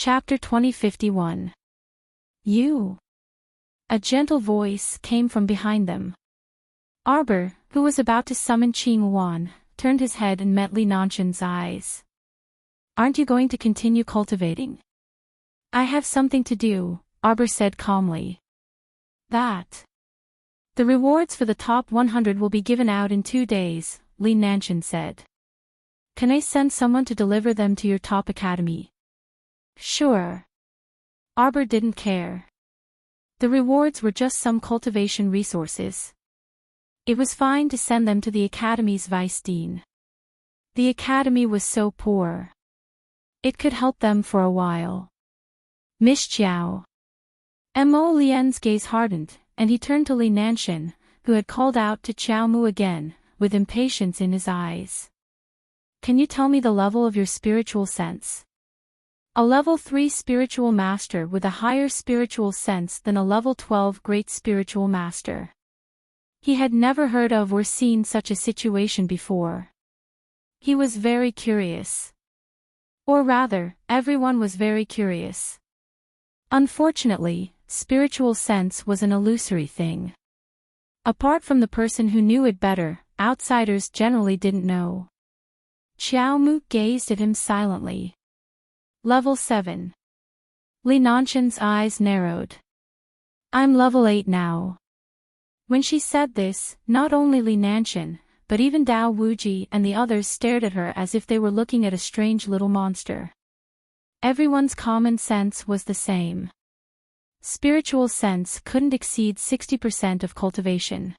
Chapter 2051. You. A gentle voice came from behind them. Arbor, who was about to summon Qing Wan, turned his head and met Li Nanshan's eyes. Aren't you going to continue cultivating? I have something to do, Arbor said calmly. That. The rewards for the top 100 will be given out in 2 days, Li Nanshan said. Can I send someone to deliver them to your top academy? Sure. Arbor didn't care. The rewards were just some cultivation resources. It was fine to send them to the academy's vice dean. The academy was so poor. It could help them for a while. Miss Chiao. Mo Lian's gaze hardened, and he turned to Li Nanshan, who had called out to Qiao Mu again, with impatience in his eyes. Can you tell me the level of your spiritual sense? A level 3 spiritual master with a higher spiritual sense than a level 12 great spiritual master. He had never heard of or seen such a situation before. He was very curious. Or rather, everyone was very curious. Unfortunately, spiritual sense was an illusory thing. Apart from the person who knew it better, outsiders generally didn't know. Qiao Mu gazed at him silently. Level 7. Li Nanshan's eyes narrowed. I'm level 8 now. When she said this, not only Li Nanshan, but even Dao Wuji and the others stared at her as if they were looking at a strange little monster. Everyone's common sense was the same. Spiritual sense couldn't exceed 60% of cultivation.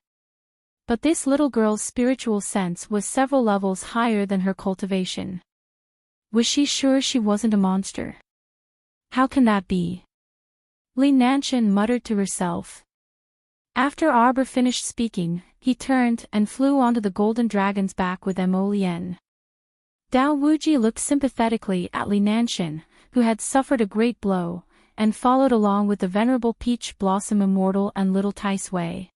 But this little girl's spiritual sense was several levels higher than her cultivation. Was she sure she wasn't a monster? How can that be? Li Nanshan muttered to herself. After Arbor finished speaking, he turned and flew onto the golden dragon's back with Mo Lian. Dao Wuji looked sympathetically at Li Nanshan, who had suffered a great blow, and followed along with the venerable Peach Blossom Immortal and little Tai Sui.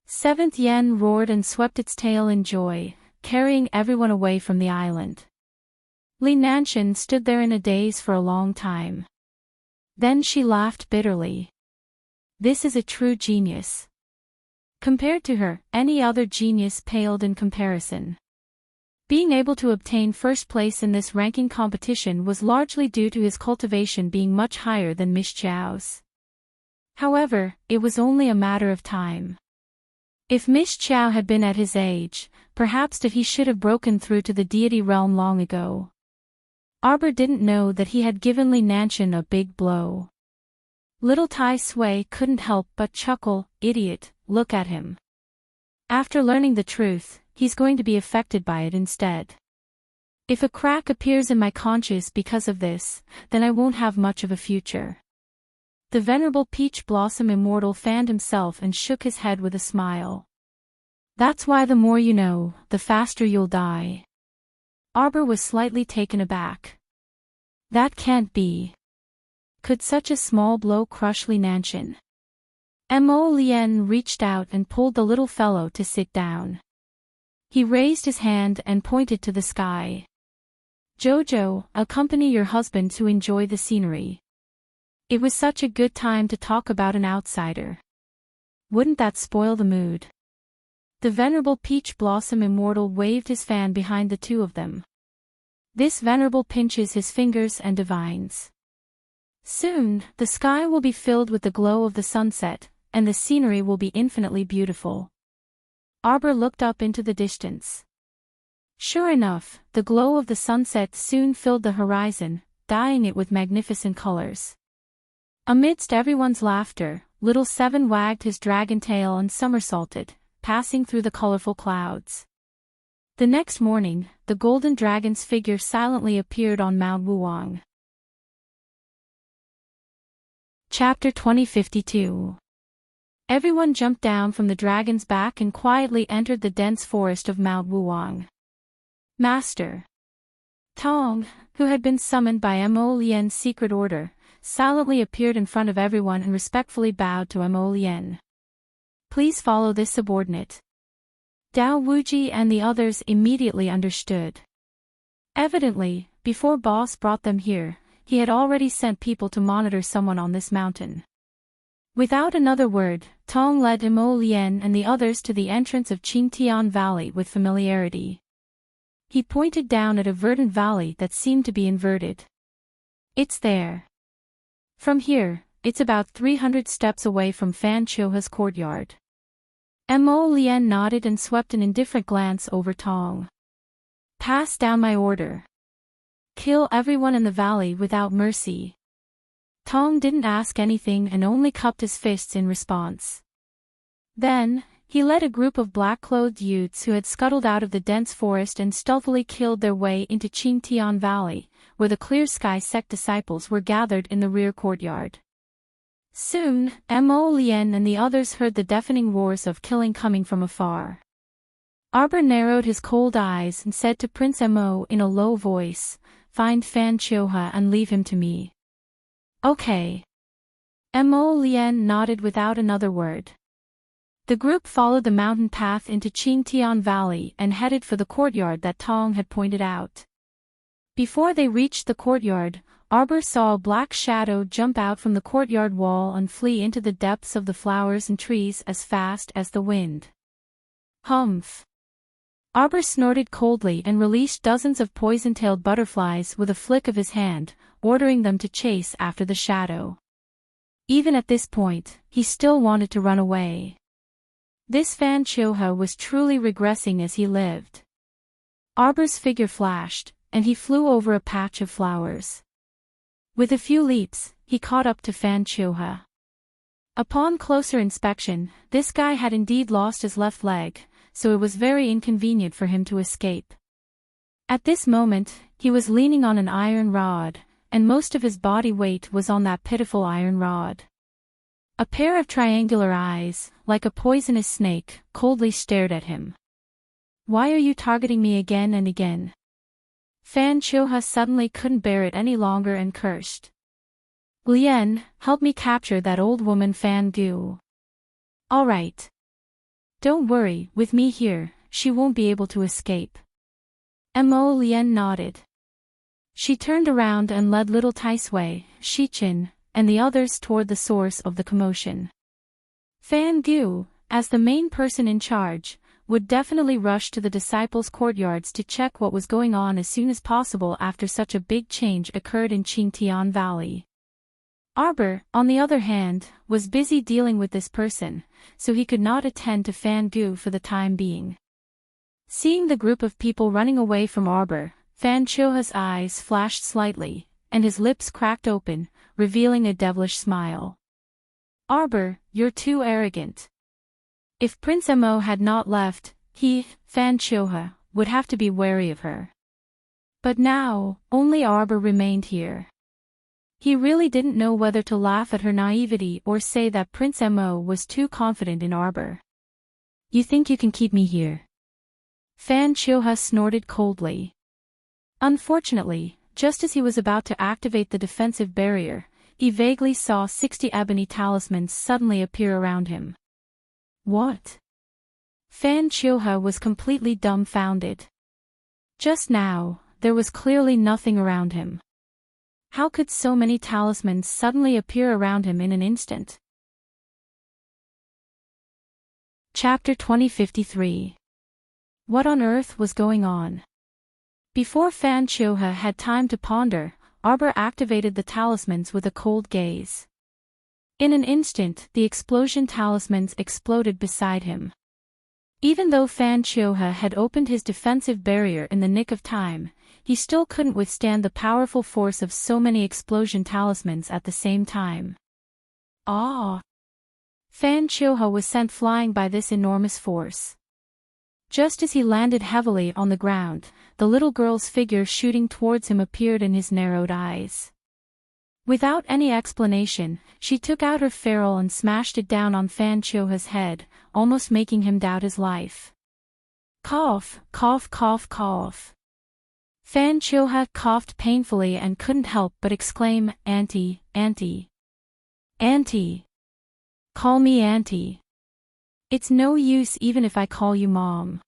Seventh Yen roared and swept its tail in joy, carrying everyone away from the island. Li Nanshan stood there in a daze for a long time. Then she laughed bitterly. This is a true genius. Compared to her, any other genius paled in comparison. Being able to obtain first place in this ranking competition was largely due to his cultivation being much higher than Miss Chiao's. However, it was only a matter of time. If Miss Chiao had been at his age, perhaps that he should have broken through to the deity realm long ago. Arbor didn't know that he had given Li Nanshan a big blow. Little Tai Sui couldn't help but chuckle. Idiot, look at him. After learning the truth, he's going to be affected by it instead. If a crack appears in my conscience because of this, then I won't have much of a future. The venerable Peach Blossom Immortal fanned himself and shook his head with a smile. That's why the more you know, the faster you'll die. Arbor was slightly taken aback. That can't be. Could such a small blow crush Li Nanshan? Mo Lian reached out and pulled the little fellow to sit down. He raised his hand and pointed to the sky. Jojo, accompany your husband to enjoy the scenery. It was such a good time to talk about an outsider. Wouldn't that spoil the mood? The venerable Peach Blossom Immortal waved his fan behind the two of them. This venerable pinches his fingers and divines. Soon, the sky will be filled with the glow of the sunset, and the scenery will be infinitely beautiful. Arbor looked up into the distance. Sure enough, the glow of the sunset soon filled the horizon, dyeing it with magnificent colors. Amidst everyone's laughter, Little Seven wagged his dragon tail and somersaulted, passing through the colorful clouds. The next morning, the golden dragon's figure silently appeared on Mount Wuwang. Chapter 2052. Everyone jumped down from the dragon's back and quietly entered the dense forest of Mount Wuwang. Master Tong, who had been summoned by Mo Lian's secret order, silently appeared in front of everyone and respectfully bowed to Mo Lian. Please follow this subordinate. Dao Wuji and the others immediately understood. Evidently, before boss brought them here, he had already sent people to monitor someone on this mountain. Without another word, Tong led Mo Lien and the others to the entrance of Qingtian Valley with familiarity. He pointed down at a verdant valley that seemed to be inverted. It's there. From here, it's about 300 steps away from Fan Chioha's courtyard. Mo Lien nodded and swept an indifferent glance over Tong. Pass down my order. Kill everyone in the valley without mercy. Tong didn't ask anything and only cupped his fists in response. Then, he led a group of black-clothed youths who had scuttled out of the dense forest and stealthily killed their way into Qingtian Valley, where the Clear Sky sect disciples were gathered in the rear courtyard. Soon, Mo Lien and the others heard the deafening roars of killing coming from afar. Arbor narrowed his cold eyes and said to Prince Mo in a low voice, "Find Fan Chioha and leave him to me." Okay. Mo Lien nodded without another word. The group followed the mountain path into Qingtian Valley and headed for the courtyard that Tong had pointed out. Before they reached the courtyard, Arbor saw a black shadow jump out from the courtyard wall and flee into the depths of the flowers and trees as fast as the wind. Humph! Arbor snorted coldly and released dozens of poison-tailed butterflies with a flick of his hand, ordering them to chase after the shadow. Even at this point, he still wanted to run away. This Fan Chioha was truly regressing as he lived. Arbor's figure flashed, and he flew over a patch of flowers. With a few leaps, he caught up to Fan Chioha. Upon closer inspection, this guy had indeed lost his left leg, so it was very inconvenient for him to escape. At this moment, he was leaning on an iron rod, and most of his body weight was on that pitiful iron rod. A pair of triangular eyes, like a poisonous snake, coldly stared at him. Why are you targeting me again and again? Fan Chioha suddenly couldn't bear it any longer and cursed. Lien, help me capture that old woman Fan Gu. All right. Don't worry, with me here, she won't be able to escape. Mo Lien nodded. She turned around and led little Taisui, Shichen, and the others toward the source of the commotion. Fan Gu, as the main person in charge, would definitely rush to the disciples' courtyards to check what was going on as soon as possible after such a big change occurred in Qingtian Valley. Arbor, on the other hand, was busy dealing with this person, so he could not attend to Fan Gu for the time being. Seeing the group of people running away from Arbor, Fan Chioha's eyes flashed slightly, and his lips cracked open, revealing a devilish smile. Arbor, you're too arrogant. If Prince Mo had not left, he, Fan Chioha, would have to be wary of her. But now, only Arbor remained here. He really didn't know whether to laugh at her naivety or say that Prince Mo was too confident in Arbor. You think you can keep me here? Fan Chioha snorted coldly. Unfortunately, just as he was about to activate the defensive barrier, he vaguely saw 60 ebony talismans suddenly appear around him. What? Fan Chioha was completely dumbfounded. Just now, there was clearly nothing around him. How could so many talismans suddenly appear around him in an instant? Chapter 2053. What on earth was going on? Before Fan Chioha had time to ponder, Arbor activated the talismans with a cold gaze. In an instant, the explosion talismans exploded beside him. Even though Fan Chioha had opened his defensive barrier in the nick of time, he still couldn't withstand the powerful force of so many explosion talismans at the same time. Ah! Fan Chioha was sent flying by this enormous force. Just as he landed heavily on the ground, the little girl's figure shooting towards him appeared in his narrowed eyes. Without any explanation, she took out her ferrule and smashed it down on Fan Chioha's head, almost making him doubt his life. Cough, cough, cough, cough. Fan Chioha coughed painfully and couldn't help but exclaim, Auntie, Auntie. Auntie. Call me Auntie. It's no use even if I call you Mom.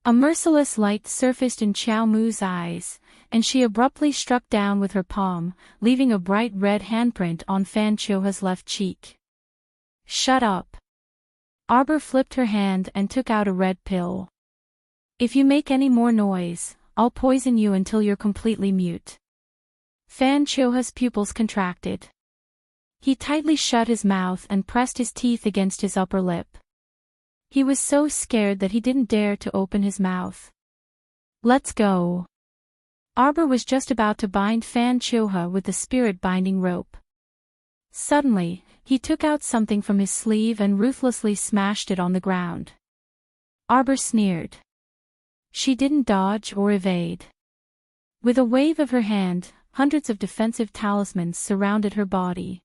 A merciless light surfaced in Xiao Mu's eyes, and she abruptly struck down with her palm, leaving a bright red handprint on Fan Chioha's left cheek. Shut up. Arbor flipped her hand and took out a red pill. If you make any more noise, I'll poison you until you're completely mute. Fan Chioha's pupils contracted. He tightly shut his mouth and pressed his teeth against his upper lip. He was so scared that he didn't dare to open his mouth. Let's go. Arbor was just about to bind Fan Chioha with the spirit-binding rope. Suddenly, he took out something from his sleeve and ruthlessly smashed it on the ground. Arbor sneered. She didn't dodge or evade. With a wave of her hand, hundreds of defensive talismans surrounded her body.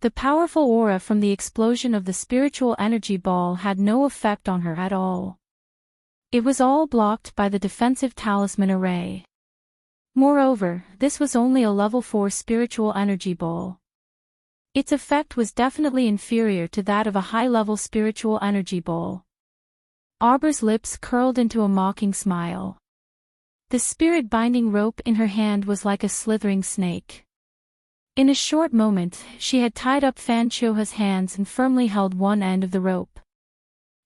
The powerful aura from the explosion of the spiritual energy ball had no effect on her at all. It was all blocked by the defensive talisman array. Moreover, this was only a level 4 spiritual energy ball. Its effect was definitely inferior to that of a high-level spiritual energy ball. Arbor's lips curled into a mocking smile. The spirit-binding rope in her hand was like a slithering snake. In a short moment, she had tied up Fan Chioha's hands and firmly held one end of the rope.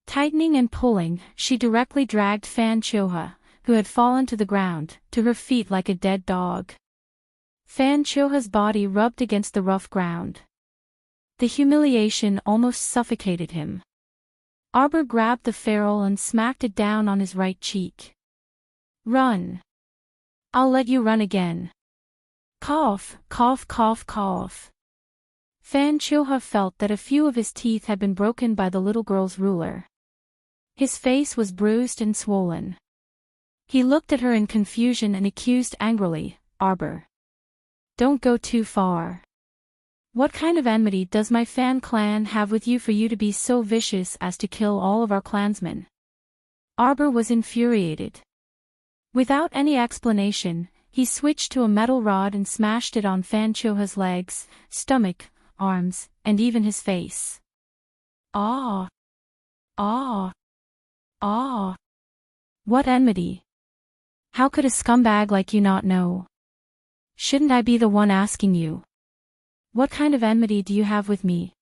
Tightening and pulling, she directly dragged Fan Chioha, who had fallen to the ground, to her feet like a dead dog. Fan Chioha's body rubbed against the rough ground. The humiliation almost suffocated him. Arbor grabbed the ferrule and smacked it down on his right cheek. Run. I'll let you run again. Cough, cough, cough, cough. Fan Chioha felt that a few of his teeth had been broken by the little girl's ruler. His face was bruised and swollen. He looked at her in confusion and accused angrily, Arbor. Don't go too far. What kind of enmity does my Fan clan have with you for you to be so vicious as to kill all of our clansmen? Arbor was infuriated. Without any explanation, he switched to a metal rod and smashed it on Fan Chioha's legs, stomach, arms, and even his face. Ah! Ah! Ah! What enmity? How could a scumbag like you not know? Shouldn't I be the one asking you? What kind of enmity do you have with me?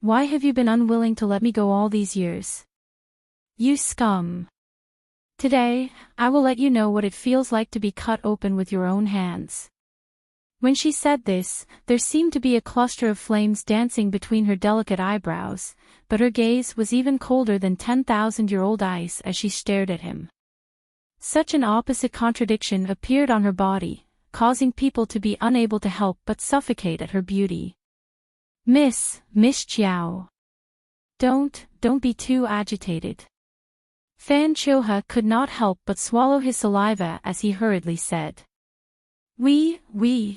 Why have you been unwilling to let me go all these years? You scum! Today, I will let you know what it feels like to be cut open with your own hands. When she said this, there seemed to be a cluster of flames dancing between her delicate eyebrows, but her gaze was even colder than 10,000-year-old ice as she stared at him. Such an opposite contradiction appeared on her body, causing people to be unable to help but suffocate at her beauty. Miss Chiao. Don't be too agitated. Fan Chioha could not help but swallow his saliva as he hurriedly said.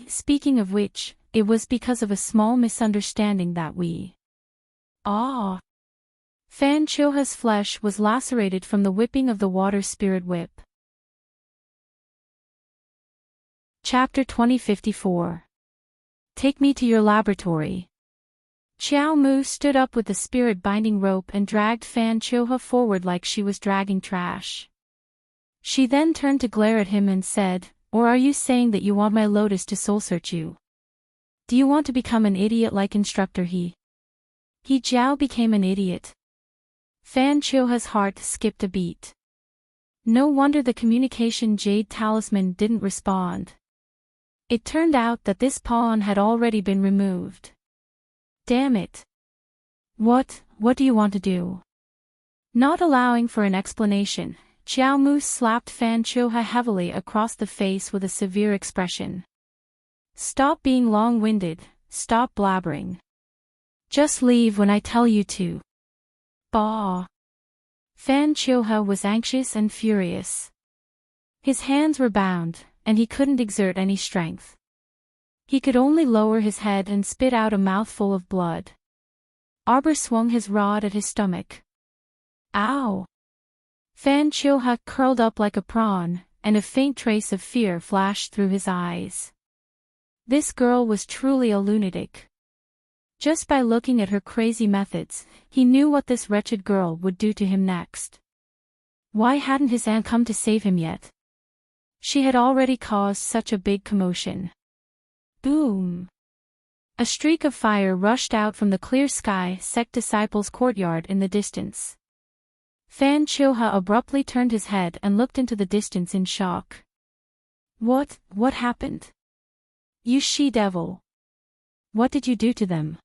Speaking of which, it was because of a small misunderstanding that we. Ah! Fan Chioha's flesh was lacerated from the whipping of the water spirit whip. Chapter 2054. Take me to your laboratory. Xiao Mu stood up with the spirit-binding rope and dragged Fan Chioha forward like she was dragging trash. She then turned to glare at him and said, Or are you saying that you want my lotus to soul-search you? Do you want to become an idiot like instructor He Jiao became an idiot. Fan Chioha's heart skipped a beat. No wonder the communication jade talisman didn't respond. It turned out that this pawn had already been removed. Damn it. What do you want to do? Not allowing for an explanation, Xiao Mu slapped Fan Chioha heavily across the face with a severe expression. Stop being long-winded, stop blabbering. Just leave when I tell you to. Bah. Fan Chioha was anxious and furious. His hands were bound, and he couldn't exert any strength. He could only lower his head and spit out a mouthful of blood. Arbor swung his rod at his stomach. Ow! Fan Chioha curled up like a prawn, and a faint trace of fear flashed through his eyes. This girl was truly a lunatic. Just by looking at her crazy methods, he knew what this wretched girl would do to him next. Why hadn't his aunt come to save him yet? She had already caused such a big commotion. Boom! A streak of fire rushed out from the clear sky sect disciples' courtyard in the distance. Fan Chilha abruptly turned his head and looked into the distance in shock. What happened? You she-devil. What did you do to them?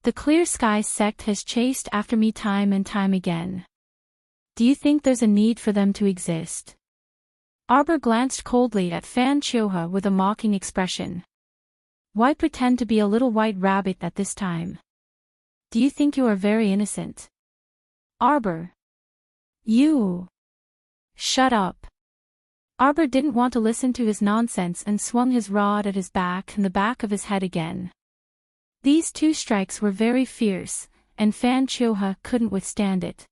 The Clear Sky sect has chased after me time and time again. Do you think there's a need for them to exist? Arbor glanced coldly at Fan Chilha with a mocking expression. Why pretend to be a little white rabbit at this time? Do you think you are very innocent? Arbor. You. Shut up. Arbor didn't want to listen to his nonsense and swung his rod at his back and the back of his head again. These two strikes were very fierce, and Fan Chilha couldn't withstand it.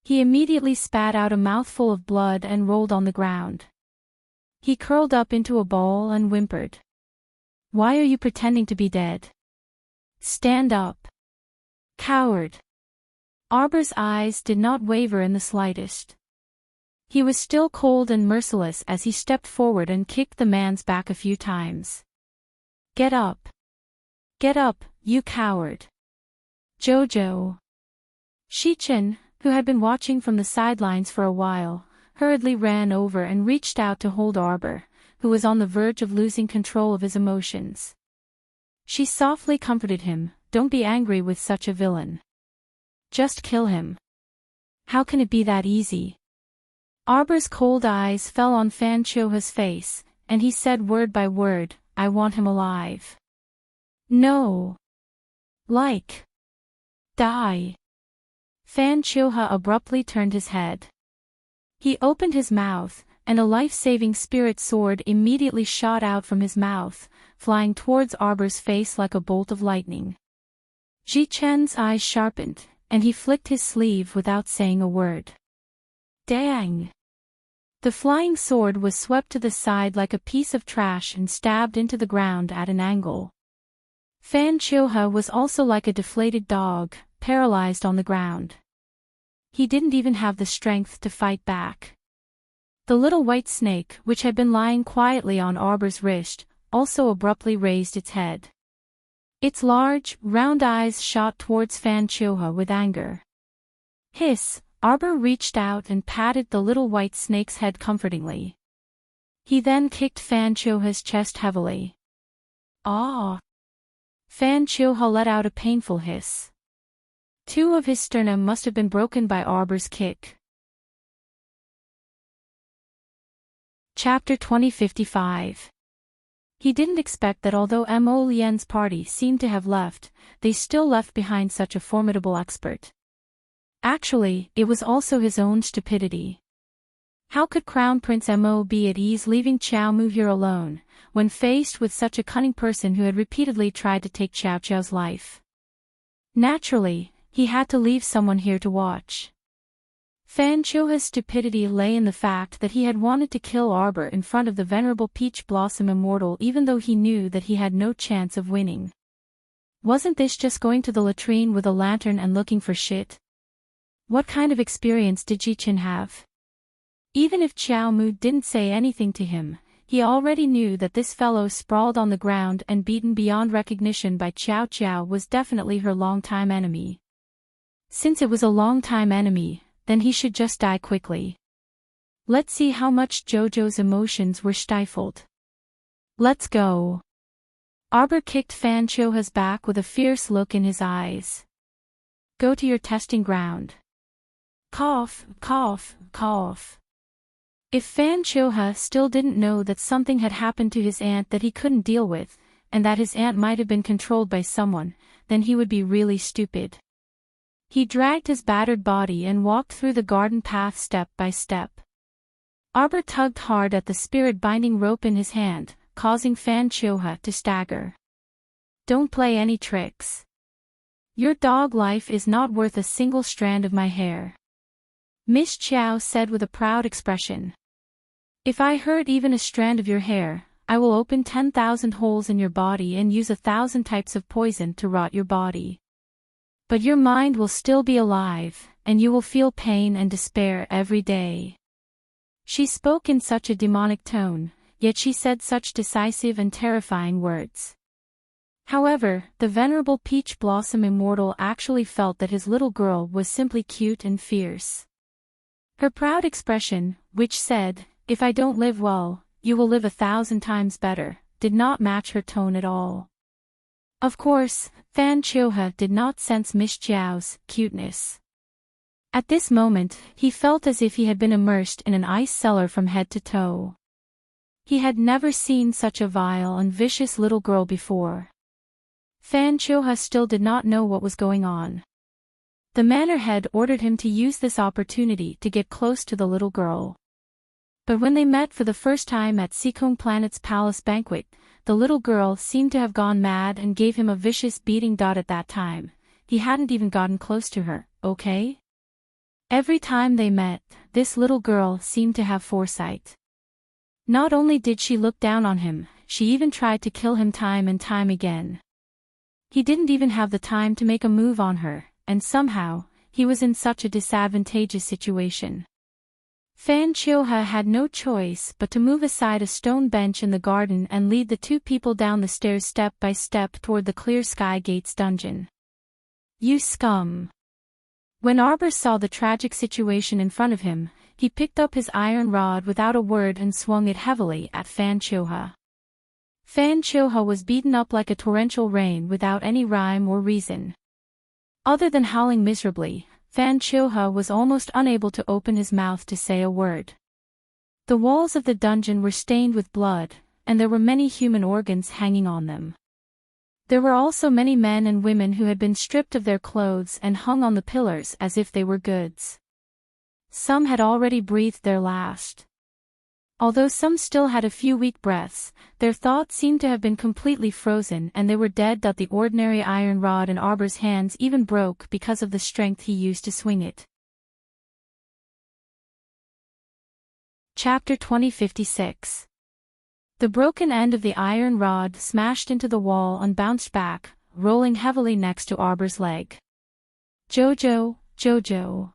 He immediately spat out a mouthful of blood and rolled on the ground. He curled up into a ball and whimpered. Why are you pretending to be dead? Stand up. Coward. Arbor's eyes did not waver in the slightest. He was still cold and merciless as he stepped forward and kicked the man's back a few times. Get up. Get up, you coward. Jojo. Shichen, who had been watching from the sidelines for a while, hurriedly ran over and reached out to hold Arbor, who was on the verge of losing control of his emotions. She softly comforted him, Don't be angry with such a villain. Just kill him. How can it be that easy? Arbor's cold eyes fell on Fan Chilha's face, and he said word by word, I want him alive. No. Like. Die. Fan Chilha abruptly turned his head. He opened his mouth, and a life-saving spirit sword immediately shot out from his mouth, flying towards Arbor's face like a bolt of lightning. Ji Chen's eyes sharpened, and he flicked his sleeve without saying a word. Dang! The flying sword was swept to the side like a piece of trash and stabbed into the ground at an angle. Fan Chilha was also like a deflated dog, paralyzed on the ground. He didn't even have the strength to fight back. The little white snake, which had been lying quietly on Arbor's wrist, also abruptly raised its head. Its large, round eyes shot towards Fan Chilha with anger. Hiss! Arbor reached out and patted the little white snake's head comfortingly. He then kicked Fan Chilha's chest heavily. Ah! Fan Chilha let out a painful hiss. 2 of his sternum must have been broken by Arbor's kick. Chapter 2055. He didn't expect that although Mo Lian's party seemed to have left, they still left behind such a formidable expert. Actually, it was also his own stupidity. How could Crown Prince Mo be at ease leaving Xiao Mu here alone, when faced with such a cunning person who had repeatedly tried to take Xiao Xiao's life? Naturally, he had to leave someone here to watch. Fan Chilha's stupidity lay in the fact that he had wanted to kill Arbor in front of the venerable Peach Blossom Immortal even though he knew that he had no chance of winning. Wasn't this just going to the latrine with a lantern and looking for shit? What kind of experience did Ji-Chin have? Even if Xiao Mu didn't say anything to him, he already knew that this fellow sprawled on the ground and beaten beyond recognition by Xiao Xiao was definitely her longtime enemy. Since it was a longtime enemy, then he should just die quickly. Let's see how much Jojo's emotions were stifled. Let's go. Arbor kicked Fan Chilha's back with a fierce look in his eyes. Go to your testing ground. Cough, cough, cough. If Fan Chilha still didn't know that something had happened to his aunt that he couldn't deal with, and that his aunt might have been controlled by someone, then he would be really stupid. He dragged his battered body and walked through the garden path step by step. Arbor tugged hard at the spirit-binding rope in his hand, causing Fan Chilha to stagger. Don't play any tricks. Your dog life is not worth a single strand of my hair. Miss Qiao said with a proud expression. If I hurt even a strand of your hair, I will open 10,000 holes in your body and use 1,000 types of poison to rot your body. But your mind will still be alive, and you will feel pain and despair every day. She spoke in such a demonic tone, yet she said such decisive and terrifying words. However, the venerable Peach Blossom Immortal actually felt that his little girl was simply cute and fierce. Her proud expression, which said, "If I don't live well, you will live 1,000 times better," did not match her tone at all. Of course, Fan Chioha did not sense Miss Jiao's cuteness. At this moment, he felt as if he had been immersed in an ice cellar from head to toe. He had never seen such a vile and vicious little girl before. Fan Chioha still did not know what was going on. The manor head ordered him to use this opportunity to get close to the little girl. But when they met for the first time at Seikong Planet's palace banquet, the little girl seemed to have gone mad and gave him a vicious beating. At that time, he hadn't even gotten close to her, okay? Every time they met, this little girl seemed to have foresight. Not only did she look down on him, she even tried to kill him time and time again. He didn't even have the time to make a move on her, and somehow, he was in such a disadvantageous situation. Fan Chioha had no choice but to move aside a stone bench in the garden and lead the two people down the stairs step by step toward the Clear Sky Gates dungeon. "You scum!" When Arbor saw the tragic situation in front of him, he picked up his iron rod without a word and swung it heavily at Fan Chioha. Fan Chioha was beaten up like a torrential rain without any rhyme or reason. Other than howling miserably, Fan Chioha was almost unable to open his mouth to say a word. The walls of the dungeon were stained with blood, and there were many human organs hanging on them. There were also many men and women who had been stripped of their clothes and hung on the pillars as if they were goods. Some had already breathed their last. Although some still had a few weak breaths, their thoughts seemed to have been completely frozen and they were dead. The ordinary iron rod in Arbor's hands even broke because of the strength he used to swing it. Chapter 2056. The broken end of the iron rod smashed into the wall and bounced back, rolling heavily next to Arbor's leg. "Jojo, Jojo."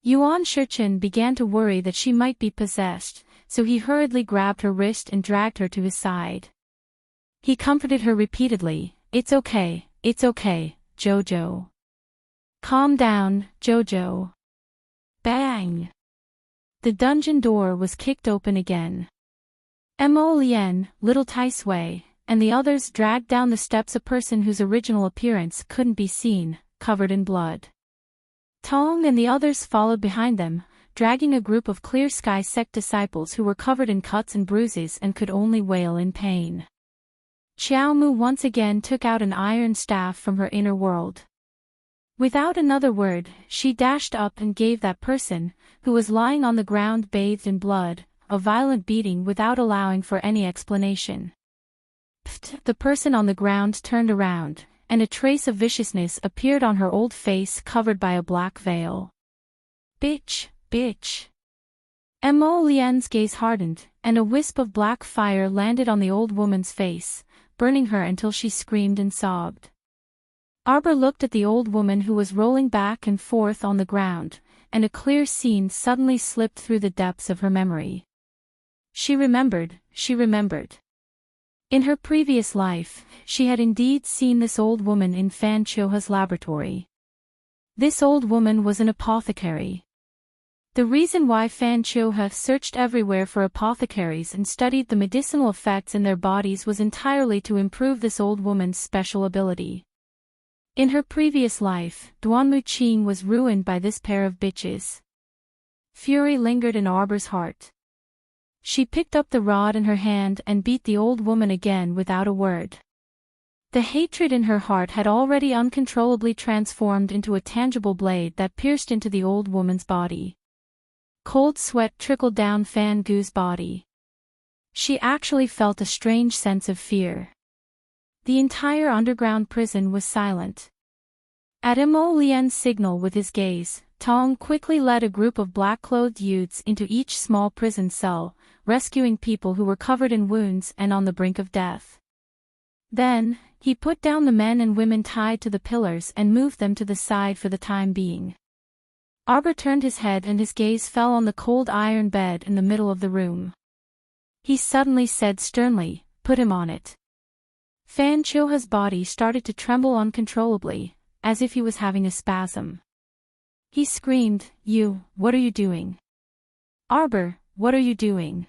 Yuan Shichen began to worry that she might be possessed, so he hurriedly grabbed her wrist and dragged her to his side. He comforted her repeatedly, it's okay, Jojo. Calm down, Jojo." Bang! The dungeon door was kicked open again. Mo Lien, Little Tai Sui, and the others dragged down the steps a person whose original appearance couldn't be seen, covered in blood. Tong and the others followed behind them, dragging a group of Clear Sky sect disciples who were covered in cuts and bruises and could only wail in pain. Xiao Mu once again took out an iron staff from her inner world. Without another word, she dashed up and gave that person, who was lying on the ground bathed in blood, a violent beating without allowing for any explanation. Pfft! The person on the ground turned around, and a trace of viciousness appeared on her old face covered by a black veil. Bitch! Mo Lien's gaze hardened, and a wisp of black fire landed on the old woman's face, burning her until she screamed and sobbed. Arbor looked at the old woman who was rolling back and forth on the ground, and a clear scene suddenly slipped through the depths of her memory. She remembered. In her previous life, she had indeed seen this old woman in Fan Chioha's laboratory. This old woman was an apothecary. The reason why Fan Chioha searched everywhere for apothecaries and studied the medicinal effects in their bodies was entirely to improve this old woman's special ability. In her previous life, Duanmu Qing was ruined by this pair of bitches. Fury lingered in Arbor's heart. She picked up the rod in her hand and beat the old woman again without a word. The hatred in her heart had already uncontrollably transformed into a tangible blade that pierced into the old woman's body. Cold sweat trickled down Fan Gu's body. She actually felt a strange sense of fear. The entire underground prison was silent. At Mo Lien's signal with his gaze, Tong quickly led a group of black-clothed youths into each small prison cell, rescuing people who were covered in wounds and on the brink of death. Then, he put down the men and women tied to the pillars and moved them to the side for the time being. Arbor turned his head and his gaze fell on the cold iron bed in the middle of the room. He suddenly said sternly, "Put him on it." Fan Choha's body started to tremble uncontrollably, as if he was having a spasm. He screamed, What are you doing? Arbor, what are you doing?"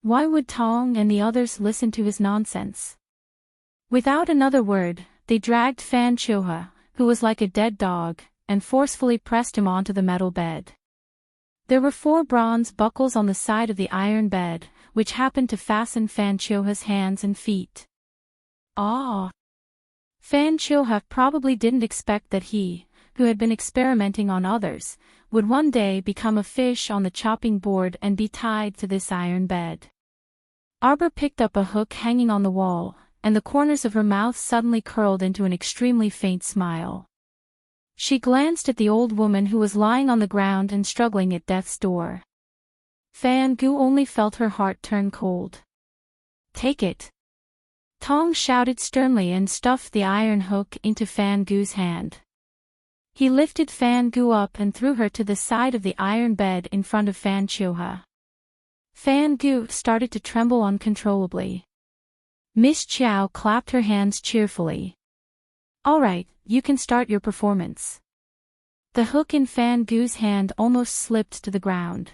Why would Tong and the others listen to his nonsense? Without another word, they dragged Fan Choha, who was like a dead dog, and forcefully pressed him onto the metal bed. There were 4 bronze buckles on the side of the iron bed, which happened to fasten Fan Choha's hands and feet. Ah! Fan Choha probably didn't expect that he, who had been experimenting on others, would one day become a fish on the chopping board and be tied to this iron bed. Arbor picked up a hook hanging on the wall, and the corners of her mouth suddenly curled into an extremely faint smile. She glanced at the old woman who was lying on the ground and struggling at death's door. Fan Gu only felt her heart turn cold. "Take it!" Tong shouted sternly and stuffed the iron hook into Fan Gu's hand. He lifted Fan Gu up and threw her to the side of the iron bed in front of Fan Choha. Fan Gu started to tremble uncontrollably. Miss Chiao clapped her hands cheerfully. "All right, you can start your performance." The hook in Fan Gu's hand almost slipped to the ground.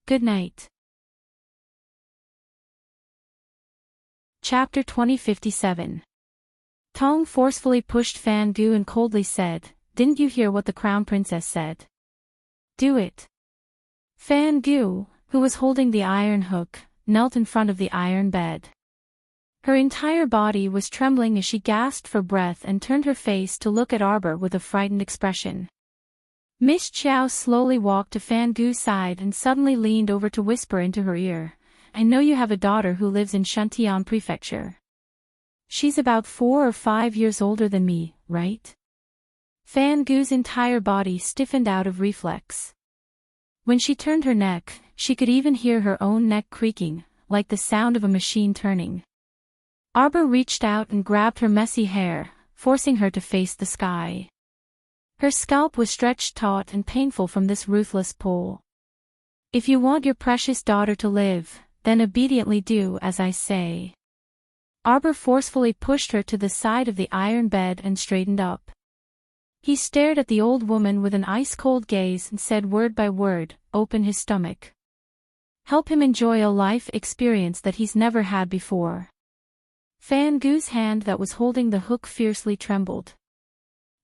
Good night. Chapter 2057. Tong forcefully pushed Fan Gu and coldly said, "Didn't you hear what the crown princess said? Do it." Fan Gu, who was holding the iron hook, knelt in front of the iron bed. Her entire body was trembling as she gasped for breath and turned her face to look at Arbor with a frightened expression. Miss Chiao slowly walked to Fan Gu's side and suddenly leaned over to whisper into her ear, "I know you have a daughter who lives in Shantian Prefecture. She's about 4 or 5 years older than me, right?" Fan Gu's entire body stiffened out of reflex. When she turned her neck, she could even hear her own neck creaking, like the sound of a machine turning. Arbor reached out and grabbed her messy hair, forcing her to face the sky. Her scalp was stretched taut and painful from this ruthless pull. "If you want your precious daughter to live, then obediently do as I say." Arbor forcefully pushed her to the side of the iron bed and straightened up. He stared at the old woman with an ice-cold gaze and said word by word, "Open his stomach. Help him enjoy a life experience that he's never had before." Fan Gu's hand that was holding the hook fiercely trembled.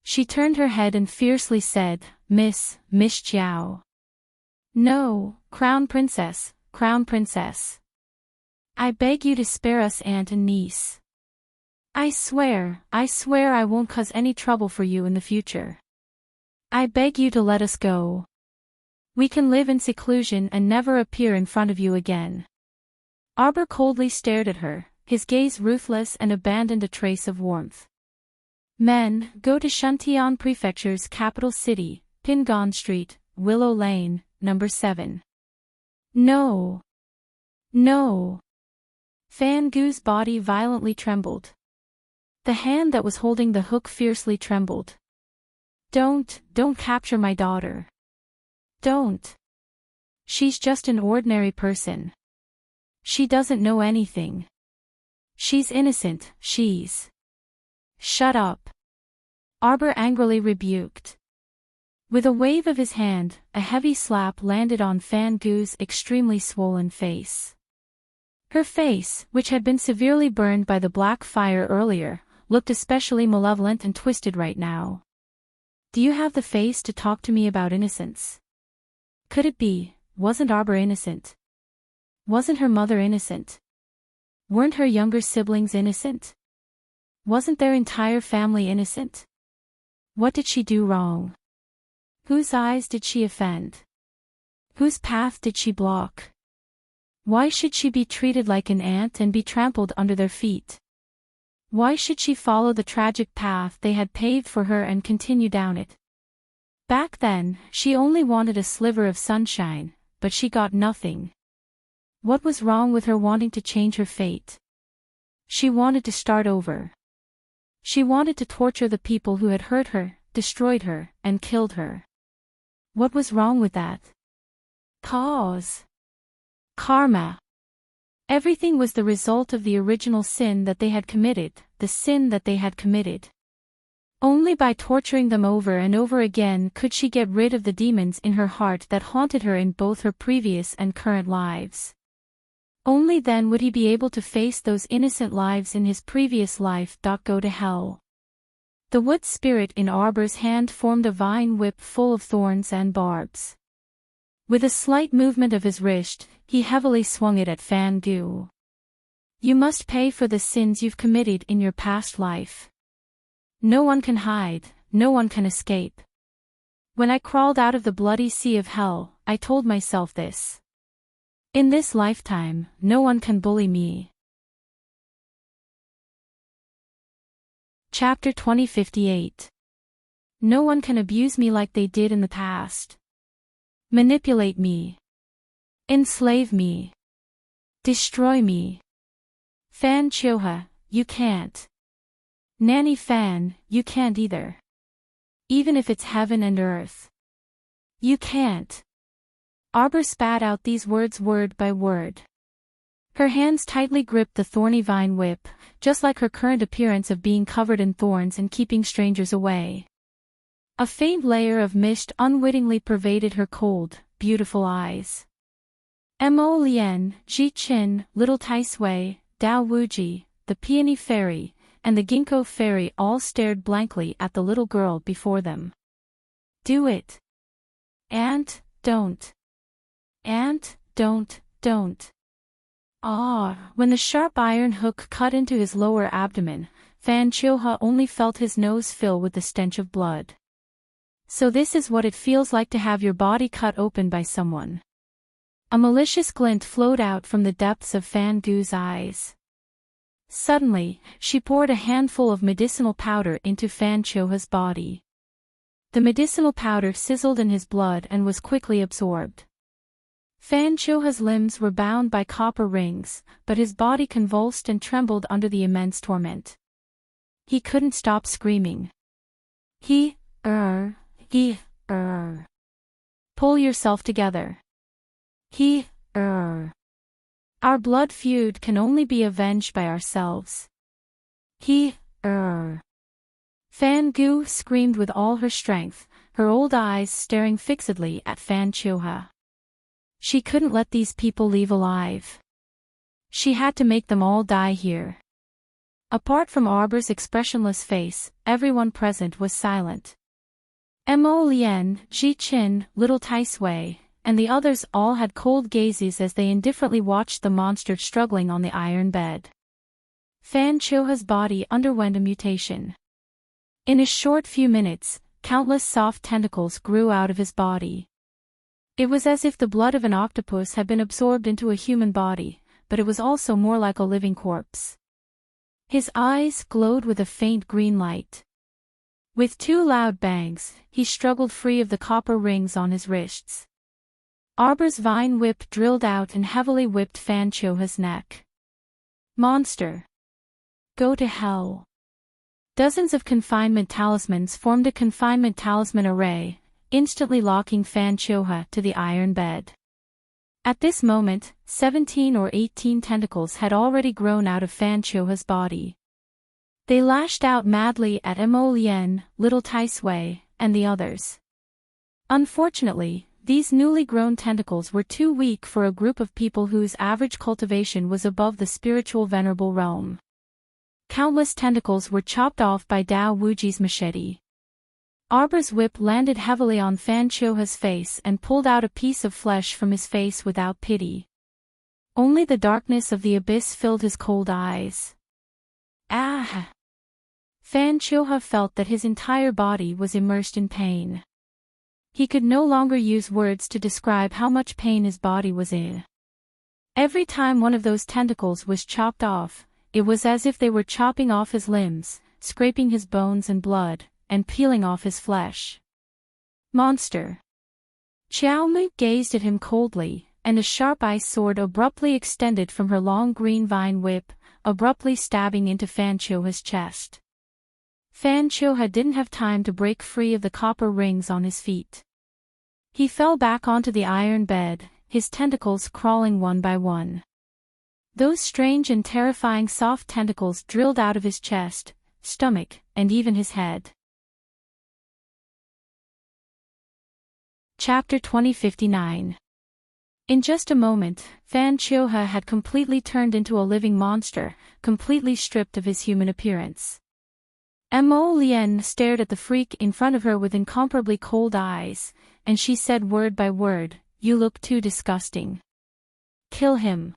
She turned her head and fiercely said, Miss Chiao. "No, Crown Princess, Crown Princess. I beg you to spare us aunt and niece. I swear I won't cause any trouble for you in the future. I beg you to let us go. We can live in seclusion and never appear in front of you again." Arbor coldly stared at her, his gaze ruthless and abandoned a trace of warmth. "Men, go to Shantian Prefecture's capital city, Pingon Street, Willow Lane, number 7. No. No. Fan Gu's body violently trembled. The hand that was holding the hook fiercely trembled. Don't capture my daughter. Don't. She's just an ordinary person. She doesn't know anything. She's innocent, she's. Shut up. Arbor angrily rebuked. With a wave of his hand, a heavy slap landed on Fan Gu's extremely swollen face. Her face, which had been severely burned by the black fire earlier, looked especially malevolent and twisted right now. "Do you have the face to talk to me about innocence? Could it be, wasn't Arbor innocent? Wasn't her mother innocent? Weren't her younger siblings innocent? Wasn't their entire family innocent? What did she do wrong? Whose eyes did she offend? Whose path did she block? Why should she be treated like an ant and be trampled under their feet? Why should she follow the tragic path they had paved for her and continue down it? Back then, she only wanted a sliver of sunshine, but she got nothing. What was wrong with her wanting to change her fate? She wanted to start over. She wanted to torture the people who had hurt her, destroyed her, and killed her. What was wrong with that? Cause. Karma. Everything was the result of the original sin that they had committed, the sin that they had committed. Only by torturing them over and over again could she get rid of the demons in her heart that haunted her in both her previous and current lives. Only then would he be able to face those innocent lives in his previous life. Go to hell. The wood spirit in Arbor's hand formed a vine whip full of thorns and barbs. With a slight movement of his wrist, he heavily swung it at Fan Gu. You must pay for the sins you've committed in your past life. No one can hide, no one can escape. When I crawled out of the bloody sea of hell, I told myself this. In this lifetime, no one can bully me. Chapter 2058. No one can abuse me like they did in the past. Manipulate me. Enslave me. Destroy me. Fan Choha, you can't. Nanny Fan, you can't either. Even if it's heaven and earth. You can't. Arbor spat out these words word by word. Her hands tightly gripped the thorny vine whip, just like her current appearance of being covered in thorns and keeping strangers away. A faint layer of mist unwittingly pervaded her cold, beautiful eyes. Mo Lien, Ji Qin, Little Tai Sui, Dao Wuji, the Peony Fairy, and the Ginkgo Fairy all stared blankly at the little girl before them. Do it. And, don't. And, don't. When the sharp iron hook cut into his lower abdomen, Fan Choha only felt his nose fill with the stench of blood. So this is what it feels like to have your body cut open by someone. A malicious glint flowed out from the depths of Fan Gu's eyes. Suddenly, she poured a handful of medicinal powder into Fan Choha's body. The medicinal powder sizzled in his blood and was quickly absorbed. Fan Choha's limbs were bound by copper rings, but his body convulsed and trembled under the immense torment. He couldn't stop screaming. Pull yourself together. Our blood feud can only be avenged by ourselves. Fan Gu screamed with all her strength, her old eyes staring fixedly at Fan Choha. She couldn't let these people leave alive. She had to make them all die here. Apart from Arbor's expressionless face, everyone present was silent. Mo Lien, Ji Qin, Little Tai Sui, and the others all had cold gazes as they indifferently watched the monster struggling on the iron bed. Fan Choha's body underwent a mutation. In a short few minutes, countless soft tentacles grew out of his body. It was as if the blood of an octopus had been absorbed into a human body, but it was also more like a living corpse. His eyes glowed with a faint green light. With two loud bangs, he struggled free of the copper rings on his wrists. Arbor's vine whip drilled out and heavily whipped Fan Choha's neck. Monster. Go to hell. Dozens of confinement talismans formed a confinement talisman array, instantly locking Fan Choha to the iron bed. At this moment, 17 or 18 tentacles had already grown out of Fan Choha's body. They lashed out madly at Mo Lien, Little Tai Sui, and the others. Unfortunately, these newly grown tentacles were too weak for a group of people whose average cultivation was above the spiritual venerable realm. Countless tentacles were chopped off by Dao Wuji's machete. Arbor's whip landed heavily on Fan Choha's face and pulled out a piece of flesh from his face without pity. Only the darkness of the abyss filled his cold eyes. Ah! Fan Choha felt that his entire body was immersed in pain. He could no longer use words to describe how much pain his body was in. Every time one of those tentacles was chopped off, it was as if they were chopping off his limbs, scraping his bones and blood, and peeling off his flesh. Monster. Xiao Mu gazed at him coldly, and a sharp ice sword abruptly extended from her long green vine whip, abruptly stabbing into Fan Choha's chest. Fan Choha didn't have time to break free of the copper rings on his feet. He fell back onto the iron bed, his tentacles crawling one by one. Those strange and terrifying soft tentacles drilled out of his chest, stomach, and even his head. Chapter 2059. In just a moment, Fan Chioha had completely turned into a living monster, completely stripped of his human appearance. Mo Lien stared at the freak in front of her with incomparably cold eyes, and she said word by word, "You look too disgusting. Kill him."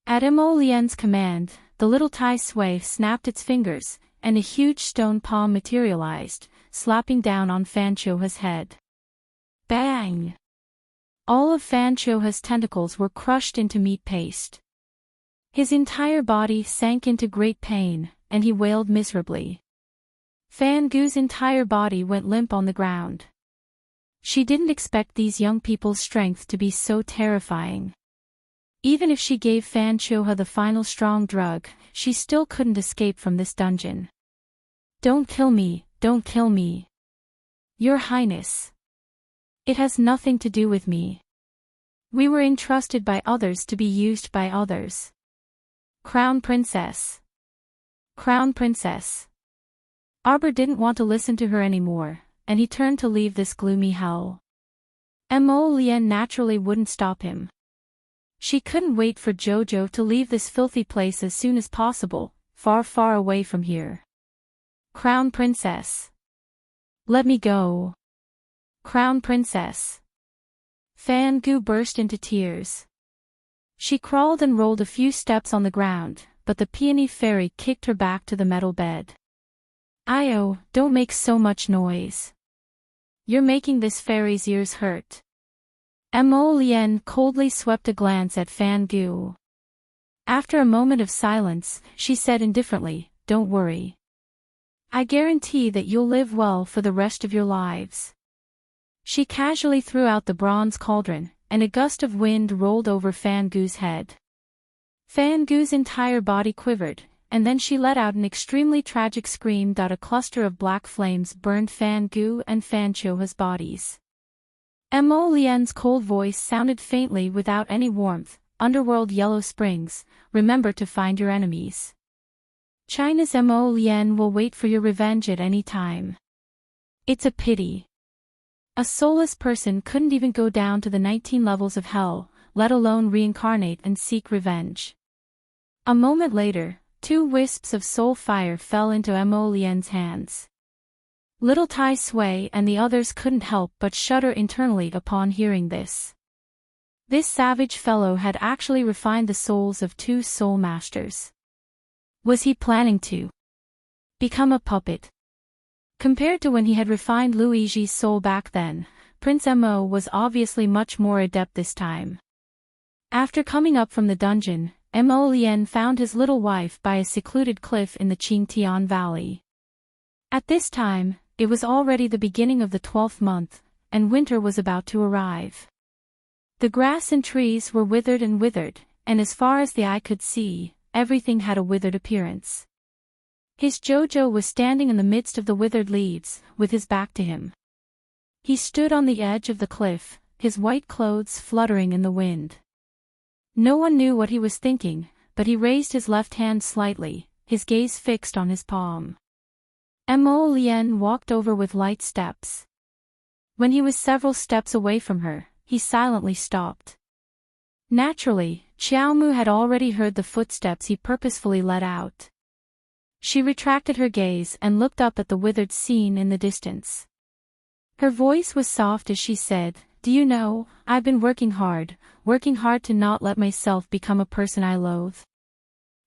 At Mo Lien's command, the little Tai Sui snapped its fingers, and a huge stone palm materialized, slapping down on Fan Chioha's head. Bang! All of Fan Chioha's tentacles were crushed into meat paste. His entire body sank into great pain, and he wailed miserably. Fan Gu's entire body went limp on the ground. She didn't expect these young people's strength to be so terrifying. Even if she gave Fan Chioha the final strong drug, she still couldn't escape from this dungeon. "Don't kill me, don't kill me. Your Highness. It has nothing to do with me. We were entrusted by others to be used by others. Crown Princess. Crown Princess." Arbor didn't want to listen to her anymore, and he turned to leave this gloomy hell. Mo Lien naturally wouldn't stop him. She couldn't wait for Jojo to leave this filthy place as soon as possible, far far away from here. "Crown Princess. Let me go. Crown Princess." Fan Gu burst into tears. She crawled and rolled a few steps on the ground, but the peony fairy kicked her back to the metal bed. "Io, don't make so much noise. You're making this fairy's ears hurt." Mo Lien coldly swept a glance at Fan Gu. After a moment of silence, she said indifferently, "Don't worry. I guarantee that you'll live well for the rest of your lives." She casually threw out the bronze cauldron, and a gust of wind rolled over Fan Gu's head. Fan Gu's entire body quivered, and then she let out an extremely tragic scream. A cluster of black flames burned Fan Gu and Fan Chioha's bodies. Mo Lien's cold voice sounded faintly without any warmth. "Underworld Yellow Springs, remember to find your enemies. China's Mo Lien will wait for your revenge at any time. It's a pity. A soulless person couldn't even go down to the 19 levels of hell, let alone reincarnate and seek revenge." A moment later, 2 wisps of soul fire fell into Mo Lien's hands. Little Tai Sui and the others couldn't help but shudder internally upon hearing this. This savage fellow had actually refined the souls of 2 soul masters. Was he planning to become a puppet? Compared to when he had refined Luigi's soul back then, Prince Mo was obviously much more adept this time. After coming up from the dungeon, Mo Lien found his little wife by a secluded cliff in the Qingtian Valley. At this time, it was already the beginning of the 12th month, and winter was about to arrive. The grass and trees were withered, and as far as the eye could see, everything had a withered appearance. His Jojo was standing in the midst of the withered leaves, with his back to him. He stood on the edge of the cliff, his white clothes fluttering in the wind. No one knew what he was thinking, but he raised his left hand slightly, his gaze fixed on his palm. Mo Lien walked over with light steps. When he was several steps away from her, he silently stopped. Naturally, Xiaomu had already heard the footsteps he purposefully let out. She retracted her gaze and looked up at the withered scene in the distance. Her voice was soft as she said, "Do you know, I've been working hard to not let myself become a person I loathe.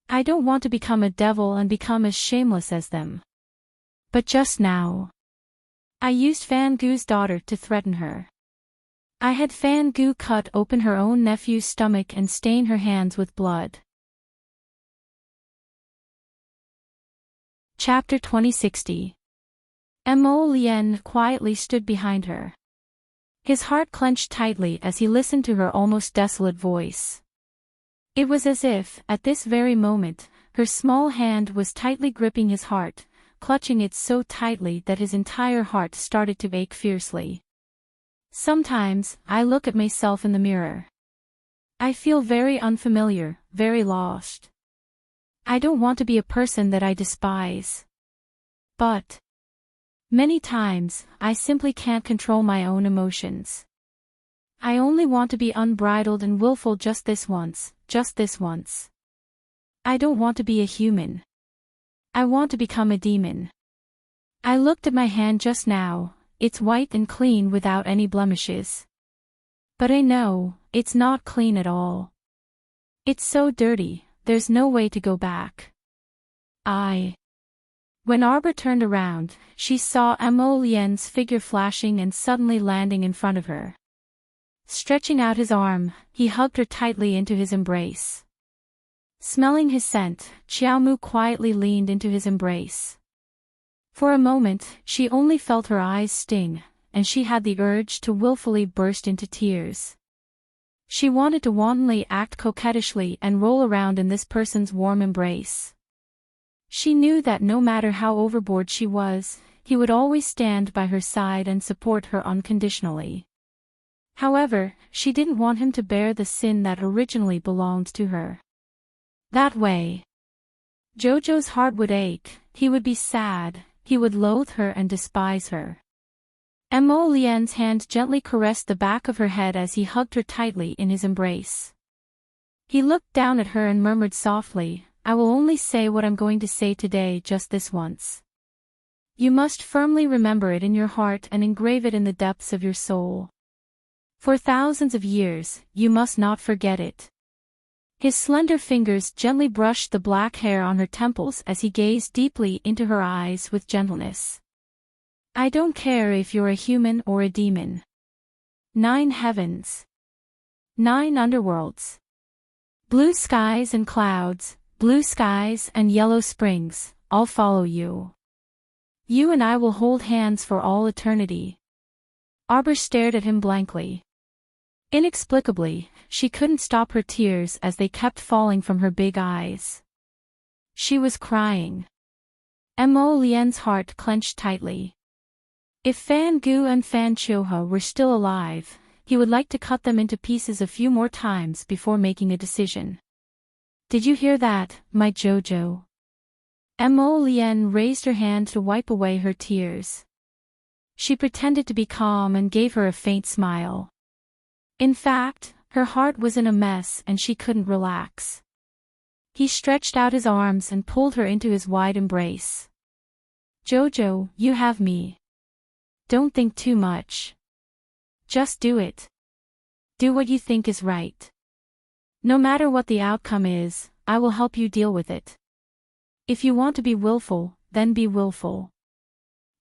I don't want to become a devil and become as shameless as them. But just now, I used Fan Gu's daughter to threaten her. I had Fan Gu cut open her own nephew's stomach and stain her hands with blood." Chapter 2060. Mo Lien quietly stood behind her. His heart clenched tightly as he listened to her almost desolate voice. It was as if, at this very moment, her small hand was tightly gripping his heart, clutching it so tightly that his entire heart started to ache fiercely. Sometimes, I look at myself in the mirror. I feel very unfamiliar, very lost. I don't want to be a person that I despise. But many times, I simply can't control my own emotions. I only want to be unbridled and willful just this once, just this once. I don't want to be a human. I want to become a demon. I looked at my hand just now, it's white and clean without any blemishes. But I know, it's not clean at all. It's so dirty, there's no way to go back. When Arbor turned around, she saw Mo Lien's figure flashing and suddenly landing in front of her. Stretching out his arm, he hugged her tightly into his embrace. Smelling his scent, Xiaomu quietly leaned into his embrace. For a moment, she only felt her eyes sting, and she had the urge to willfully burst into tears. She wanted to wantonly act coquettishly and roll around in this person's warm embrace. She knew that no matter how overboard she was, he would always stand by her side and support her unconditionally. However, she didn't want him to bear the sin that originally belonged to her. That way, Jojo's heart would ache, he would be sad, he would loathe her and despise her. Mo Lien's hand gently caressed the back of her head as he hugged her tightly in his embrace. He looked down at her and murmured softly, "I will only say what I'm going to say today just this once. You must firmly remember it in your heart and engrave it in the depths of your soul. For thousands of years, you must not forget it." His slender fingers gently brushed the black hair on her temples as he gazed deeply into her eyes with gentleness. "I don't care if you're a human or a demon. 9 heavens. 9 underworlds. Blue skies and clouds, blue skies and yellow springs, I'll follow you. You and I will hold hands for all eternity." Arbor stared at him blankly. Inexplicably, she couldn't stop her tears as they kept falling from her big eyes. She was crying. Mo Lien's heart clenched tightly. If Fan Gu and Fan Chioha were still alive, he would like to cut them into pieces a few more times before making a decision. "Did you hear that, my Jojo?" Mo Lien raised her hand to wipe away her tears. She pretended to be calm and gave her a faint smile. In fact, her heart was in a mess and she couldn't relax. He stretched out his arms and pulled her into his wide embrace. "Jojo, you have me. Don't think too much. Just do it. Do what you think is right. No matter what the outcome is, I will help you deal with it. If you want to be willful, then be willful.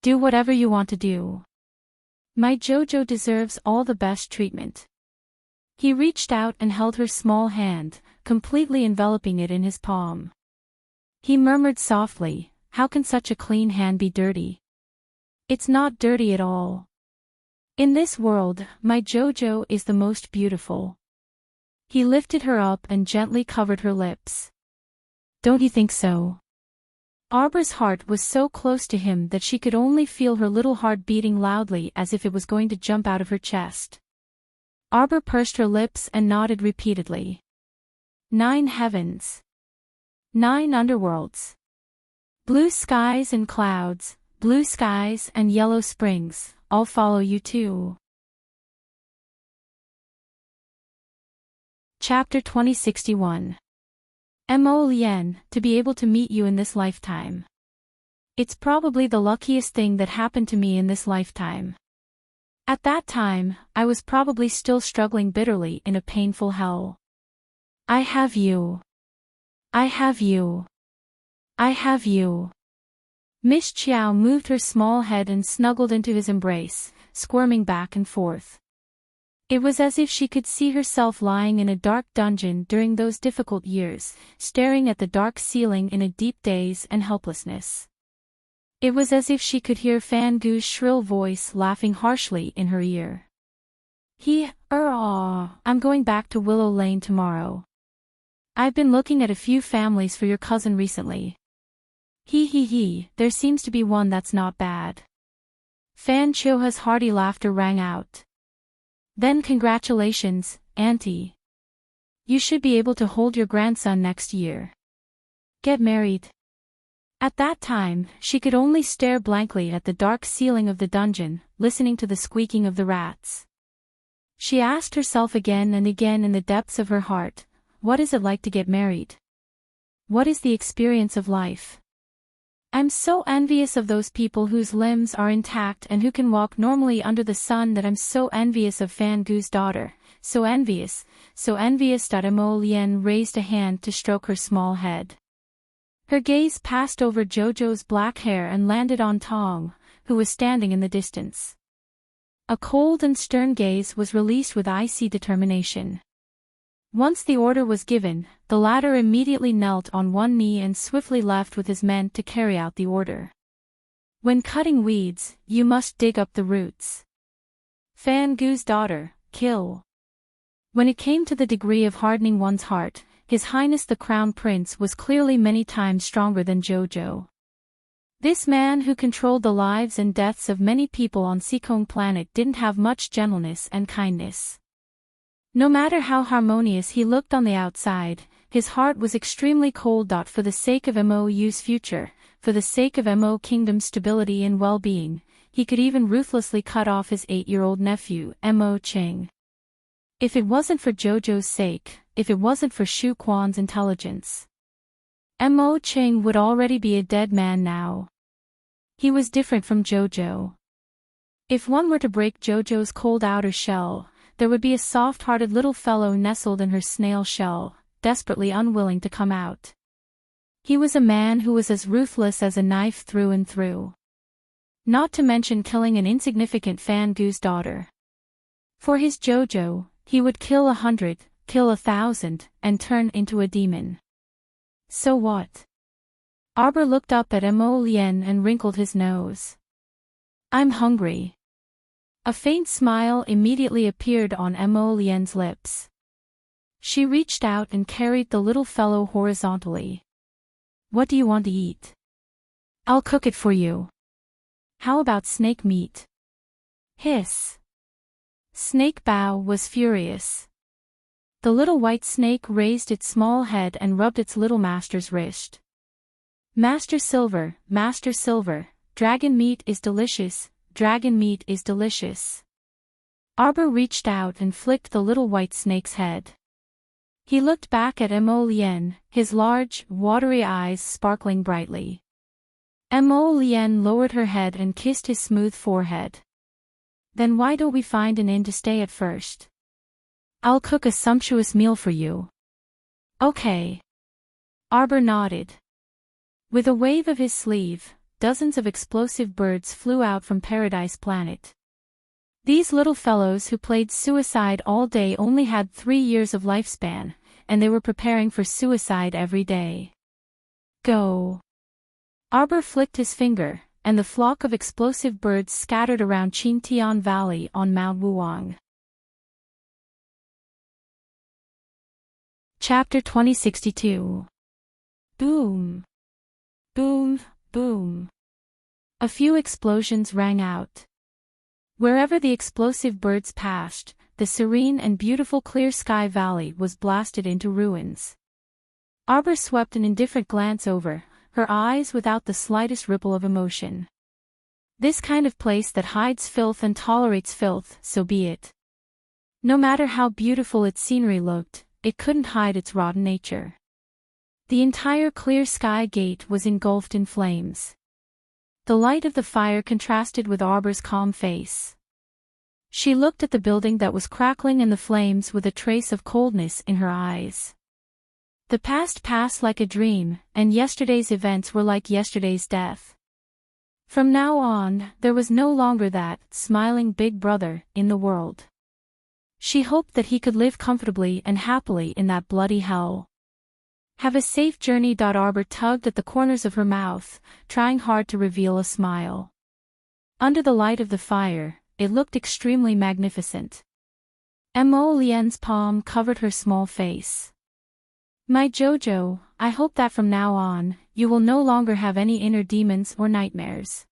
Do whatever you want to do. My Jojo deserves all the best treatment." He reached out and held her small hand, completely enveloping it in his palm. He murmured softly, "How can such a clean hand be dirty? It's not dirty at all. In this world, my Jojo is the most beautiful." He lifted her up and gently covered her lips. "Don't you think so?" Arbor's heart was so close to him that she could only feel her little heart beating loudly as if it was going to jump out of her chest. Arbor pursed her lips and nodded repeatedly. 9 heavens. 9 underworlds. Blue skies and clouds, blue skies and yellow springs, I'll follow you too. Chapter 2061. Mo Lien, to be able to meet you in this lifetime. It's probably the luckiest thing that happened to me in this lifetime. At that time, I was probably still struggling bitterly in a painful hell. I have you. I have you. I have you. Miss Chiao moved her small head and snuggled into his embrace, squirming back and forth. It was as if she could see herself lying in a dark dungeon during those difficult years, staring at the dark ceiling in a deep daze and helplessness. It was as if she could hear Fan Gu's shrill voice laughing harshly in her ear. I'm going back to Willow Lane tomorrow. I've been looking at a few families for your cousin recently. There seems to be one that's not bad." Fan Chioha's hearty laughter rang out. Then congratulations, Auntie. You should be able to hold your grandson next year. Get married. At that time, she could only stare blankly at the dark ceiling of the dungeon, listening to the squeaking of the rats. She asked herself again and again in the depths of her heart, what is it like to get married? What is the experience of life? I'm so envious of those people whose limbs are intact and who can walk normally under the sun that I'm so envious of Fan Gu's daughter, so envious. Mo Lien raised a hand to stroke her small head. Her gaze passed over Jojo's black hair and landed on Tong, who was standing in the distance. A cold and stern gaze was released with icy determination. Once the order was given, the latter immediately knelt on one knee and swiftly left with his men to carry out the order. When cutting weeds, you must dig up the roots. Fan Gu's daughter, kill. When it came to the degree of hardening one's heart, His Highness the Crown Prince was clearly many times stronger than Jojo. This man who controlled the lives and deaths of many people on Seekong planet didn't have much gentleness and kindness. No matter how harmonious he looked on the outside, his heart was extremely cold. For the sake of MOU's future, for the sake of Mo Kingdom's stability and well-being, he could even ruthlessly cut off his 8-year-old nephew, Mo Ching. If it wasn't for Jojo's sake, if it wasn't for Shu Quan's intelligence, Mo Ching would already be a dead man now. He was different from Jojo. If one were to break Jojo's cold outer shell, there would be a soft-hearted little fellow nestled in her snail shell, desperately unwilling to come out. He was a man who was as ruthless as a knife through and through. Not to mention killing an insignificant Fan Gu's daughter. For his Jojo, he would kill 100, kill 1,000, and turn into a demon. So what? Arbor looked up at Mo Lien and wrinkled his nose. I'm hungry. A faint smile immediately appeared on Mo Lien's lips. She reached out and carried the little fellow horizontally. What do you want to eat? I'll cook it for you. How about snake meat? Hiss. Snake Bao was furious. The little white snake raised its small head and rubbed its little master's wrist. Master Silver, dragon meat is delicious, dragon meat is delicious. Arbor reached out and flicked the little white snake's head. He looked back at Mo Lien, his large, watery eyes sparkling brightly. Mo Lien lowered her head and kissed his smooth forehead. Then why don't we find an inn to stay at first? I'll cook a sumptuous meal for you. Okay. Arbor nodded. With a wave of his sleeve, dozens of explosive birds flew out from Paradise Planet. These little fellows who played suicide all day only had 3 years of lifespan, and they were preparing for suicide every day. Go. Arbor flicked his finger, and the flock of explosive birds scattered around Qingtian Valley on Mount Wuang. Chapter 2062. Boom. Boom, boom. A few explosions rang out. Wherever the explosive birds passed, the serene and beautiful clear sky valley was blasted into ruins. Arbor swept an indifferent glance over, her eyes without the slightest ripple of emotion. This kind of place that hides filth and tolerates filth, so be it. No matter how beautiful its scenery looked, it couldn't hide its rotten nature. The entire clear sky gate was engulfed in flames. The light of the fire contrasted with Arbor's calm face. She looked at the building that was crackling in the flames with a trace of coldness in her eyes. The past passed like a dream, and yesterday's events were like yesterday's death. From now on, there was no longer that smiling big brother in the world. She hoped that he could live comfortably and happily in that bloody hell. Have a safe journey. Arbor tugged at the corners of her mouth, trying hard to reveal a smile. Under the light of the fire, it looked extremely magnificent. Mo Lien's palm covered her small face. My Jojo, I hope that from now on, you will no longer have any inner demons or nightmares.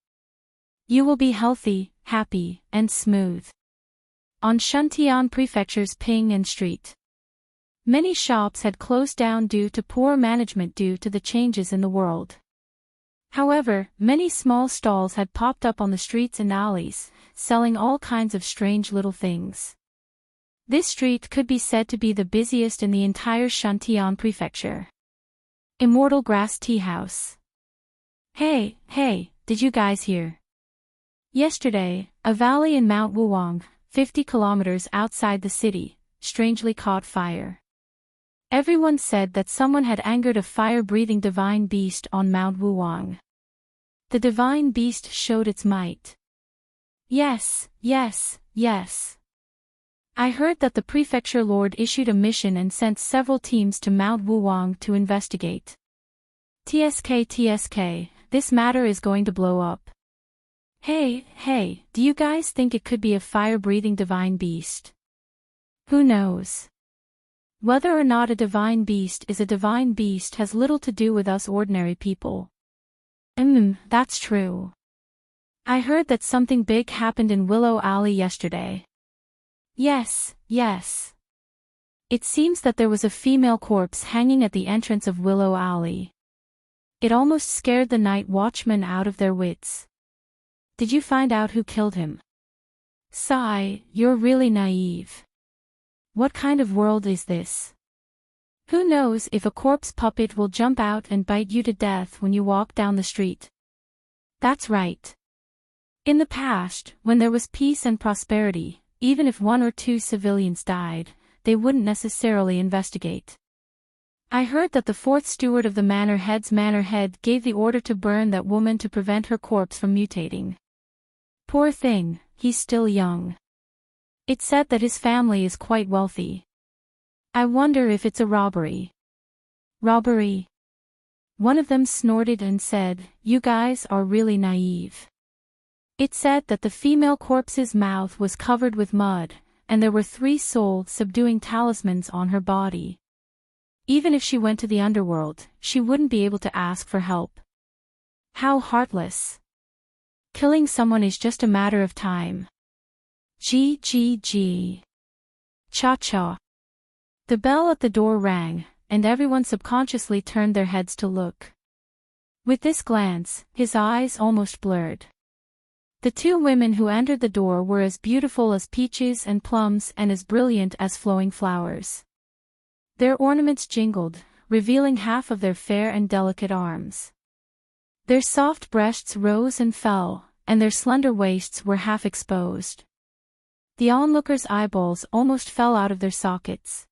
You will be healthy, happy, and smooth. on Shuntian Prefecture's Ping-an Street. Many shops had closed down due to poor management due to the changes in the world. However, many small stalls had popped up on the streets and alleys, selling all kinds of strange little things. This street could be said to be the busiest in the entire Shuntian Prefecture. Immortal Grass Tea House. Hey, did you guys hear? Yesterday, a valley in Mount Wuwang, 50 kilometers outside the city, strangely caught fire. Everyone said that someone had angered a fire-breathing divine beast on Mount Wuwang. The divine beast showed its might. Yes. I heard that the prefecture lord issued a mission and sent several teams to Mount Wuwang to investigate. TSK, this matter is going to blow up. Hey, do you guys think it could be a fire-breathing divine beast? Who knows? Whether or not a divine beast is a divine beast has little to do with us ordinary people. That's true. I heard that something big happened in Willow Alley yesterday. Yes. It seems that there was a female corpse hanging at the entrance of Willow Alley. It almost scared the night watchmen out of their wits. Did you find out who killed him? Sigh, you're really naive. What kind of world is this? Who knows if a corpse puppet will jump out and bite you to death when you walk down the street? That's right. In the past, when there was peace and prosperity, even if 1 or 2 civilians died, they wouldn't necessarily investigate. I heard that the 4th steward of the manor head gave the order to burn that woman to prevent her corpse from mutating. Poor thing, he's still young. It's said that his family is quite wealthy. I wonder if it's a robbery. Robbery? One of them snorted and said, "You guys are really naive." It said that the female corpse's mouth was covered with mud, and there were 3 soul-subduing talismans on her body. Even if she went to the underworld, she wouldn't be able to ask for help. How heartless. Killing someone is just a matter of time. Cha-cha. The bell at the door rang, and everyone subconsciously turned their heads to look. With this glance, his eyes almost blurred. The 2 women who entered the door were as beautiful as peaches and plums and as brilliant as flowing flowers. Their ornaments jingled, revealing half of their fair and delicate arms. Their soft breasts rose and fell, and their slender waists were half exposed. The onlookers' eyeballs almost fell out of their sockets.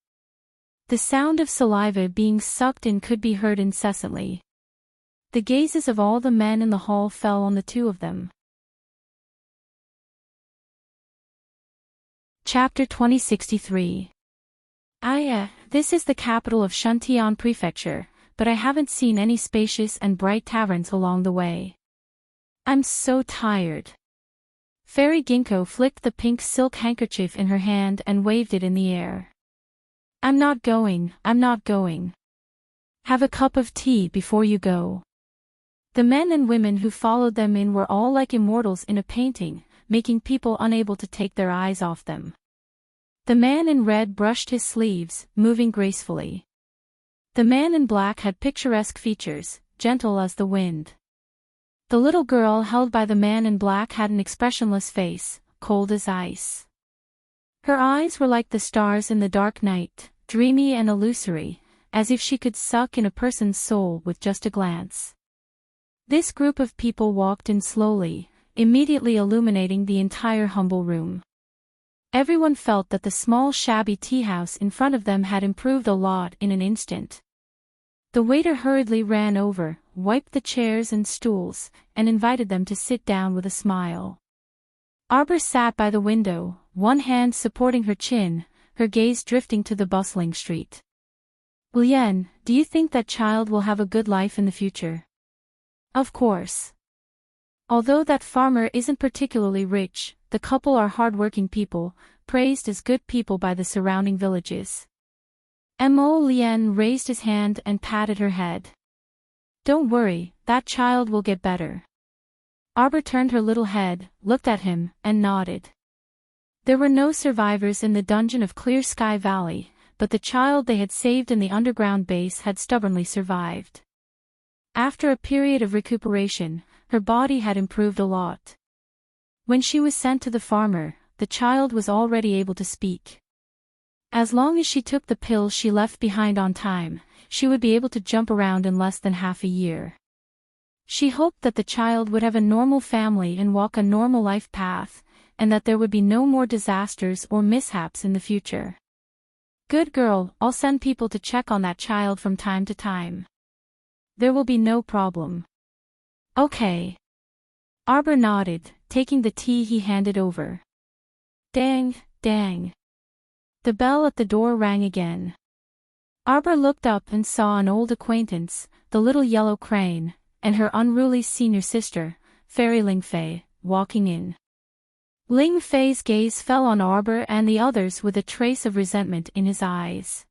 The sound of saliva being sucked in could be heard incessantly. The gazes of all the men in the hall fell on the 2 of them. Chapter 2063. This is the capital of Shuntian Prefecture, but I haven't seen any spacious and bright taverns along the way. I'm so tired. Fairy Ginkgo flicked the pink silk handkerchief in her hand and waved it in the air. I'm not going. Have a cup of tea before you go. The men and women who followed them in were all like immortals in a painting, making people unable to take their eyes off them. The man in red brushed his sleeves, moving gracefully. The man in black had picturesque features, gentle as the wind. The little girl held by the man in black had an expressionless face, cold as ice. Her eyes were like the stars in the dark night, dreamy and illusory, as if she could suck in a person's soul with just a glance. This group of people walked in slowly, immediately illuminating the entire humble room. Everyone felt that the small shabby tea house in front of them had improved a lot in an instant. The waiter hurriedly ran over, wiped the chairs and stools, and invited them to sit down with a smile. Arbor sat by the window, one hand supporting her chin, her gaze drifting to the bustling street. Lien, do you think that child will have a good life in the future? Of course. Although that farmer isn't particularly rich, the couple are hard-working people, praised as good people by the surrounding villages. Mo Lien raised his hand and patted her head. Don't worry, that child will get better. Arbor turned her little head, looked at him, and nodded. There were no survivors in the dungeon of Clear Sky Valley, but the child they had saved in the underground base had stubbornly survived. After a period of recuperation, her body had improved a lot. When she was sent to the farmer, the child was already able to speak. As long as she took the pills she left behind on time, she would be able to jump around in less than half a year. She hoped that the child would have a normal family and walk a normal life path, and that there would be no more disasters or mishaps in the future. Good girl, I'll send people to check on that child from time to time. There will be no problem. Okay. Arbor nodded, taking the tea he handed over. Dang, dang. The bell at the door rang again. Arbor looked up and saw an old acquaintance, the little yellow crane, and her unruly senior sister, Fairy Ling Fei, walking in. Ling Fei's gaze fell on Arbor and the others with a trace of resentment in his eyes.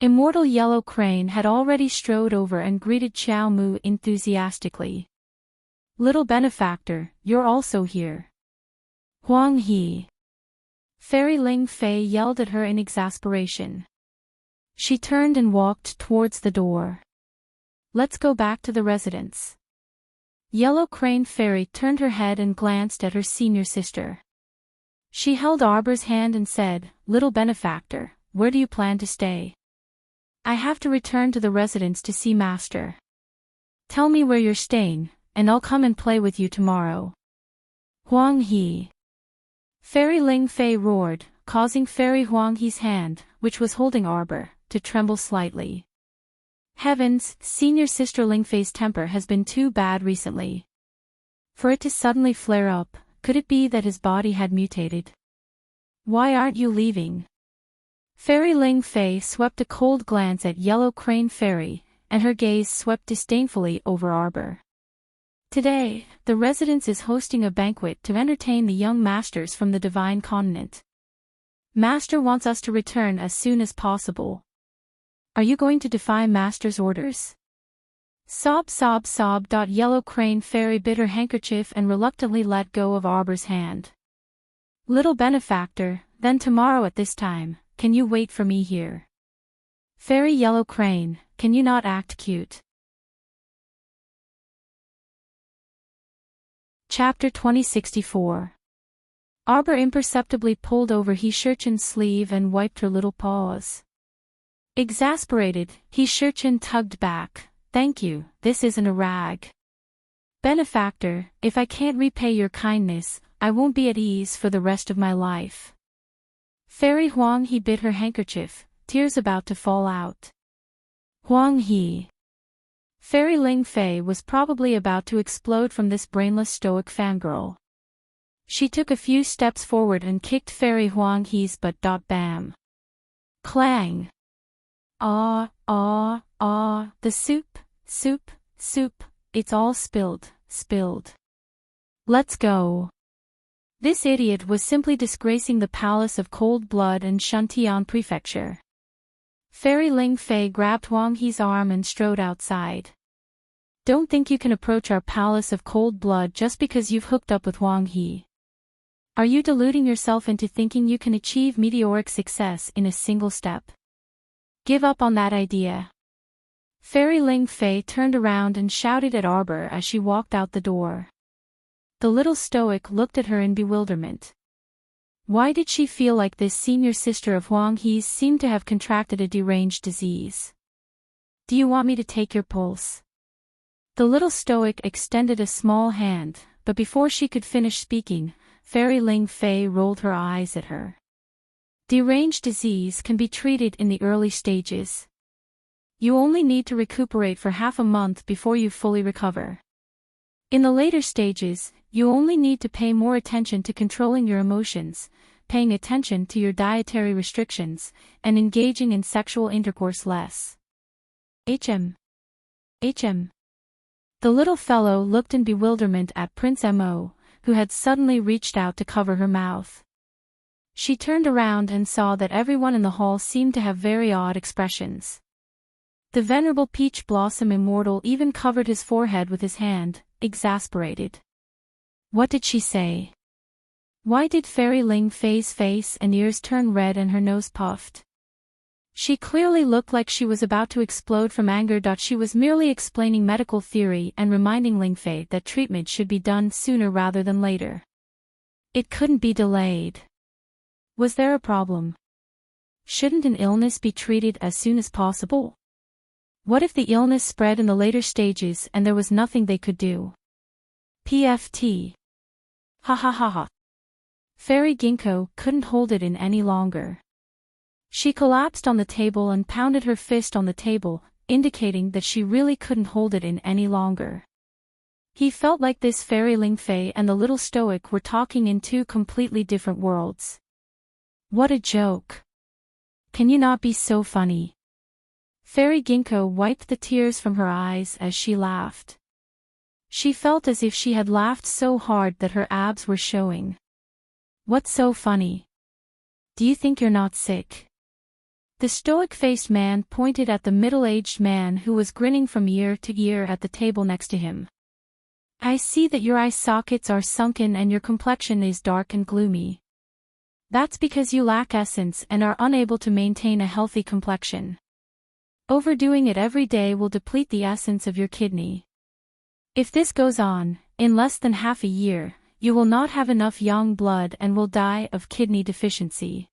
Immortal Yellow Crane had already strode over and greeted Xiao Mu enthusiastically. Little benefactor, you're also here. Huang He. Fairy Ling Fei yelled at her in exasperation. She turned and walked towards the door. Let's go back to the residence. Yellow Crane Fairy turned her head and glanced at her senior sister. She held Arbor's hand and said, Little benefactor, where do you plan to stay? I have to return to the residence to see Master. Tell me where you're staying, and I'll come and play with you tomorrow. Huang He. Fairy Ling Fei roared, causing Fairy Huang He's hand, which was holding Arbor, to tremble slightly. Heavens, senior sister Ling Fei's temper has been too bad recently. For it to suddenly flare up, could it be that his body had mutated? Why aren't you leaving? Fairy Ling Fei swept a cold glance at Yellow Crane Fairy, and her gaze swept disdainfully over Arbor. Today, the residence is hosting a banquet to entertain the young masters from the Divine Continent. Master wants us to return as soon as possible. Are you going to defy Master's orders? Sob sob sob. Yellow Crane Fairy bit her handkerchief and reluctantly let go of Arbor's hand. Little benefactor, then tomorrow at this time, can you wait for me here? Fairy Yellow Crane, can you not act cute? Chapter 2064. Arbor imperceptibly pulled over He Shurchin's sleeve and wiped her little paws. Exasperated, He Shurchin tugged back, Thank you, this isn't a rag. Benefactor, if I can't repay your kindness, I won't be at ease for the rest of my life. Fairy Huang He bit her handkerchief, tears about to fall out. Huang He. Fairy Ling Fei was probably about to explode from this brainless stoic fangirl. She took a few steps forward and kicked Fairy Huang He's butt. Bam. Clang. Ah, the soup, it's all spilled. Let's go. This idiot was simply disgracing the Palace of Cold Blood and Shantian Prefecture. Fairy Ling Fei grabbed Huang He's arm and strode outside. Don't think you can approach our Palace of Cold Blood just because you've hooked up with Huang He. Are you deluding yourself into thinking you can achieve meteoric success in a single step? Give up on that idea. Fairy Ling Fei turned around and shouted at Arbor as she walked out the door. The little stoic looked at her in bewilderment. Why did she feel like this senior sister of Huang He's seemed to have contracted a deranged disease? Do you want me to take your pulse? The little stoic extended a small hand, but before she could finish speaking, Fairy Ling Fei rolled her eyes at her. Deranged disease can be treated in the early stages. You only need to recuperate for half a month before you fully recover. In the later stages, you only need to pay more attention to controlling your emotions, paying attention to your dietary restrictions, and engaging in sexual intercourse less. The little fellow looked in bewilderment at Prince Mo, who had suddenly reached out to cover her mouth. She turned around and saw that everyone in the hall seemed to have very odd expressions. The venerable Peach Blossom Immortal even covered his forehead with his hand, exasperated. What did she say? Why did Fairy Ling Fei's face and ears turn red and her nose puffed? She clearly looked like she was about to explode from anger. She was merely explaining medical theory and reminding Ling Fei that treatment should be done sooner rather than later. It couldn't be delayed. Was there a problem? Shouldn't an illness be treated as soon as possible? What if the illness spread in the later stages and there was nothing they could do? PFT. Ha ha ha ha. Fairy Ginkgo couldn't hold it in any longer. She collapsed on the table and pounded her fist on the table, indicating that she really couldn't hold it in any longer. He felt like this Fairy Ling Fei and the little stoic were talking in two completely different worlds. What a joke. Can you not be so funny? Fairy Ginkgo wiped the tears from her eyes as she laughed. She felt as if she had laughed so hard that her abs were showing. What's so funny? Do you think you're not sick? The stoic-faced man pointed at the middle-aged man who was grinning from ear to ear at the table next to him. I see that your eye sockets are sunken and your complexion is dark and gloomy. That's because you lack essence and are unable to maintain a healthy complexion. Overdoing it every day will deplete the essence of your kidney. If this goes on, in less than half a year, you will not have enough young blood and will die of kidney deficiency.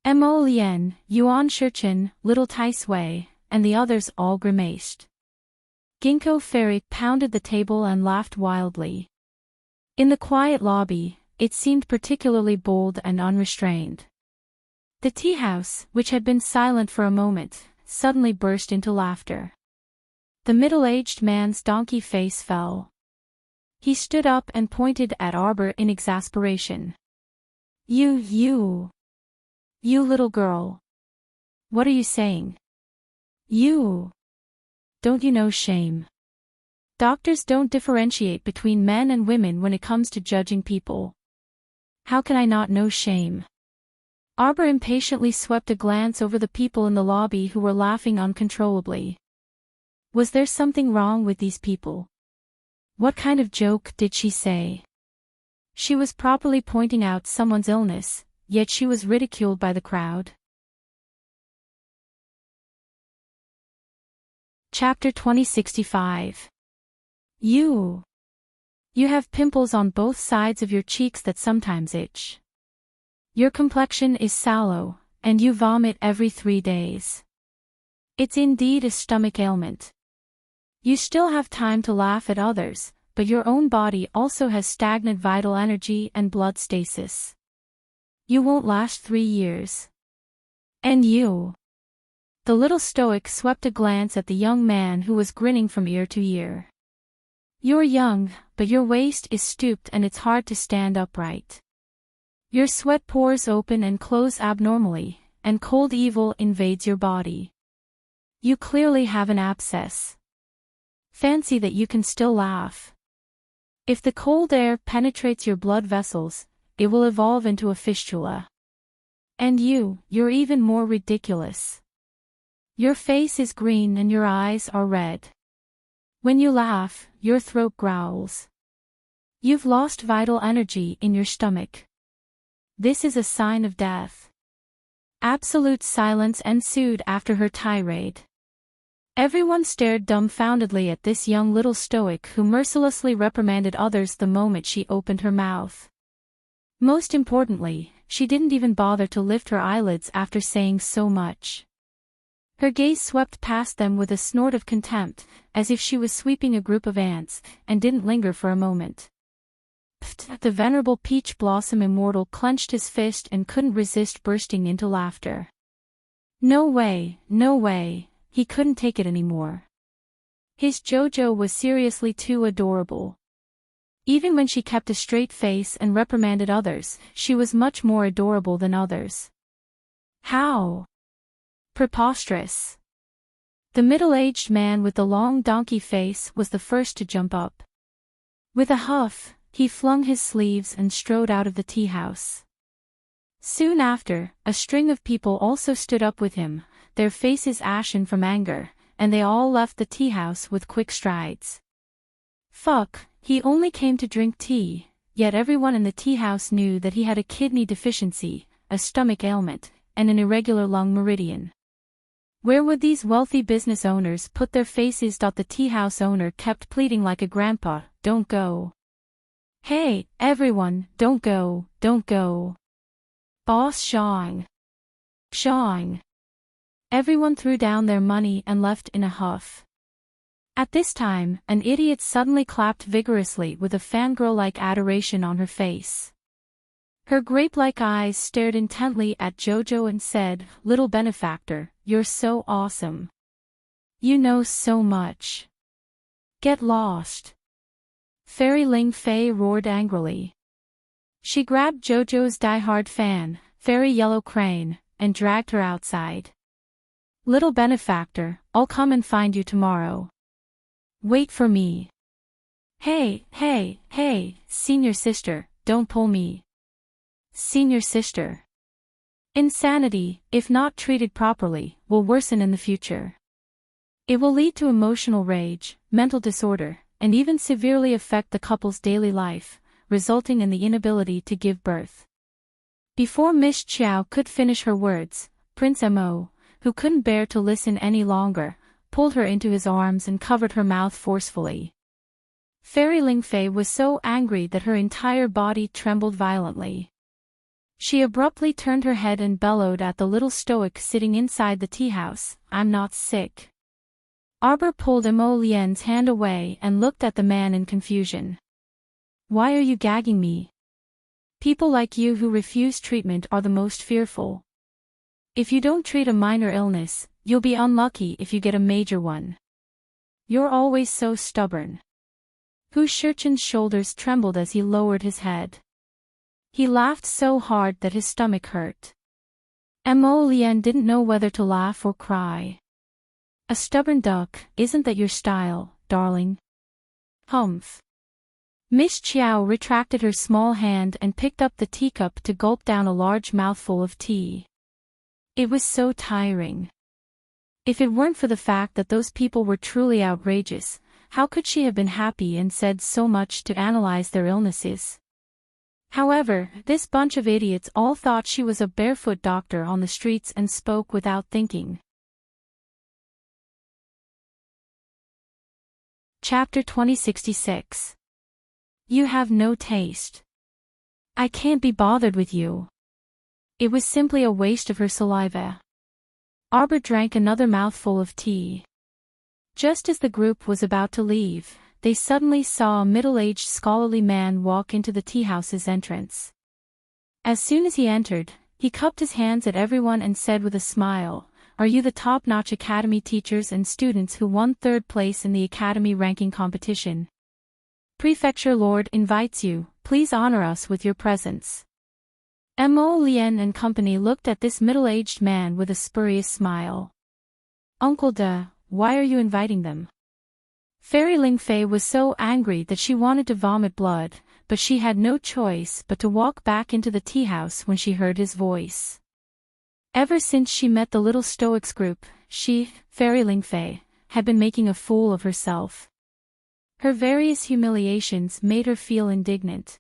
Mo Lien, Yuan Shichen, Little Tai Sui, and the others all grimaced. Ginkgo Fairy pounded the table and laughed wildly. In the quiet lobby, it seemed particularly bold and unrestrained. The tea house, which had been silent for a moment, suddenly burst into laughter. The middle-aged man's donkey face fell. He stood up and pointed at Arbor in exasperation. You little girl. What are you saying? You. Don't you know shame? Doctors don't differentiate between men and women when it comes to judging people. How can I not know shame? Arbor impatiently swept a glance over the people in the lobby who were laughing uncontrollably. Was there something wrong with these people? What kind of joke did she say? She was properly pointing out someone's illness, yet she was ridiculed by the crowd. Chapter 2065. You have pimples on both sides of your cheeks that sometimes itch. Your complexion is sallow, and you vomit every 3 days. It's indeed a stomach ailment. You still have time to laugh at others, but your own body also has stagnant vital energy and blood stasis. You won't last 3 years. And you. The little stoic swept a glance at the young man who was grinning from ear to ear. You're young, but your waist is stooped and it's hard to stand upright. Your sweat pores open and close abnormally, and cold evil invades your body. You clearly have an abscess. Fancy that you can still laugh. If the cold air penetrates your blood vessels, it will evolve into a fistula. And you're even more ridiculous. Your face is green and your eyes are red. When you laugh, your throat growls. You've lost vital energy in your stomach. This is a sign of death. Absolute silence ensued after her tirade. Everyone stared dumbfoundedly at this young little stoic who mercilessly reprimanded others the moment she opened her mouth. Most importantly, she didn't even bother to lift her eyelids after saying so much. Her gaze swept past them with a snort of contempt, as if she was sweeping a group of ants, and didn't linger for a moment. Pfft! The venerable Peach Blossom Immortal clenched his fist and couldn't resist bursting into laughter. No way, he couldn't take it anymore. His JoJo was seriously too adorable. Even when she kept a straight face and reprimanded others, she was much more adorable than others. How preposterous. The middle-aged man with the long donkey face was the first to jump up. With a huff, he flung his sleeves and strode out of the tea house. Soon after, a string of people also stood up with him, their faces ashen from anger, and they all left the tea house with quick strides. Fuck, he only came to drink tea, yet everyone in the tea house knew that he had a kidney deficiency, a stomach ailment, and an irregular lung meridian. Where would these wealthy business owners put their faces? The tea house owner kept pleading like a grandpa, "Don't go. Hey, everyone, don't go, don't go. Boss Shang. Shang." Everyone threw down their money and left in a huff. At this time, an idiot suddenly clapped vigorously with a fangirl-like adoration on her face. Her grape-like eyes stared intently at Jojo and said, "Little benefactor, you're so awesome. You know so much. Get lost." Fairy Ling Fei roared angrily. She grabbed Jojo's die-hard fan, Fairy Yellow Crane, and dragged her outside. "Little benefactor, I'll come and find you tomorrow. Wait for me." Hey, senior sister, don't pull me. Senior sister. Insanity, if not treated properly, will worsen in the future. It will lead to emotional rage, mental disorder, and even severely affect the couple's daily life, resulting in the inability to give birth. Before Miss Chiao could finish her words, Prince Mo, who couldn't bear to listen any longer, pulled her into his arms and covered her mouth forcefully. Fairy Ling Fei was so angry that her entire body trembled violently. She abruptly turned her head and bellowed at the little stoic sitting inside the tea house, "I'm not sick." Arbor pulled Mo Lien's hand away and looked at the man in confusion. "Why are you gagging me? People like you who refuse treatment are the most fearful. If you don't treat a minor illness, you'll be unlucky if you get a major one. You're always so stubborn." Hu Shichen's shoulders trembled as he lowered his head. He laughed so hard that his stomach hurt. Mo Lien didn't know whether to laugh or cry. "A stubborn duck, isn't that your style, darling?" "Humph." Miss Chiao retracted her small hand and picked up the teacup to gulp down a large mouthful of tea. It was so tiring. If it weren't for the fact that those people were truly outrageous, how could she have been happy and said so much to analyze their illnesses? However, this bunch of idiots all thought she was a barefoot doctor on the streets and spoke without thinking. Chapter 2066. You have no taste. I can't be bothered with you. It was simply a waste of her saliva. Arbor drank another mouthful of tea. Just as the group was about to leave, they suddenly saw a middle-aged scholarly man walk into the teahouse's entrance. As soon as he entered, he cupped his hands at everyone and said with a smile, "Are you the top-notch academy teachers and students who won 3rd place in the academy ranking competition? Prefecture Lord invites you, please honor us with your presence." Mo Lien and company looked at this middle-aged man with a spurious smile. "Uncle De, why are you inviting them?" Fairy Ling Fei was so angry that she wanted to vomit blood, but she had no choice but to walk back into the tea house when she heard his voice. Ever since she met the little Stoics group, she, Fairy Ling Fei, had been making a fool of herself. Her various humiliations made her feel indignant.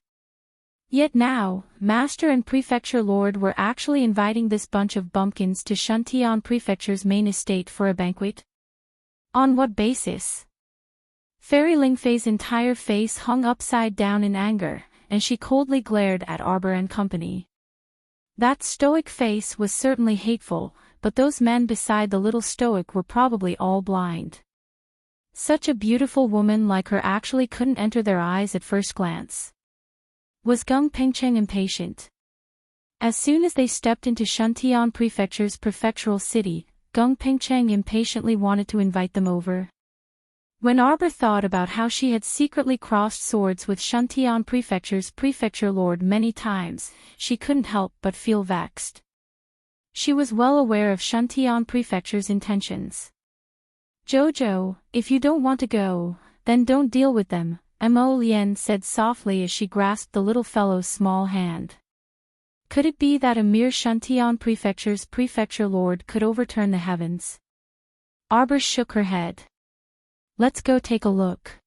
Yet now, Master and Prefecture Lord were actually inviting this bunch of bumpkins to Shuntian Prefecture's main estate for a banquet? On what basis? Fairy Ling Fei's entire face hung upside down in anger, and she coldly glared at Arbor and company. That stoic face was certainly hateful, but those men beside the little stoic were probably all blind. Such a beautiful woman like her actually couldn't enter their eyes at first glance. Was Gung Pengcheng impatient? As soon as they stepped into Shuntian Prefecture's prefectural city, Gung Pengcheng impatiently wanted to invite them over. When Arbor thought about how she had secretly crossed swords with Shuntian Prefecture's prefecture lord many times, she couldn't help but feel vexed. She was well aware of Shuntian Prefecture's intentions. "Jojo, if you don't want to go, then don't deal with them," Mo Lien said softly as she grasped the little fellow's small hand. Could it be that a mere Shuntian Prefecture's prefecture lord could overturn the heavens? Arbor shook her head. "Let's go take a look."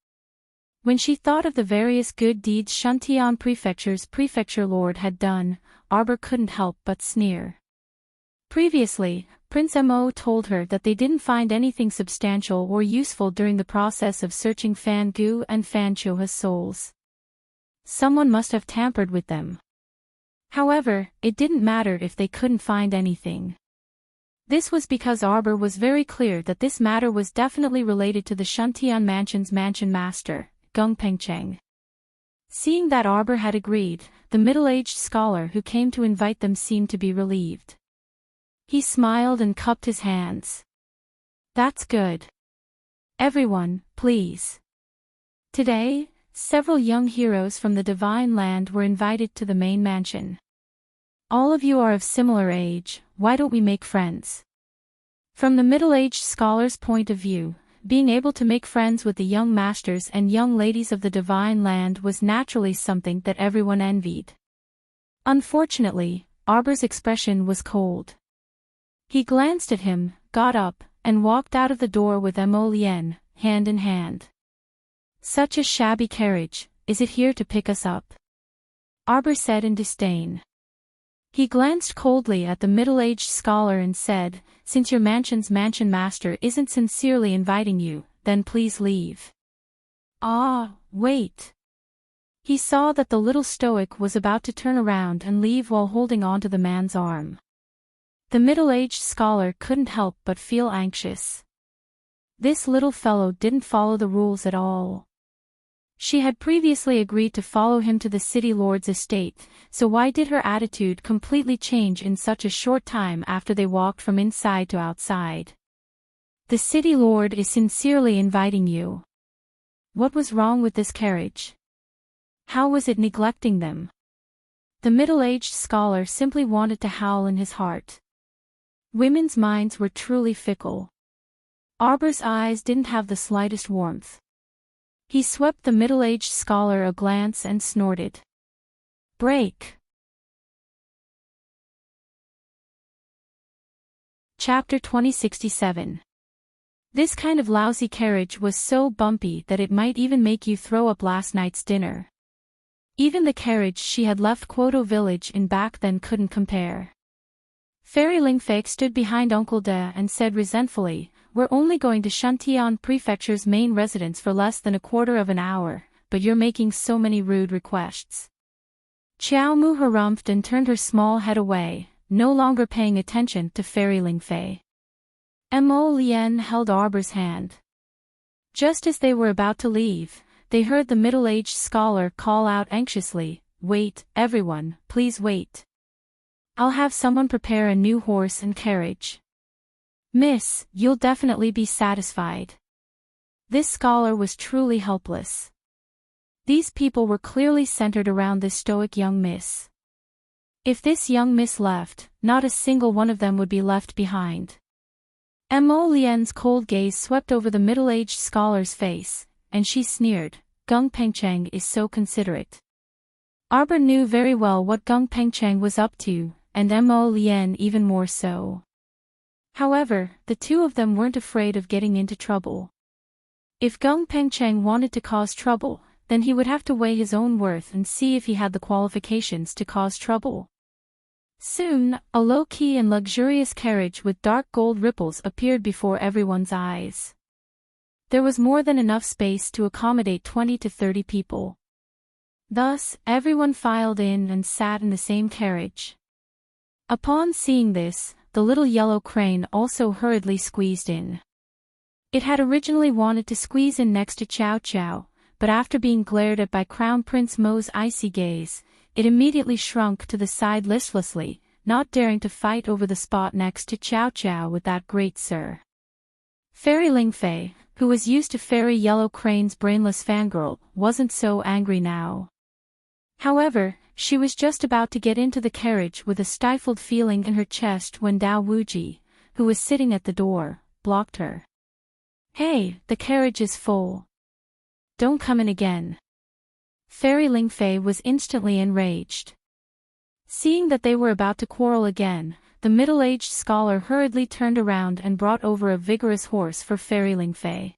When she thought of the various good deeds Shantian Prefecture's prefecture lord had done, Arbor couldn't help but sneer. Previously, Prince Mo told her that they didn't find anything substantial or useful during the process of searching Fan Gu and Fan Choha's souls. Someone must have tampered with them. However, it didn't matter if they couldn't find anything. This was because Arbor was very clear that this matter was definitely related to the Shantian Mansion's mansion master, Gung Pengcheng. Seeing that Arbor had agreed, the middle-aged scholar who came to invite them seemed to be relieved. He smiled and cupped his hands. That's good. Everyone, please. Today, several young heroes from the Divine Land were invited to the main mansion. All of you are of similar age, why don't we make friends? From the middle-aged scholar's point of view, being able to make friends with the young masters and young ladies of the Divine Land was naturally something that everyone envied. Unfortunately, Arbor's expression was cold. He glanced at him, got up, and walked out of the door with Mo Lien, hand in hand. Such a shabby carriage, is it here to pick us up? Arbor said in disdain. He glanced coldly at the middle-aged scholar and said, since your mansion's mansion master isn't sincerely inviting you, then please leave. Ah, wait. He saw that the little stoic was about to turn around and leave while holding on to the man's arm. The middle-aged scholar couldn't help but feel anxious. This little fellow didn't follow the rules at all. She had previously agreed to follow him to the city lord's estate, so why did her attitude completely change in such a short time after they walked from inside to outside? The city lord is sincerely inviting you. What was wrong with this carriage? How was it neglecting them? The middle-aged scholar simply wanted to howl in his heart. Women's minds were truly fickle. Arbor's eyes didn't have the slightest warmth. He swept the middle-aged scholar a glance and snorted. Break. Chapter 2067. This kind of lousy carriage was so bumpy that it might even make you throw up last night's dinner. Even the carriage she had left Quoto village in back then couldn't compare. Fairy Lingfei stood behind Uncle De and said resentfully, we're only going to Shantian Prefecture's main residence for less than a quarter of an hour, but you're making so many rude requests. Qiao Mu harumphed and turned her small head away, no longer paying attention to Fairy Lingfei. Mo Lien held Arbor's hand. Just as they were about to leave, they heard the middle-aged scholar call out anxiously, wait, everyone, please wait. I'll have someone prepare a new horse and carriage. Miss, you'll definitely be satisfied. This scholar was truly helpless. These people were clearly centered around this stoic young miss. If this young miss left, not a single one of them would be left behind. Mo Lien's cold gaze swept over the middle-aged scholar's face, and she sneered, Gung Pengcheng is so considerate. Arbor knew very well what Gung Pengcheng was up to, and Mo Lien even more so. However, the two of them weren't afraid of getting into trouble. If Gung Pengcheng wanted to cause trouble, then he would have to weigh his own worth and see if he had the qualifications to cause trouble. Soon, a low-key and luxurious carriage with dark gold ripples appeared before everyone's eyes. There was more than enough space to accommodate 20 to 30 people. Thus, everyone filed in and sat in the same carriage. Upon seeing this, the little yellow crane also hurriedly squeezed in. It had originally wanted to squeeze in next to Chow Chow, but after being glared at by Crown Prince Mo's icy gaze, it immediately shrunk to the side listlessly, not daring to fight over the spot next to Chow Chow with that great sir. Fairy Lingfei, who was used to Fairy Yellow Crane's brainless fangirl, wasn't so angry now. However, she was just about to get into the carriage with a stifled feeling in her chest when Dao Wuji, who was sitting at the door, blocked her. Hey, the carriage is full. Don't come in again. Fairy Lingfei was instantly enraged. Seeing that they were about to quarrel again, the middle-aged scholar hurriedly turned around and brought over a vigorous horse for Fairy Lingfei.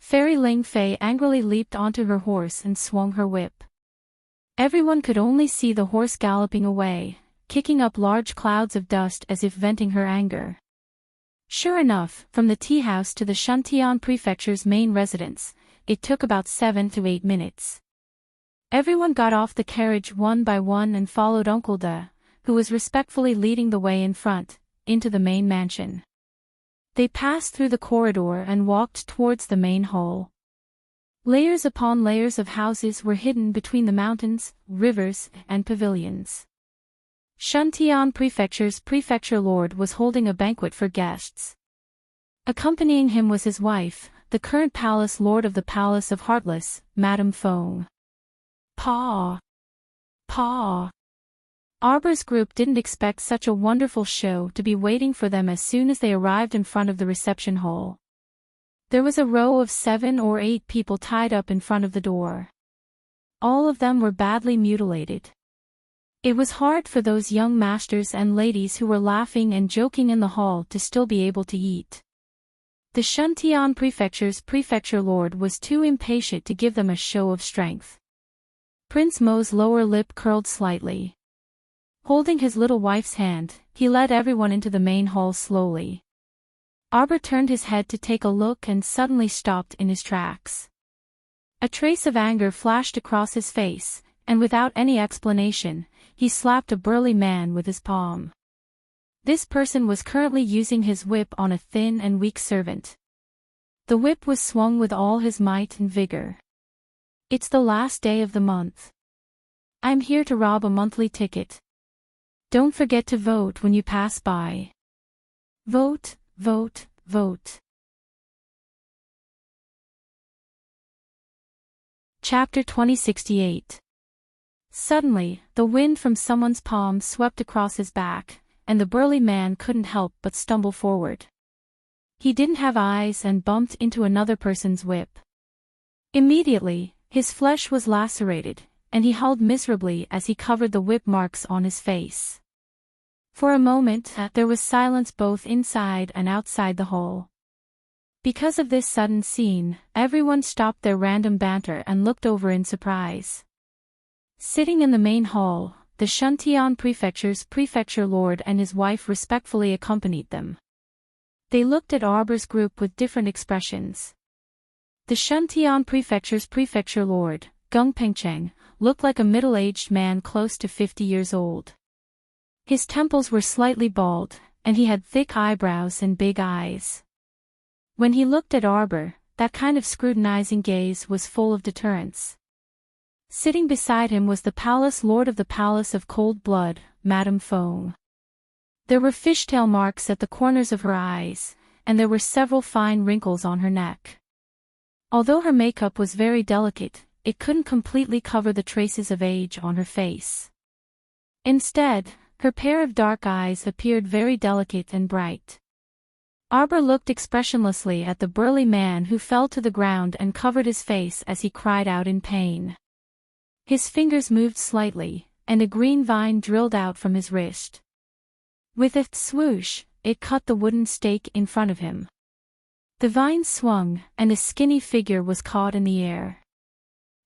Fairy Ling Fei angrily leaped onto her horse and swung her whip. Everyone could only see the horse galloping away, kicking up large clouds of dust as if venting her anger. Sure enough, from the tea house to the Shantian Prefecture's main residence, it took about 7 to 8 minutes. Everyone got off the carriage one by one and followed Uncle De, who was respectfully leading the way in front, into the main mansion. They passed through the corridor and walked towards the main hall. Layers upon layers of houses were hidden between the mountains, rivers, and pavilions. Shantian Prefecture's prefecture lord was holding a banquet for guests. Accompanying him was his wife, the current palace lord of the Palace of Heartless, Madame Fong. Pa! Pa! Arbor's group didn't expect such a wonderful show to be waiting for them as soon as they arrived in front of the reception hall. There was a row of 7 or 8 people tied up in front of the door. All of them were badly mutilated. It was hard for those young masters and ladies who were laughing and joking in the hall to still be able to eat. The Shantian Prefecture's prefecture lord was too impatient to give them a show of strength. Prince Mo's lower lip curled slightly. Holding his little wife's hand, he led everyone into the main hall slowly. Arbor turned his head to take a look and suddenly stopped in his tracks. A trace of anger flashed across his face, and without any explanation, he slapped a burly man with his palm. This person was currently using his whip on a thin and weak servant. The whip was swung with all his might and vigor. It's the last day of the month. I'm here to rob a monthly ticket. Don't forget to vote when you pass by. Vote, vote, vote. Chapter 2068. Suddenly, the wind from someone's palm swept across his back, and the burly man couldn't help but stumble forward. He didn't have eyes and bumped into another person's whip. Immediately, his flesh was lacerated, and he howled miserably as he covered the whip marks on his face. For a moment, there was silence both inside and outside the hall. Because of this sudden scene, everyone stopped their random banter and looked over in surprise. Sitting in the main hall, the Shantian Prefecture's prefecture lord and his wife respectfully accompanied them. They looked at Arbor's group with different expressions. The Shantian Prefecture's prefecture lord, Gung Pengcheng, looked like a middle-aged man close to 50 years old. His temples were slightly bald, and he had thick eyebrows and big eyes. When he looked at Arbor, that kind of scrutinizing gaze was full of deterrence. Sitting beside him was the palace lord of the Palace of Cold Blood, Madame Fong. There were fishtail marks at the corners of her eyes, and there were several fine wrinkles on her neck. Although her makeup was very delicate, it couldn't completely cover the traces of age on her face. Instead, her pair of dark eyes appeared very delicate and bright. Arbor looked expressionlessly at the burly man who fell to the ground and covered his face as he cried out in pain. His fingers moved slightly, and a green vine drilled out from his wrist. With a swoosh, it cut the wooden stake in front of him. The vine swung, and a skinny figure was caught in the air.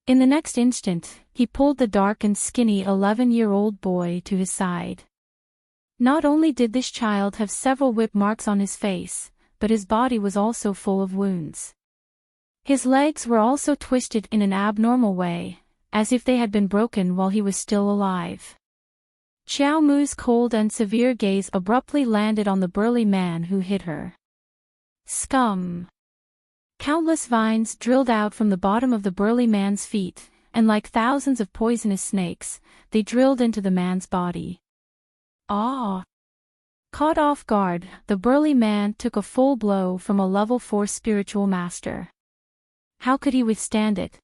In the next instant, he pulled the dark and skinny 11-year-old boy to his side. Not only did this child have several whip marks on his face, but his body was also full of wounds. His legs were also twisted in an abnormal way, as if they had been broken while he was still alive. Xiao Mu's cold and severe gaze abruptly landed on the burly man who hit her. Scum! Countless vines drilled out from the bottom of the burly man's feet, and like thousands of poisonous snakes, they drilled into the man's body. Ah! Caught off guard, the burly man took a full blow from a level 4 spiritual master. How could he withstand it?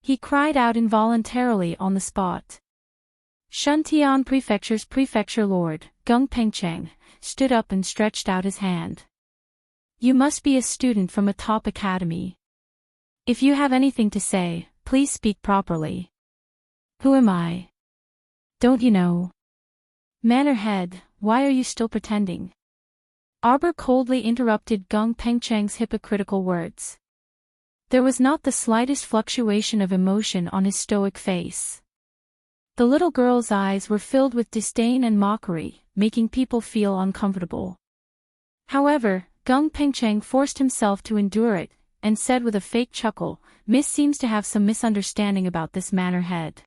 He cried out involuntarily on the spot. Shantian Prefecture's prefecture lord, Gung Pengcheng, stood up and stretched out his hand. You must be a student from a top academy. If you have anything to say, please speak properly. Who am I? Don't you know? Mannerhead, why are you still pretending? Arbor coldly interrupted Gung Pengcheng's hypocritical words. There was not the slightest fluctuation of emotion on his stoic face. The little girl's eyes were filled with disdain and mockery, making people feel uncomfortable. However, Gung Pengcheng forced himself to endure it, and said with a fake chuckle, "Miss seems to have some misunderstanding about this manor head."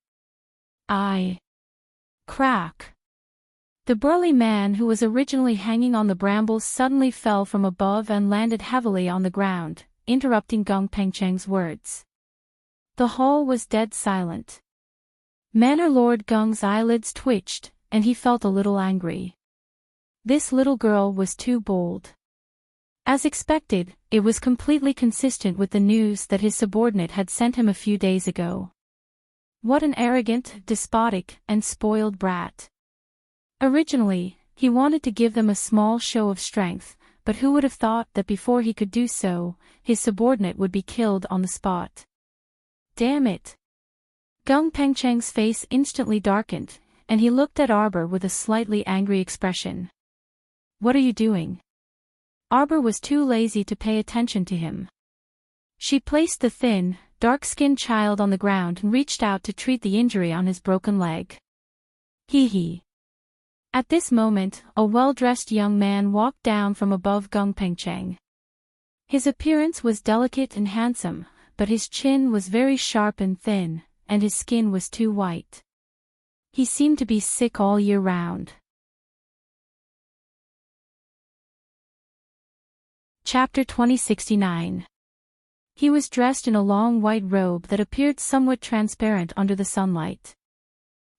Crack. The burly man who was originally hanging on the brambles suddenly fell from above and landed heavily on the ground, interrupting Gung Pengcheng's words. The hall was dead silent. Manor Lord Gung's eyelids twitched, and he felt a little angry. This little girl was too bold. As expected, it was completely consistent with the news that his subordinate had sent him a few days ago. What an arrogant, despotic, and spoiled brat. Originally, he wanted to give them a small show of strength, but who would have thought that before he could do so, his subordinate would be killed on the spot. Damn it! Gung Pengcheng's face instantly darkened, and he looked at Arbor with a slightly angry expression. "What are you doing?" Arbor was too lazy to pay attention to him. She placed the thin, dark-skinned child on the ground and reached out to treat the injury on his broken leg. Hee. At this moment, a well-dressed young man walked down from above Gung Pengcheng. His appearance was delicate and handsome, but his chin was very sharp and thin, and his skin was too white. He seemed to be sick all year round. Chapter 2069. He was dressed in a long white robe that appeared somewhat transparent under the sunlight.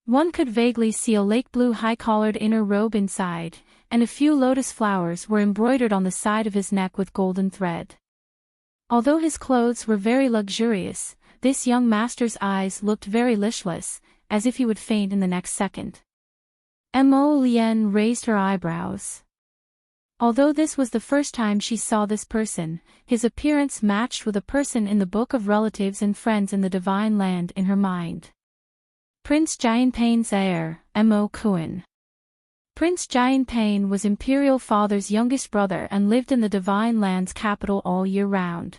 One could vaguely see a lake blue high-collared inner robe inside, and a few lotus flowers were embroidered on the side of his neck with golden thread. Although his clothes were very luxurious, this young master's eyes looked very listless, as if he would faint in the next second. Mo Lien raised her eyebrows. Although this was the first time she saw this person, his appearance matched with a person in the book of relatives and friends in the divine land in her mind. Prince Jianpei's heir, Mo Kuan. Prince Jianpei was Imperial Father's youngest brother and lived in the divine land's capital all year round.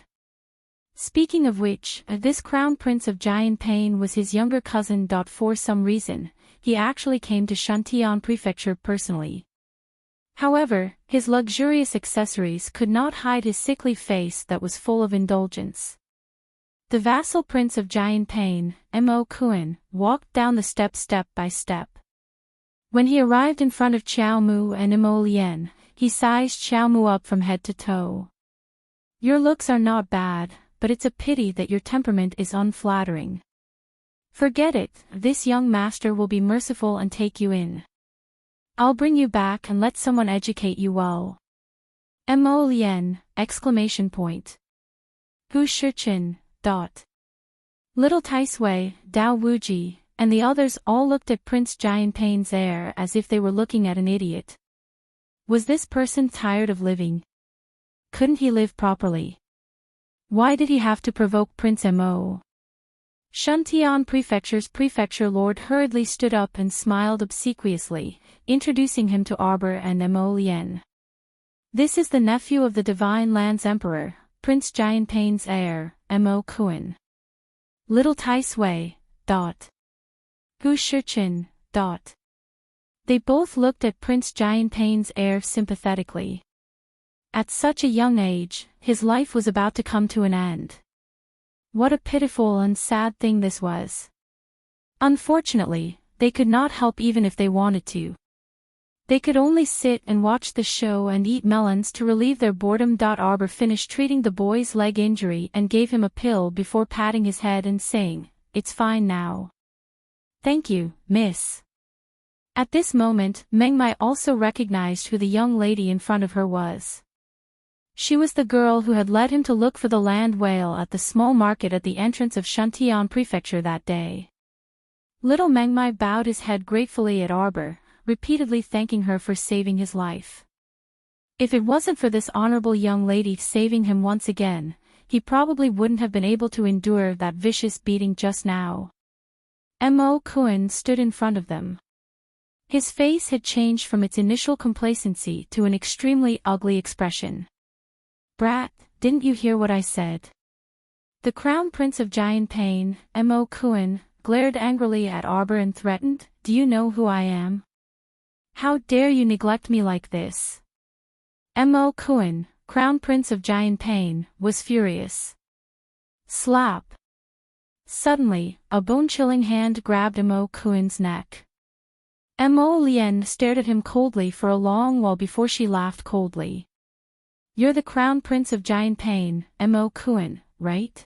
Speaking of which, this crown prince of Jianpei was his younger cousin. For some reason, he actually came to Shantian Prefecture personally. However, his luxurious accessories could not hide his sickly face that was full of indulgence. The vassal prince of Jianpei, Mo Kuan, walked down the steps step by step. When he arrived in front of Qiao Mu and Mo Lien, he sized Qiao Mu up from head to toe. "Your looks are not bad, but it's a pity that your temperament is unflattering. Forget it, this young master will be merciful and take you in. I'll bring you back and let someone educate you well." Mo Lien! Hu Shichen! Little Tai Sui, Dao Wuji, and the others all looked at Prince Jianpei's heir as if they were looking at an idiot. Was this person tired of living? Couldn't he live properly? Why did he have to provoke Prince Mo? Shantian Prefecture's prefecture lord hurriedly stood up and smiled obsequiously, introducing him to Arbor and Mo Lien. "This is the nephew of the Divine Land's Emperor, Prince Jianpei's heir, Mo Kuan." Little Tai Sui. Hu Shichen. They both looked at Prince Jianpei's heir sympathetically. At such a young age, his life was about to come to an end. What a pitiful and sad thing this was. Unfortunately, they could not help even if they wanted to. They could only sit and watch the show and eat melons to relieve their boredom. Arbor finished treating the boy's leg injury and gave him a pill before patting his head and saying, "It's fine now." "Thank you, miss." At this moment, Meng Mai also recognized who the young lady in front of her was. She was the girl who had led him to look for the land whale at the small market at the entrance of Shantian Prefecture that day. Little Meng Mai bowed his head gratefully at Arbor, repeatedly thanking her for saving his life. If it wasn't for this honorable young lady saving him once again, he probably wouldn't have been able to endure that vicious beating just now. Mo Kuan stood in front of them. His face had changed from its initial complacency to an extremely ugly expression. "Brat, didn't you hear what I said? The Crown Prince of Giant Pain, Mo Kuan, glared angrily at Arbor and threatened, "Do you know who I am? How dare you neglect me like this?" Mo Kuan, Crown Prince of Giant Pain, was furious. Slap! Suddenly, a bone-chilling hand grabbed Mo Kuan's neck. Mo Lien stared at him coldly for a long while before she laughed coldly. "You're the Crown Prince of Giant Pain, Mo Kuan, right?"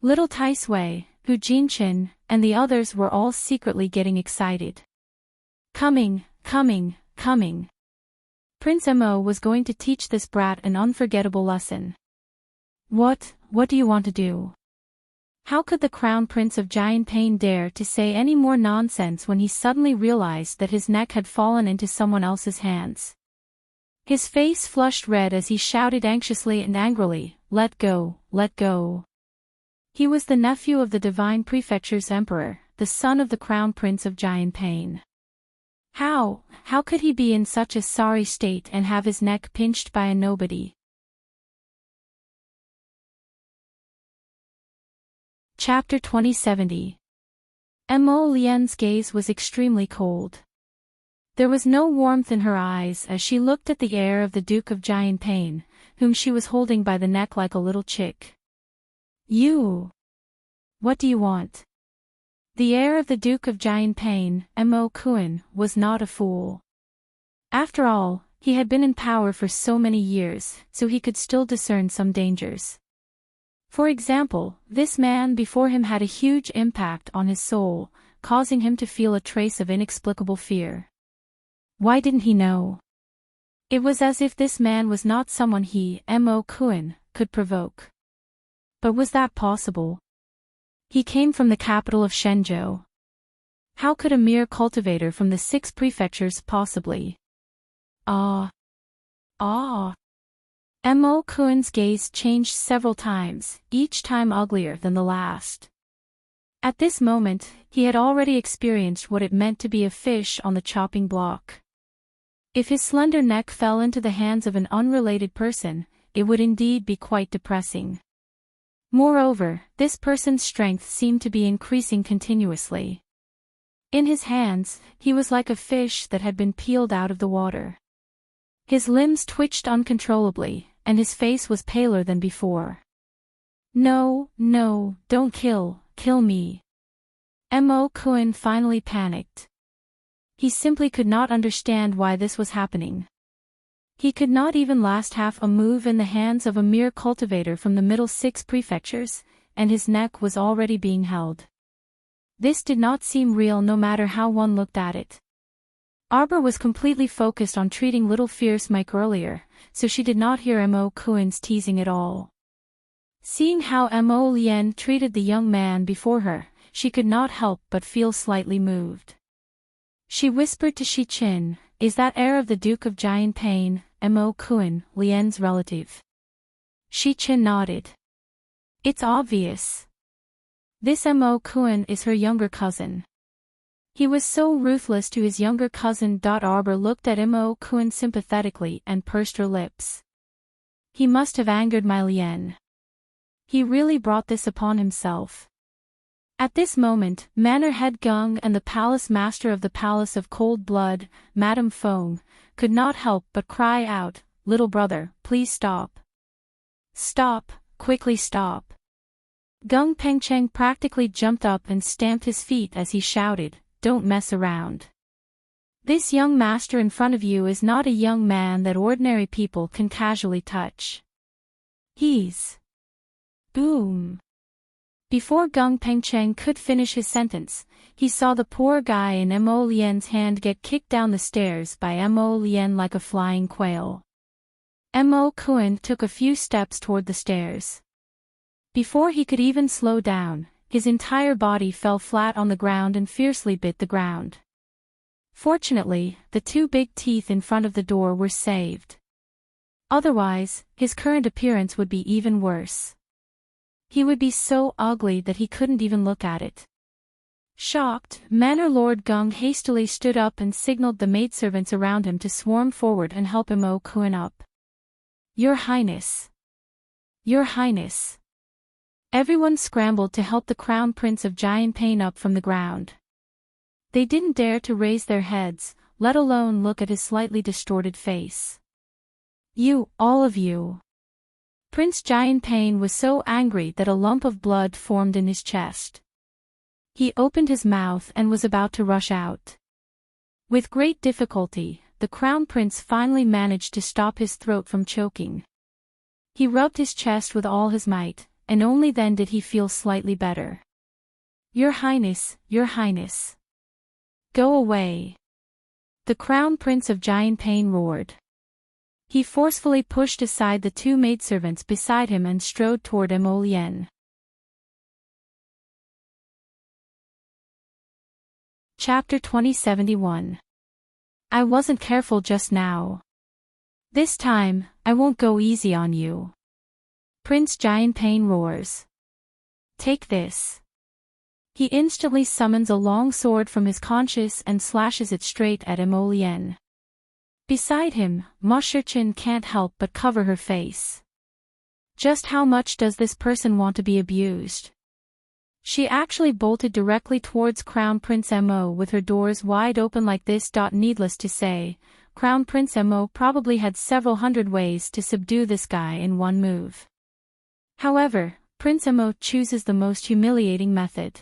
Little Tai Sui, Hu Jinchin, and the others were all secretly getting excited. Coming. Prince Mo was going to teach this brat an unforgettable lesson. What do you want to do?" How could the Crown Prince of Giant Pain dare to say any more nonsense when he suddenly realized that his neck had fallen into someone else's hands? His face flushed red as he shouted anxiously and angrily, "Let go, let go." He was the nephew of the Divine Prefecture's Emperor, the son of the Crown Prince of Giant Pain. How could he be in such a sorry state and have his neck pinched by a nobody? Chapter 2070. Mo Lien's gaze was extremely cold. There was no warmth in her eyes as she looked at the heir of the Duke of Giant Pain, whom she was holding by the neck like a little chick. "You! What do you want?" The heir of the Duke of Giant Pain, Mo Kuan, was not a fool. After all, he had been in power for so many years, so he could still discern some dangers. For example, this man before him had a huge impact on his soul, causing him to feel a trace of inexplicable fear. Why didn't he know? It was as if this man was not someone he, Mo Kuan, could provoke. But was that possible? He came from the capital of Shenzhou. How could a mere cultivator from the 6 prefectures possibly? Mo Kuan's gaze changed several times, each time uglier than the last. At this moment, he had already experienced what it meant to be a fish on the chopping block. If his slender neck fell into the hands of an unrelated person, it would indeed be quite depressing. Moreover, this person's strength seemed to be increasing continuously. In his hands, he was like a fish that had been peeled out of the water. His limbs twitched uncontrollably, and his face was paler than before. No, don't kill me. Mo Kuan finally panicked. He simply could not understand why this was happening. He could not even last half a move in the hands of a mere cultivator from the middle 6 prefectures, and his neck was already being held. This did not seem real no matter how one looked at it. Arbor was completely focused on treating little fierce Mike earlier, so she did not hear Mo Kuan's teasing at all. Seeing how Mo Lien treated the young man before her, she could not help but feel slightly moved. She whispered to Shi Qin, "Is that heir of the Duke of Giant Pain, Mo Kuan, Lien's relative?" Shi Qin nodded. "It's obvious. This Mo Kuan is her younger cousin." He was so ruthless to his younger cousin. Arbor looked at Mo Kuan sympathetically and pursed her lips. He must have angered my Lien. He really brought this upon himself. At this moment, Manor Head Gung and the palace master of the Palace of Cold Blood, Madame Fong, could not help but cry out, "Little brother, please stop. Stop, quickly stop." Gung Pengcheng practically jumped up and stamped his feet as he shouted, "Don't mess around. This young master in front of you is not a young man that ordinary people can casually touch. He's..." Boom. Before Gung Pengcheng could finish his sentence, he saw the poor guy in Mo Lien's hand get kicked down the stairs by Mo Lien like a flying quail. Mo Kuan took a few steps toward the stairs. Before he could even slow down, his entire body fell flat on the ground and fiercely bit the ground. Fortunately, the 2 big teeth in front of the door were saved. Otherwise, his current appearance would be even worse. He would be so ugly that he couldn't even look at it. Shocked, Manor Lord Gung hastily stood up and signaled the maidservants around him to swarm forward and help Mo Kuan up. "Your Highness! Your Highness!" Everyone scrambled to help the Crown Prince of Giant Pain up from the ground. They didn't dare to raise their heads, let alone look at his slightly distorted face. You, all of you. Prince Giant Pain was so angry that a lump of blood formed in his chest. He opened his mouth and was about to rush out. With great difficulty, the Crown Prince finally managed to stop his throat from choking. He rubbed his chest with all his might, and only then did he feel slightly better. Your Highness, Your Highness. Go away. The Crown Prince of Giant Pain roared. He forcefully pushed aside the two maidservants beside him and strode toward Emolien. Chapter 2071. I wasn't careful just now. This time, I won't go easy on you. Prince Giant Pain roars. Take this. He instantly summons a long sword from his conscience and slashes it straight at Emolien. Beside him, Mosherchin can't help but cover her face. Just how much does this person want to be abused? She actually bolted directly towards Crown Prince Mo with her doors wide open like this. Needless to say, Crown Prince Mo probably had several hundred ways to subdue this guy in one move. However, Prince Mo chooses the most humiliating method.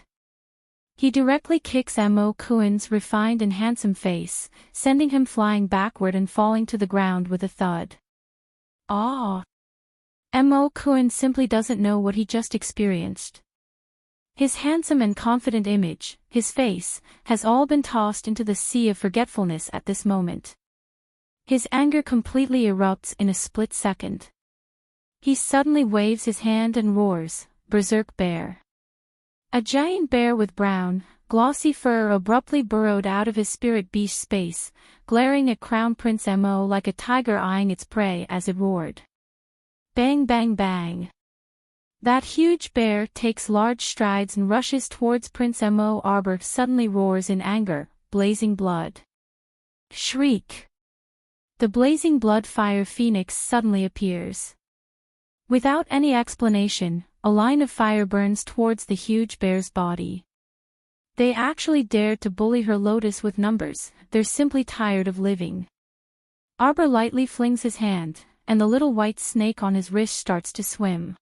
He directly kicks Mo Kuen's refined and handsome face, sending him flying backward and falling to the ground with a thud. Ah! Mo Kuen simply doesn't know what he just experienced. His handsome and confident image, his face, has all been tossed into the sea of forgetfulness at this moment. His anger completely erupts in a split second. He suddenly waves his hand and roars, Berserk Bear. A giant bear with brown, glossy fur abruptly burrowed out of his spirit beast space, glaring at Crown Prince Mo like a tiger eyeing its prey as it roared. Bang bang bang. That huge bear takes large strides and rushes towards Prince Mo. Arbor suddenly roars in anger, blazing blood. Shriek. The blazing blood fire phoenix suddenly appears. Without any explanation, a line of fire burns towards the huge bear's body. They actually dared to bully her Lotus with numbers, they're simply tired of living. Arbor lightly flings his hand, and the little white snake on his wrist starts to swim.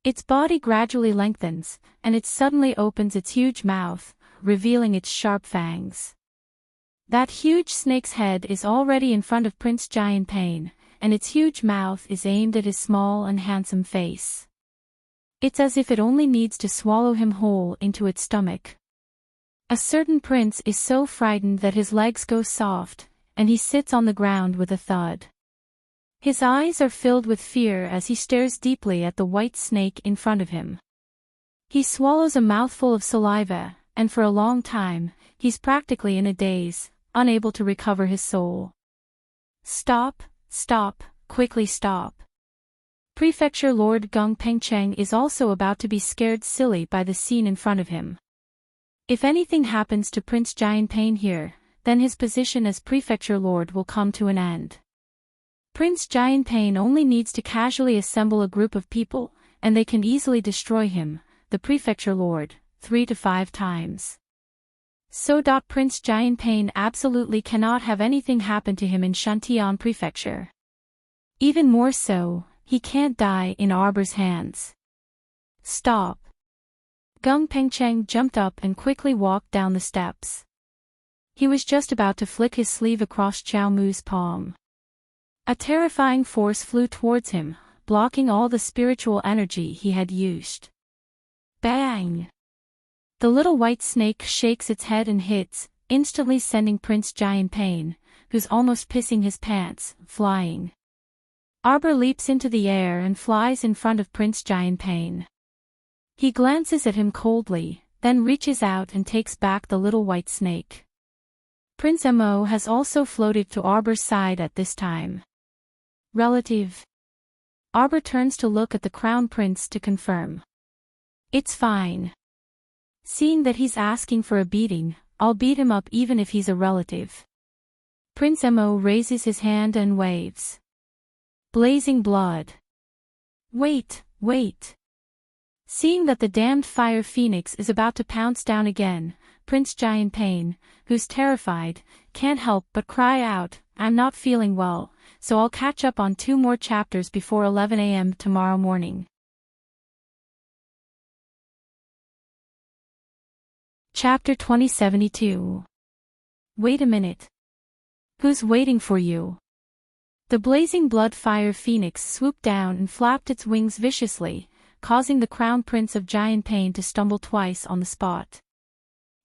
Its body gradually lengthens, and it suddenly opens its huge mouth, revealing its sharp fangs. That huge snake's head is already in front of Prince Giant Pain, and its huge mouth is aimed at his small and handsome face. It's as if it only needs to swallow him whole into its stomach. A certain prince is so frightened that his legs go soft, and he sits on the ground with a thud. His eyes are filled with fear as he stares deeply at the white snake in front of him. He swallows a mouthful of saliva, and for a long time, he's practically in a daze, unable to recover his soul. Stop, stop, quickly stop. Prefecture Lord Gung Pengcheng is also about to be scared silly by the scene in front of him. If anything happens to Prince Giant Pain here, then his position as Prefecture Lord will come to an end. Prince Giant Pain only needs to casually assemble a group of people, and they can easily destroy him, the Prefecture Lord, 3 to 5 times. So. Prince Giant Pain absolutely cannot have anything happen to him in Shantian Prefecture. Even more so, he can't die in Arbor's hands. Stop. Gung Pengcheng jumped up and quickly walked down the steps. He was just about to flick his sleeve across Chao Mu's palm. A terrifying force flew towards him, blocking all the spiritual energy he had used. Bang! The little white snake shakes its head and hits, instantly sending Prince Giant Pain, who's almost pissing his pants, flying. Arbor leaps into the air and flies in front of Prince Giant Pain. He glances at him coldly, then reaches out and takes back the little white snake. Prince Mo has also floated to Arbor's side at this time. Relative. Arbor turns to look at the Crown Prince to confirm. It's fine. Seeing that he's asking for a beating, I'll beat him up even if he's a relative. Prince Mo raises his hand and waves. Blazing blood. Wait, wait. Seeing that the damned fire phoenix is about to pounce down again, Prince Giant Pain, who's terrified, can't help but cry out, "I'm not feeling well, so I'll catch up on 2 more chapters before 11 a.m. tomorrow morning." Chapter 2072. Wait a minute. Who's waiting for you? The blazing blood fire phoenix swooped down and flapped its wings viciously, causing the Crown Prince of Giant Pain to stumble twice on the spot.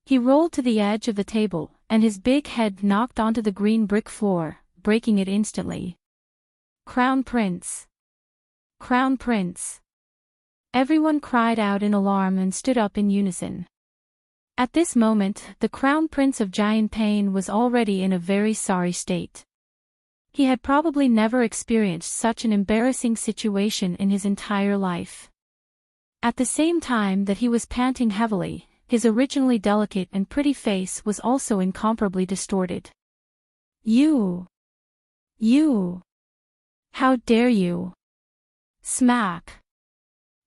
He rolled to the edge of the table, and his big head knocked onto the green brick floor, breaking it instantly. "Crown Prince! Crown Prince!" Everyone cried out in alarm and stood up in unison. At this moment, the Crown Prince of Giant Pain was already in a very sorry state. He had probably never experienced such an embarrassing situation in his entire life. At the same time that he was panting heavily, his originally delicate and pretty face was also incomparably distorted. You! How dare you!" Smack!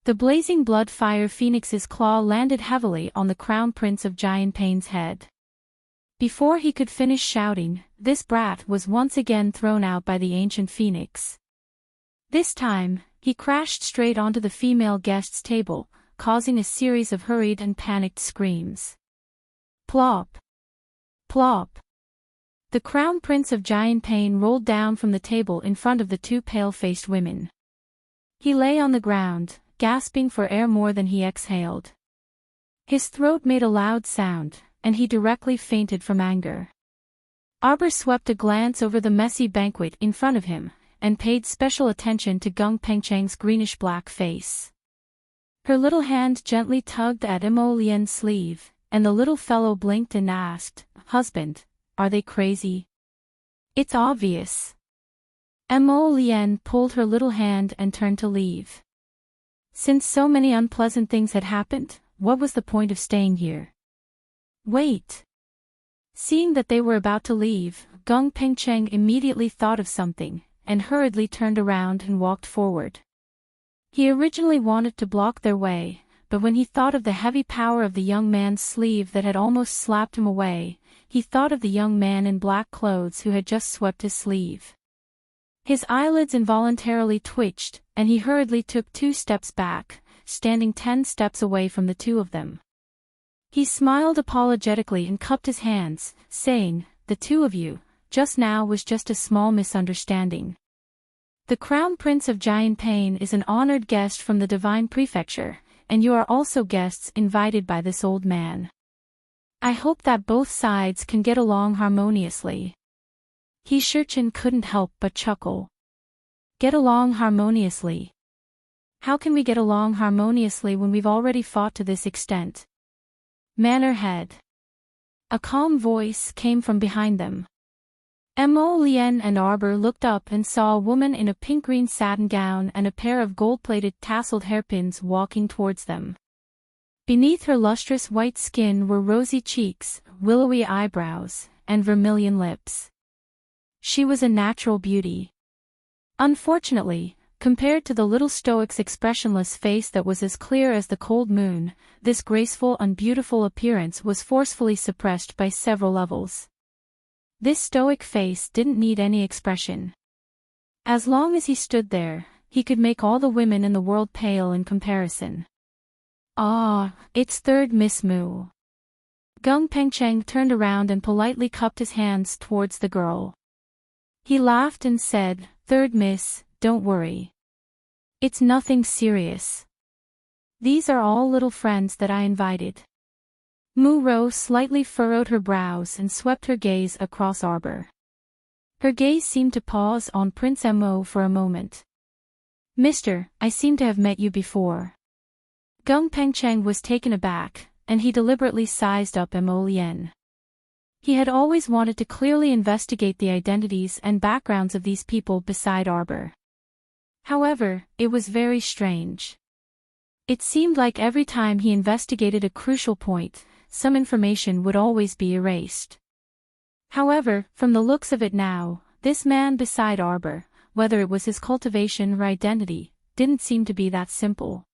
The blazing blood fire phoenix's claw landed heavily on the Crown Prince of Giant Pain's head. Before he could finish shouting, this brat was once again thrown out by the ancient phoenix. This time, he crashed straight onto the female guest's table, causing a series of hurried and panicked screams. Plop! Plop! The Crown Prince of Giant Pain rolled down from the table in front of the 2 pale-faced women. He lay on the ground, gasping for air more than he exhaled. His throat made a loud sound, and he directly fainted from anger. Arbor swept a glance over the messy banquet in front of him, and paid special attention to Gung Pengcheng's greenish-black face. Her little hand gently tugged at Mo Lian's sleeve, and the little fellow blinked and asked, "Husband, are they crazy?" "It's obvious." Mo Lian pulled her little hand and turned to leave. Since so many unpleasant things had happened, what was the point of staying here? Wait! Seeing that they were about to leave, Gung Pengcheng immediately thought of something, and hurriedly turned around and walked forward. He originally wanted to block their way, but when he thought of the heavy power of the young man's sleeve that had almost slapped him away, he thought of the young man in black clothes who had just swept his sleeve. His eyelids involuntarily twitched, and he hurriedly took 2 steps back, standing 10 steps away from the 2 of them. He smiled apologetically and cupped his hands, saying, "The 2 of you, just now was just a small misunderstanding. The Crown Prince of Giant Pain is an honored guest from the Divine Prefecture, and you are also guests invited by this old man. I hope that both sides can get along harmoniously." He Shurchin couldn't help but chuckle. Get along harmoniously? How can we get along harmoniously when we've already fought to this extent? Manor head. A calm voice came from behind them. Mo Lian and Arbor looked up and saw a woman in a pink-green satin gown and a pair of gold-plated tasseled hairpins walking towards them. Beneath her lustrous white skin were rosy cheeks, willowy eyebrows, and vermilion lips. She was a natural beauty. Unfortunately, compared to the little stoic's expressionless face that was as clear as the cold moon, this graceful and beautiful appearance was forcefully suppressed by several levels. This stoic face didn't need any expression. As long as he stood there, he could make all the women in the world pale in comparison. "Ah, it's third Miss Mu." Gung Pengcheng turned around and politely cupped his hands towards the girl. He laughed and said, "Third Miss, don't worry. It's nothing serious. These are all little friends that I invited." Mu Ro slightly furrowed her brows and swept her gaze across Arbor. Her gaze seemed to pause on Prince Mo for a moment. "Mister, I seem to have met you before." Gung Pengcheng was taken aback, and he deliberately sized up Mo Lian. He had always wanted to clearly investigate the identities and backgrounds of these people beside Arbor. However, it was very strange. It seemed like every time he investigated a crucial point, some information would always be erased. However, from the looks of it now, this man beside Arbor, whether it was his cultivation or identity, didn't seem to be that simple.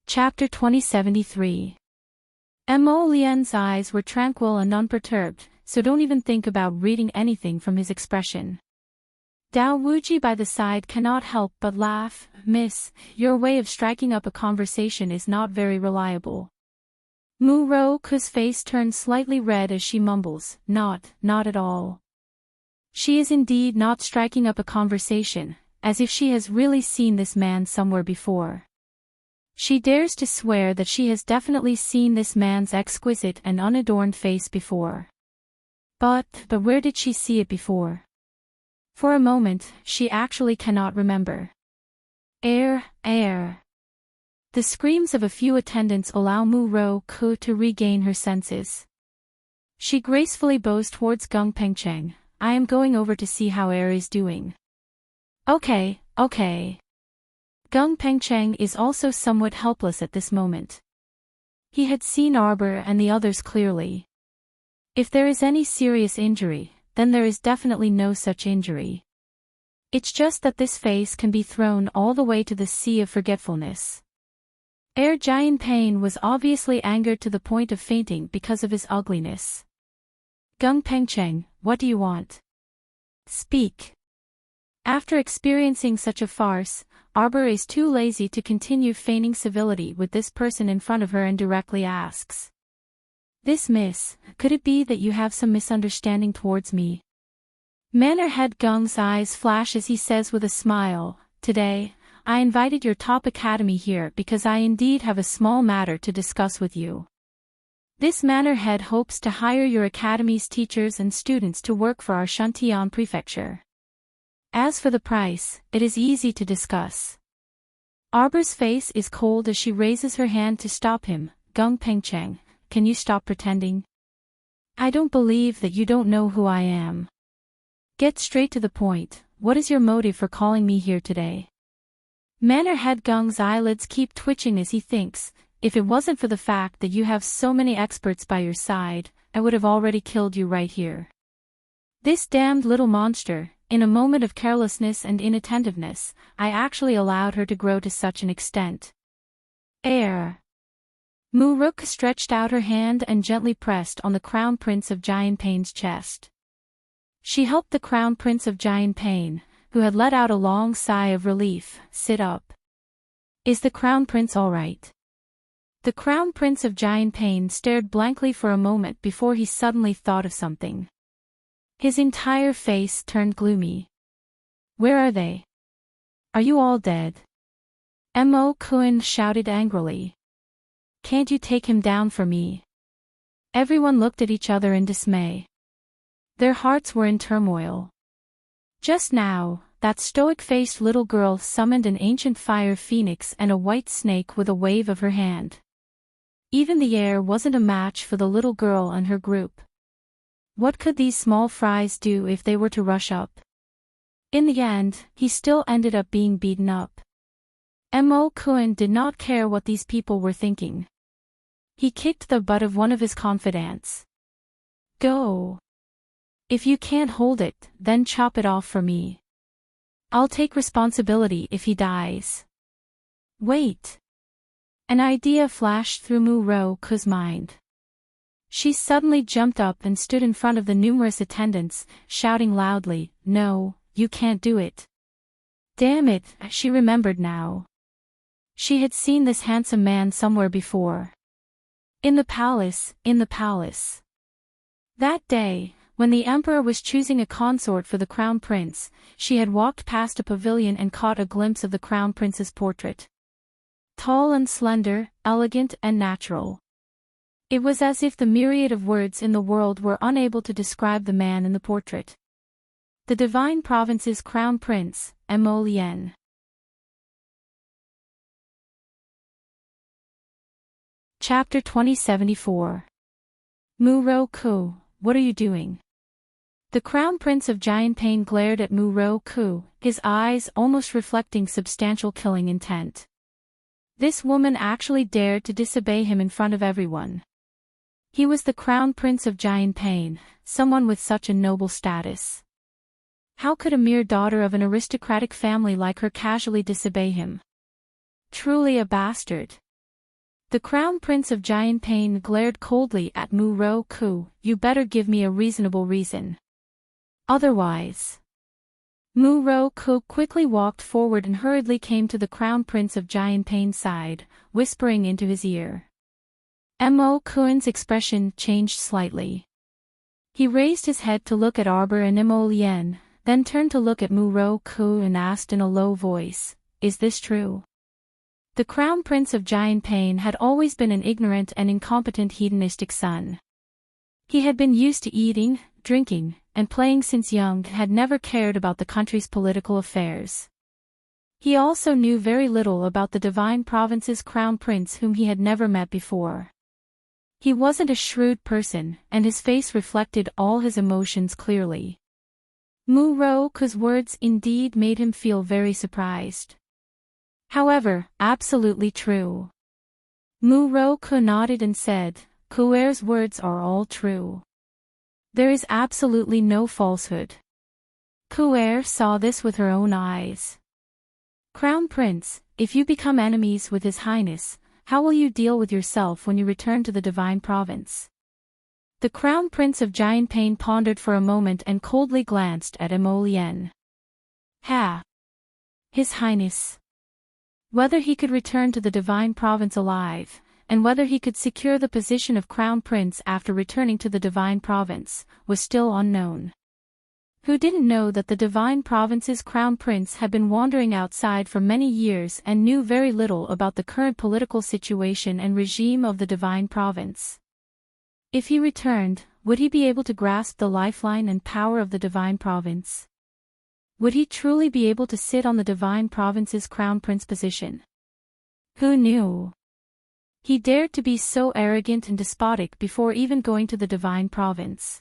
Chapter 2073. Mo Lian's eyes were tranquil and unperturbed, so don't even think about reading anything from his expression. Dao Wuji by the side cannot help but laugh. Miss, your way of striking up a conversation is not very reliable. Mu Roku's face turns slightly red as she mumbles, not at all. She is indeed not striking up a conversation, as if she has really seen this man somewhere before. She dares to swear that she has definitely seen this man's exquisite and unadorned face before. But where did she see it before? For a moment, she actually cannot remember. Air. The screams of a few attendants allow Mu Roku to regain her senses. She gracefully bows towards Gung Pengcheng. I am going over to see how Air is doing. Okay. Gung Pengcheng is also somewhat helpless at this moment. He had seen Arbor and the others clearly. If there is any serious injury, then there is definitely no such injury. It's just that this face can be thrown all the way to the sea of forgetfulness. Air Jianping was obviously angered to the point of fainting because of his ugliness. Gung Pengcheng, what do you want? Speak. After experiencing such a farce, Arbor is too lazy to continue feigning civility with this person in front of her and directly asks. This miss, could it be that you have some misunderstanding towards me? Mannerhead Gung's eyes flash as he says with a smile, today, I invited your top academy here because I indeed have a small matter to discuss with you. This Mannerhead hopes to hire your academy's teachers and students to work for our Shantian prefecture. As for the price, it is easy to discuss. Arbor's face is cold as she raises her hand to stop him. Gung Pengcheng, can you stop pretending? I don't believe that you don't know who I am. Get straight to the point, what is your motive for calling me here today? Mannerhead Gung's eyelids keep twitching as he thinks, if it wasn't for the fact that you have so many experts by your side, I would have already killed you right here. This damned little monster, in a moment of carelessness and inattentiveness, I actually allowed her to grow to such an extent. Air. Mu Rook stretched out her hand and gently pressed on the Crown Prince of Jianping's chest. She helped the Crown Prince of Jianping, who had let out a long sigh of relief, sit up. Is the Crown Prince all right? The Crown Prince of Jianping stared blankly for a moment before he suddenly thought of something. His entire face turned gloomy. Where are they? Are you all dead? Mo Kun shouted angrily. Can't you take him down for me? Everyone looked at each other in dismay. Their hearts were in turmoil. Just now, that stoic-faced little girl summoned an ancient fire phoenix and a white snake with a wave of her hand. Even the air wasn't a match for the little girl and her group. What could these small fries do if they were to rush up? In the end, he still ended up being beaten up. Mo Kun did not care what these people were thinking. He kicked the butt of one of his confidants. Go. If you can't hold it, then chop it off for me. I'll take responsibility if he dies. Wait. An idea flashed through Mu Roku's mind. She suddenly jumped up and stood in front of the numerous attendants, shouting loudly, No, you can't do it. Damn it, she remembered now. She had seen this handsome man somewhere before. In the palace. That day, when the emperor was choosing a consort for the crown prince, she had walked past a pavilion and caught a glimpse of the crown prince's portrait. Tall and slender, elegant and natural. It was as if the myriad of words in the world were unable to describe the man in the portrait. The divine province's crown prince, Mo Lian. Chapter 2074. Mu Roku, what are you doing? The Crown Prince of Jianping glared at Mu Roku, his eyes almost reflecting substantial killing intent. This woman actually dared to disobey him in front of everyone. He was the Crown Prince of Jianping, someone with such a noble status. How could a mere daughter of an aristocratic family like her casually disobey him? Truly a bastard. The Crown Prince of Giant Pain glared coldly at Mu-Ro-Ku. You better give me a reasonable reason. Otherwise. Mu-Ro-Ku quickly walked forward and hurriedly came to the Crown Prince of Giant Pain's side, whispering into his ear. Mo-Kun's expression changed slightly. He raised his head to look at Arbor and Mo-Lien, then turned to look at Mu-Ro-Ku and asked in a low voice, "Is this true?" The Crown Prince of Giant Pain had always been an ignorant and incompetent hedonistic son. He had been used to eating, drinking, and playing since young and had never cared about the country's political affairs. He also knew very little about the Divine Province's Crown Prince whom he had never met before. He wasn't a shrewd person, and his face reflected all his emotions clearly. Mu-Ro-Ku's words indeed made him feel very surprised. However, absolutely true. Mu-Ro-Ku nodded and said, Kuer's words are all true. There is absolutely no falsehood. Kuer saw this with her own eyes. Crown Prince, if you become enemies with His Highness, how will you deal with yourself when you return to the Divine Province? The Crown Prince of Giant Pain pondered for a moment and coldly glanced at Mo-Lien. His Highness. Whether he could return to the Divine Province alive, and whether he could secure the position of Crown Prince after returning to the Divine Province, was still unknown. Who didn't know that the Divine Province's Crown Prince had been wandering outside for many years and knew very little about the current political situation and regime of the Divine Province? If he returned, would he be able to grasp the lifeline and power of the Divine Province? Would he truly be able to sit on the Divine Province's Crown Prince position? Who knew? He dared to be so arrogant and despotic before even going to the Divine Province.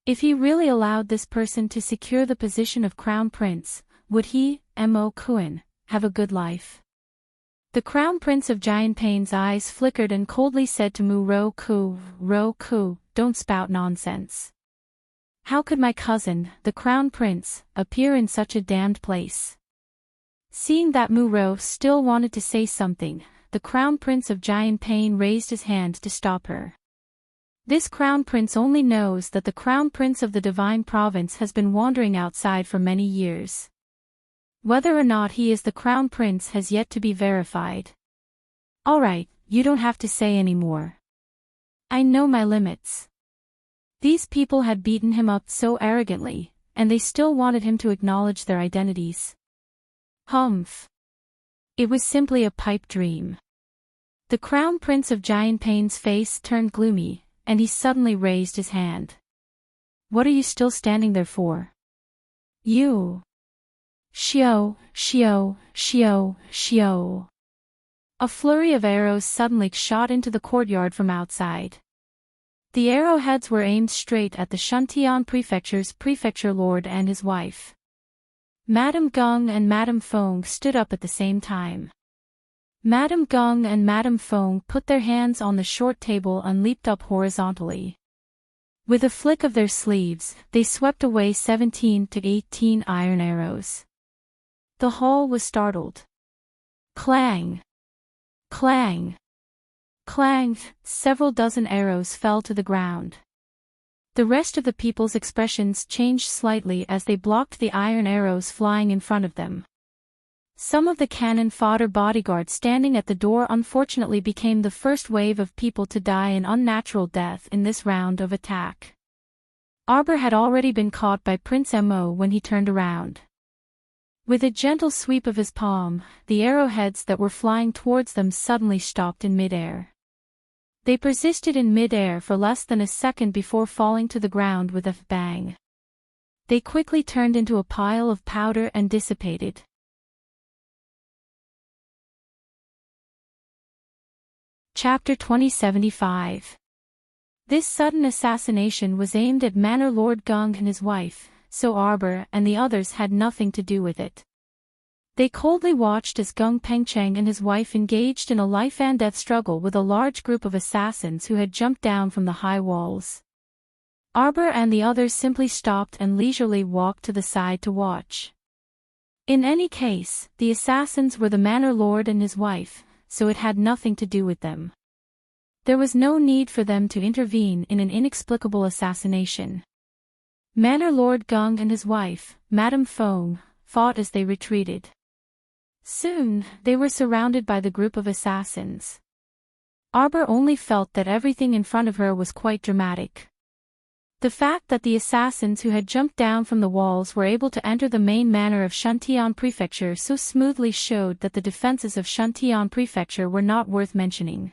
If he really allowed this person to secure the position of Crown Prince, would he, Mo-Kun, have a good life? The Crown Prince of Giant Pain's eyes flickered and coldly said to Mu-Ro-Ku, Ro-Ku, don't spout nonsense. How could my cousin, the Crown Prince, appear in such a damned place? Seeing that Mu-Ro still wanted to say something, the Crown Prince of Giant Pain raised his hand to stop her. This Crown Prince only knows that the Crown Prince of the Divine Province has been wandering outside for many years. Whether or not he is the Crown Prince has yet to be verified. All right, you don't have to say any more. I know my limits. These people had beaten him up so arrogantly, and they still wanted him to acknowledge their identities. Humph. It was simply a pipe dream. The Crown Prince of Giant Pain's face turned gloomy, and he suddenly raised his hand. What are you still standing there for? You. Shio, shio, shio, shio. A flurry of arrows suddenly shot into the courtyard from outside. The arrowheads were aimed straight at the Shuntian Prefecture's prefecture lord and his wife. Madame Geng and Madame Feng stood up at the same time. Madame Geng and Madame Feng put their hands on the short table and leaped up horizontally. With a flick of their sleeves, they swept away 17 to 18 iron arrows. The hall was startled. Clang! Clang! Clang! Several dozen arrows fell to the ground. The rest of the people's expressions changed slightly as they blocked the iron arrows flying in front of them. Some of the cannon fodder bodyguards standing at the door unfortunately became the first wave of people to die an unnatural death in this round of attack. Arbor had already been caught by Prince Mo when he turned around. With a gentle sweep of his palm, the arrowheads that were flying towards them suddenly stopped in midair. They persisted in midair for less than a second before falling to the ground with a bang. They quickly turned into a pile of powder and dissipated. Chapter 2075. This sudden assassination was aimed at Manor Lord Geng and his wife, so Arbor and the others had nothing to do with it. They coldly watched as Geng Pengcheng and his wife engaged in a life-and-death struggle with a large group of assassins who had jumped down from the high walls. Arbor and the others simply stopped and leisurely walked to the side to watch. In any case, the assassins were the Manor Lord and his wife, so it had nothing to do with them. There was no need for them to intervene in an inexplicable assassination. Manor Lord Gung and his wife, Madame Foam, fought as they retreated. Soon, they were surrounded by the group of assassins. Arbor only felt that everything in front of her was quite dramatic. The fact that the assassins who had jumped down from the walls were able to enter the main manor of Shantian Prefecture so smoothly showed that the defenses of Shantian Prefecture were not worth mentioning.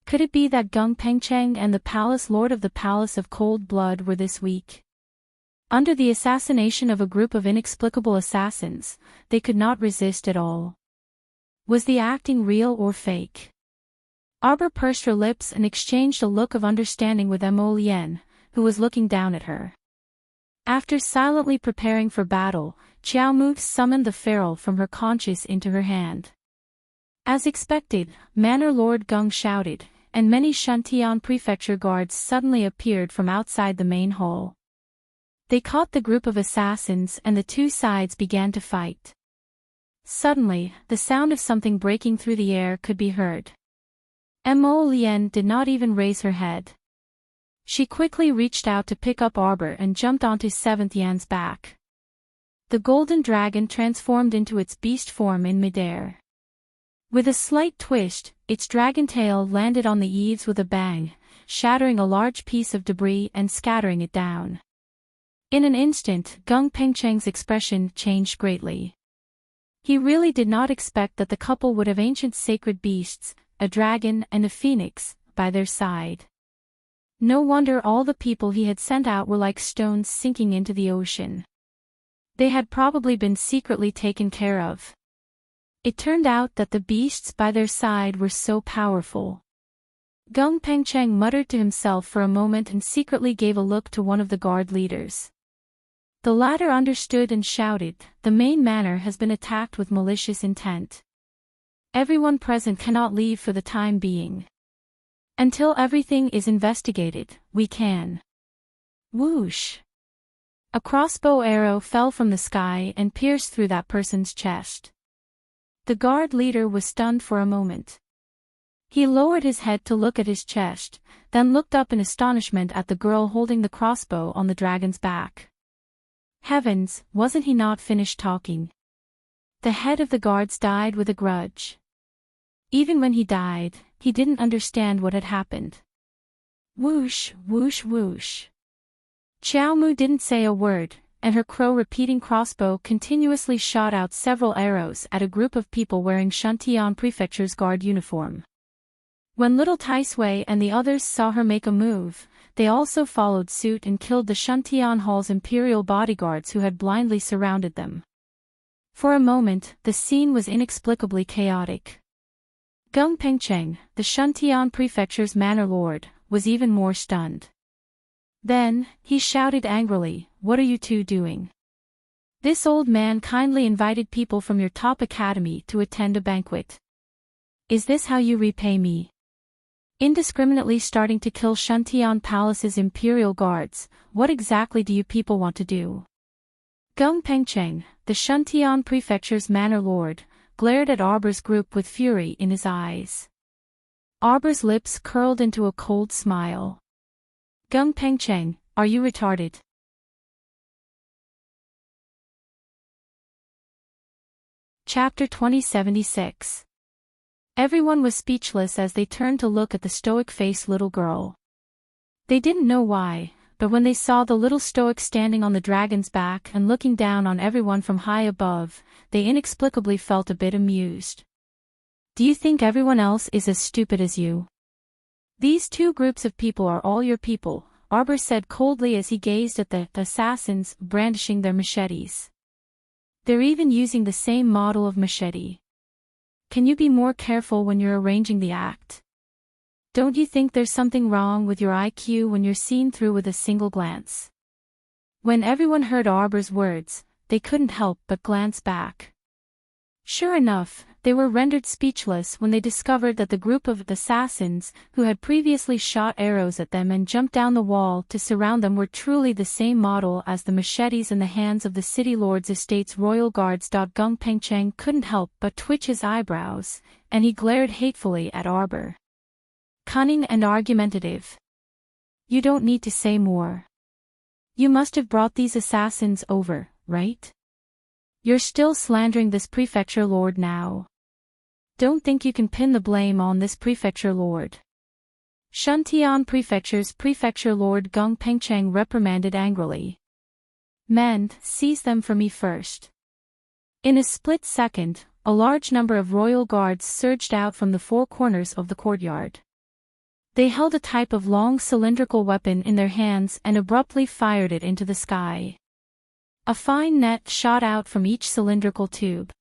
Could it be that Gung Pengcheng and the Palace Lord of the Palace of Cold Blood were this weak? Under the assassination of a group of inexplicable assassins, they could not resist at all. Was the acting real or fake? Arbor pursed her lips and exchanged a look of understanding with Mo Lien, who was looking down at her. After silently preparing for battle, Chiao Mu summoned the ferrule from her conscience into her hand. As expected, Manor Lord Gung shouted, and many Shantian Prefecture guards suddenly appeared from outside the main hall. They caught the group of assassins and the two sides began to fight. Suddenly, the sound of something breaking through the air could be heard. Mo Lien did not even raise her head. She quickly reached out to pick up Arbor and jumped onto Seventh Yan's back. The golden dragon transformed into its beast form in midair. With a slight twist, its dragon tail landed on the eaves with a bang, shattering a large piece of debris and scattering it down. In an instant, Gung Pengcheng's expression changed greatly. He really did not expect that the couple would have ancient sacred beasts, a dragon and a phoenix, by their side. No wonder all the people he had sent out were like stones sinking into the ocean. They had probably been secretly taken care of. It turned out that the beasts by their side were so powerful. Gung Pengcheng muttered to himself for a moment and secretly gave a look to one of the guard leaders. The latter understood and shouted, "The main manor has been attacked with malicious intent. Everyone present cannot leave for the time being. Until everything is investigated, we can." Whoosh! A crossbow arrow fell from the sky and pierced through that person's chest. The guard leader was stunned for a moment. He lowered his head to look at his chest, then looked up in astonishment at the girl holding the crossbow on the dragon's back. Heavens, wasn't he not finished talking? The head of the guards died with a grudge. Even when he died, he didn't understand what had happened. Whoosh, whoosh, whoosh. Chiao Mu didn't say a word, and her crow-repeating crossbow continuously shot out several arrows at a group of people wearing Shantian Prefecture's guard uniform. When little Tai Sui and the others saw her make a move, they also followed suit and killed the Shantian Hall's imperial bodyguards who had blindly surrounded them. For a moment, the scene was inexplicably chaotic. Gung Pengcheng, the Shantian Prefecture's manor lord, was even more stunned. Then, he shouted angrily, "What are you two doing? This old man kindly invited people from your top academy to attend a banquet. Is this how you repay me? Indiscriminately starting to kill Shantian Palace's imperial guards, what exactly do you people want to do?" Gung Pengcheng, the Shantian Prefecture's manor lord, glared at Arbor's group with fury in his eyes. Arbor's lips curled into a cold smile. "Gung Pengcheng, are you retarded?" Chapter 2076. Everyone was speechless as they turned to look at the stoic-faced little girl. They didn't know why, but when they saw the little stoic standing on the dragon's back and looking down on everyone from high above, they inexplicably felt a bit amused. "Do you think everyone else is as stupid as you? These two groups of people are all your people," Arbor said coldly as he gazed at the assassins brandishing their machetes. "They're even using the same model of machete. Can you be more careful when you're arranging the act? Don't you think there's something wrong with your IQ when you're seen through with a single glance?" When everyone heard Arbor's words, they couldn't help but glance back. Sure enough, they were rendered speechless when they discovered that the group of assassins, who had previously shot arrows at them and jumped down the wall to surround them, were truly the same model as the machetes in the hands of the city lord's estate's royal guards. Gung Pengcheng couldn't help but twitch his eyebrows, and he glared hatefully at Arbor. Cunning and argumentative. You don't need to say more. You must have brought these assassins over, right? You're still slandering this prefecture lord now. Don't think you can pin the blame on this prefecture lord. Shuntian Prefecture's prefecture lord Gung Pengcheng reprimanded angrily. Men, seize them for me first. In a split second, a large number of royal guards surged out from the four corners of the courtyard. They held a type of long cylindrical weapon in their hands and abruptly fired it into the sky. A fine net shot out from each cylindrical tube.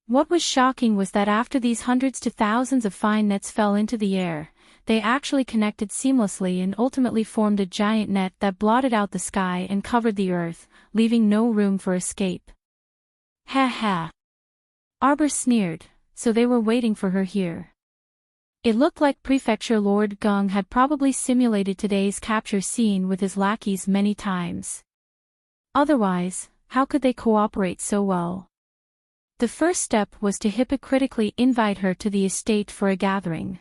What was shocking was that after these hundreds to thousands of fine nets fell into the air, they actually connected seamlessly and ultimately formed a giant net that blotted out the sky and covered the earth, leaving no room for escape. Ha ha! Arbor sneered, so they were waiting for her here. It looked like Prefecture Lord Gung had probably simulated today's capture scene with his lackeys many times. Otherwise, how could they cooperate so well? The first step was to hypocritically invite her to the estate for a gathering.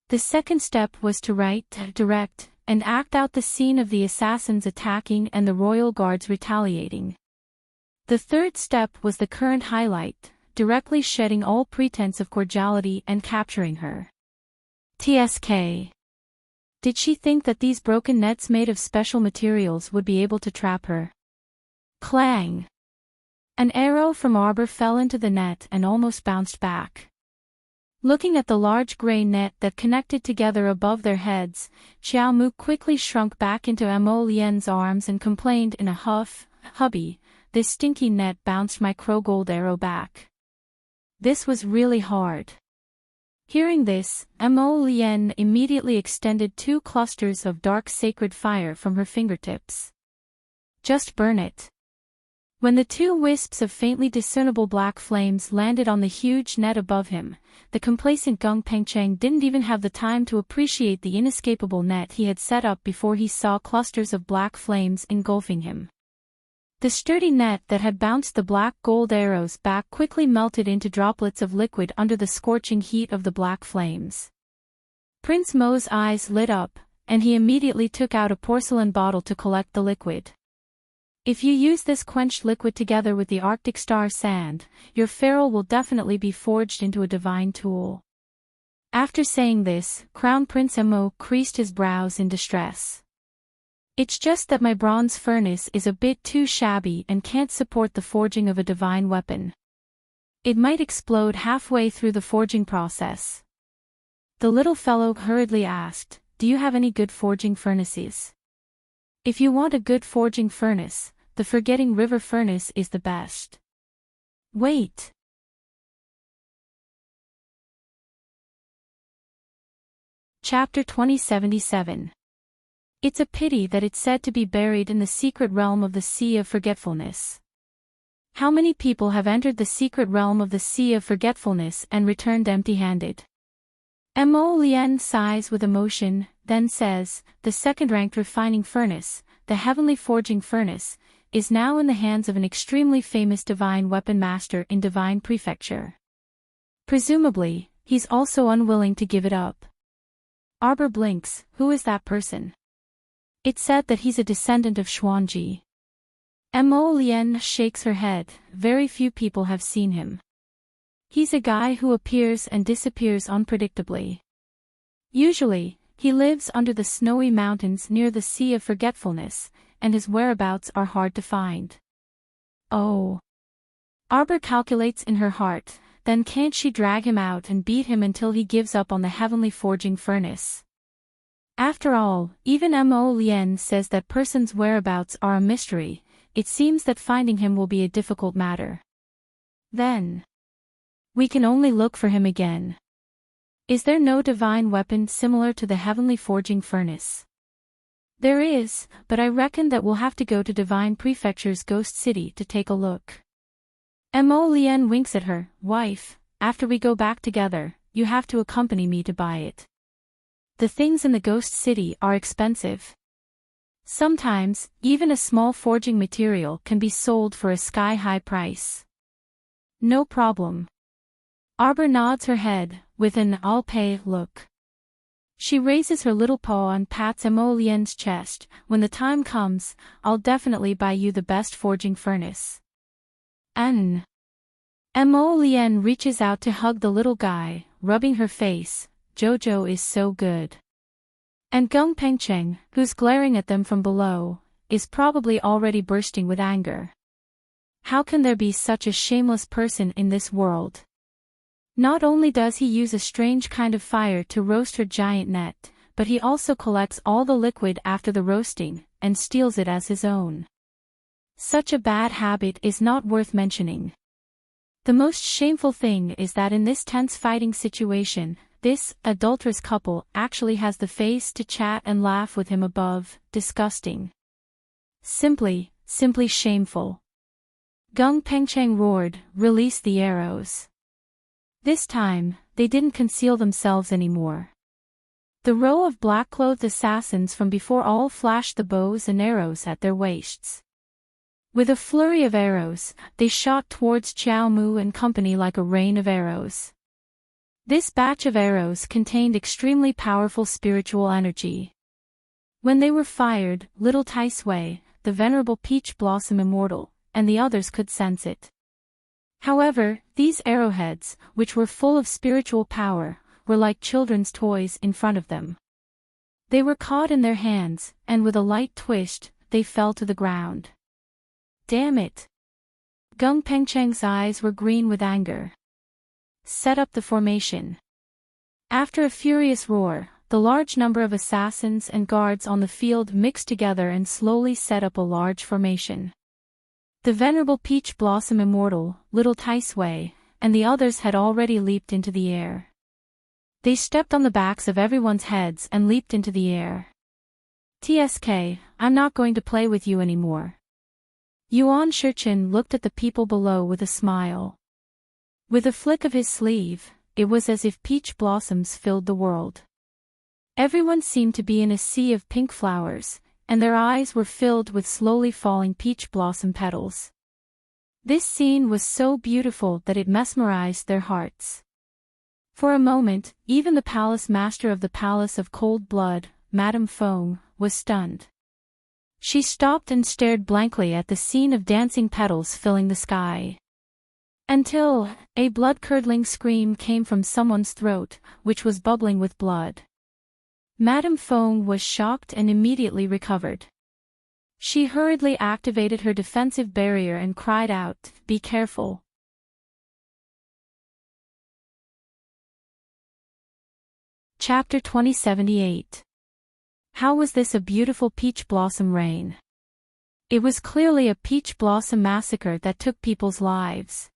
The second step was to write, direct, and act out the scene of the assassins attacking and the royal guards retaliating. The third step was the current highlight, directly shedding all pretense of cordiality and capturing her. TSK. Did she think that these broken nets made of special materials would be able to trap her? Clang! An arrow from Arbor fell into the net and almost bounced back. Looking at the large gray net that connected together above their heads, Xiao Mu quickly shrunk back into Mo Lian's arms and complained in a huff, "Hubby, this stinky net bounced my crow gold arrow back. This was really hard." Hearing this, Mo Lian immediately extended 2 clusters of dark sacred fire from her fingertips. Just burn it. When the 2 wisps of faintly discernible black flames landed on the huge net above him, the complacent Gung Pengcheng didn't even have the time to appreciate the inescapable net he had set up before he saw clusters of black flames engulfing him. The sturdy net that had bounced the black gold arrows back quickly melted into droplets of liquid under the scorching heat of the black flames. Prince Mo's eyes lit up, and he immediately took out a porcelain bottle to collect the liquid. If you use this quenched liquid together with the Arctic star sand, your ferrule will definitely be forged into a divine tool. After saying this, Crown Prince Mo creased his brows in distress. It's just that my bronze furnace is a bit too shabby and can't support the forging of a divine weapon. It might explode halfway through the forging process. The little fellow hurriedly asked, "Do you have any good forging furnaces?" If you want a good forging furnace, the Forgetting River furnace is the best. Wait. Chapter 2077. It's a pity that it's said to be buried in the secret realm of the Sea of Forgetfulness. How many people have entered the secret realm of the Sea of Forgetfulness and returned empty-handed? Mo Lian sighs with emotion, then says, "The second-ranked refining furnace, the heavenly forging furnace, is now in the hands of an extremely famous divine weapon master in Divine Prefecture. Presumably, he's also unwilling to give it up." Arbor blinks. Who is that person? It's said that he's a descendant of Xuanji. Mo Lian shakes her head. Very few people have seen him. He's a guy who appears and disappears unpredictably. Usually, he lives under the snowy mountains near the Sea of Forgetfulness, and his whereabouts are hard to find. Oh. Arbor calculates in her heart, then can't she drag him out and beat him until he gives up on the heavenly forging furnace? After all, even Mo Lian says that person's whereabouts are a mystery. It seems that finding him will be a difficult matter. Then we can only look for him again. Is there no divine weapon similar to the heavenly forging furnace? There is, but I reckon that we'll have to go to Divine Prefecture's Ghost City to take a look. Mo Lian winks at her, "Wife, after we go back together, you have to accompany me to buy it. The things in the ghost city are expensive. Sometimes, even a small forging material can be sold for a sky-high price. No problem. Arbor nods her head, with an "I'll pay" look. She raises her little paw and pats Emolien's chest. When the time comes, I'll definitely buy you the best forging furnace. Ann. Emolien reaches out to hug the little guy, rubbing her face. Jojo is so good. And Gung Pengcheng, who's glaring at them from below, is probably already bursting with anger. How can there be such a shameless person in this world? Not only does he use a strange kind of fire to roast her giant net, but he also collects all the liquid after the roasting, and steals it as his own. Such a bad habit is not worth mentioning. The most shameful thing is that in this tense fighting situation, this adulterous couple actually has the face to chat and laugh with him above. Disgusting. Simply shameful. Gung Pengcheng roared, "Release the arrows." This time, they didn't conceal themselves anymore. The row of black-clothed assassins from before all flashed the bows and arrows at their waists. With a flurry of arrows, they shot towards Chiao Mu and company like a rain of arrows. This batch of arrows contained extremely powerful spiritual energy. When they were fired, little Tai Sui, the venerable Peach Blossom Immortal, and the others could sense it. However, these arrowheads, which were full of spiritual power, were like children's toys in front of them. They were caught in their hands, and with a light twist, they fell to the ground. Damn it! Gung Pengcheng's eyes were green with anger. Set up the formation. After a furious roar, the large number of assassins and guards on the field mixed together and slowly set up a large formation. The venerable Peach Blossom Immortal, little Tai Sui, and the others had already leaped into the air. They stepped on the backs of everyone's heads and leaped into the air. "TSK, I'm not going to play with you anymore." Yuan Shichen looked at the people below with a smile. With a flick of his sleeve, it was as if peach blossoms filled the world. Everyone seemed to be in a sea of pink flowers, and their eyes were filled with slowly falling peach blossom petals. This scene was so beautiful that it mesmerized their hearts. For a moment, even the palace master of the Palace of Cold Blood, Madame Fong, was stunned. She stopped and stared blankly at the scene of dancing petals filling the sky. Until a blood-curdling scream came from someone's throat, which was bubbling with blood. Madame Fong was shocked and immediately recovered. She hurriedly activated her defensive barrier and cried out, "Be careful." Chapter 2078. How was this a beautiful peach blossom rain? It was clearly a peach blossom massacre that took people's lives.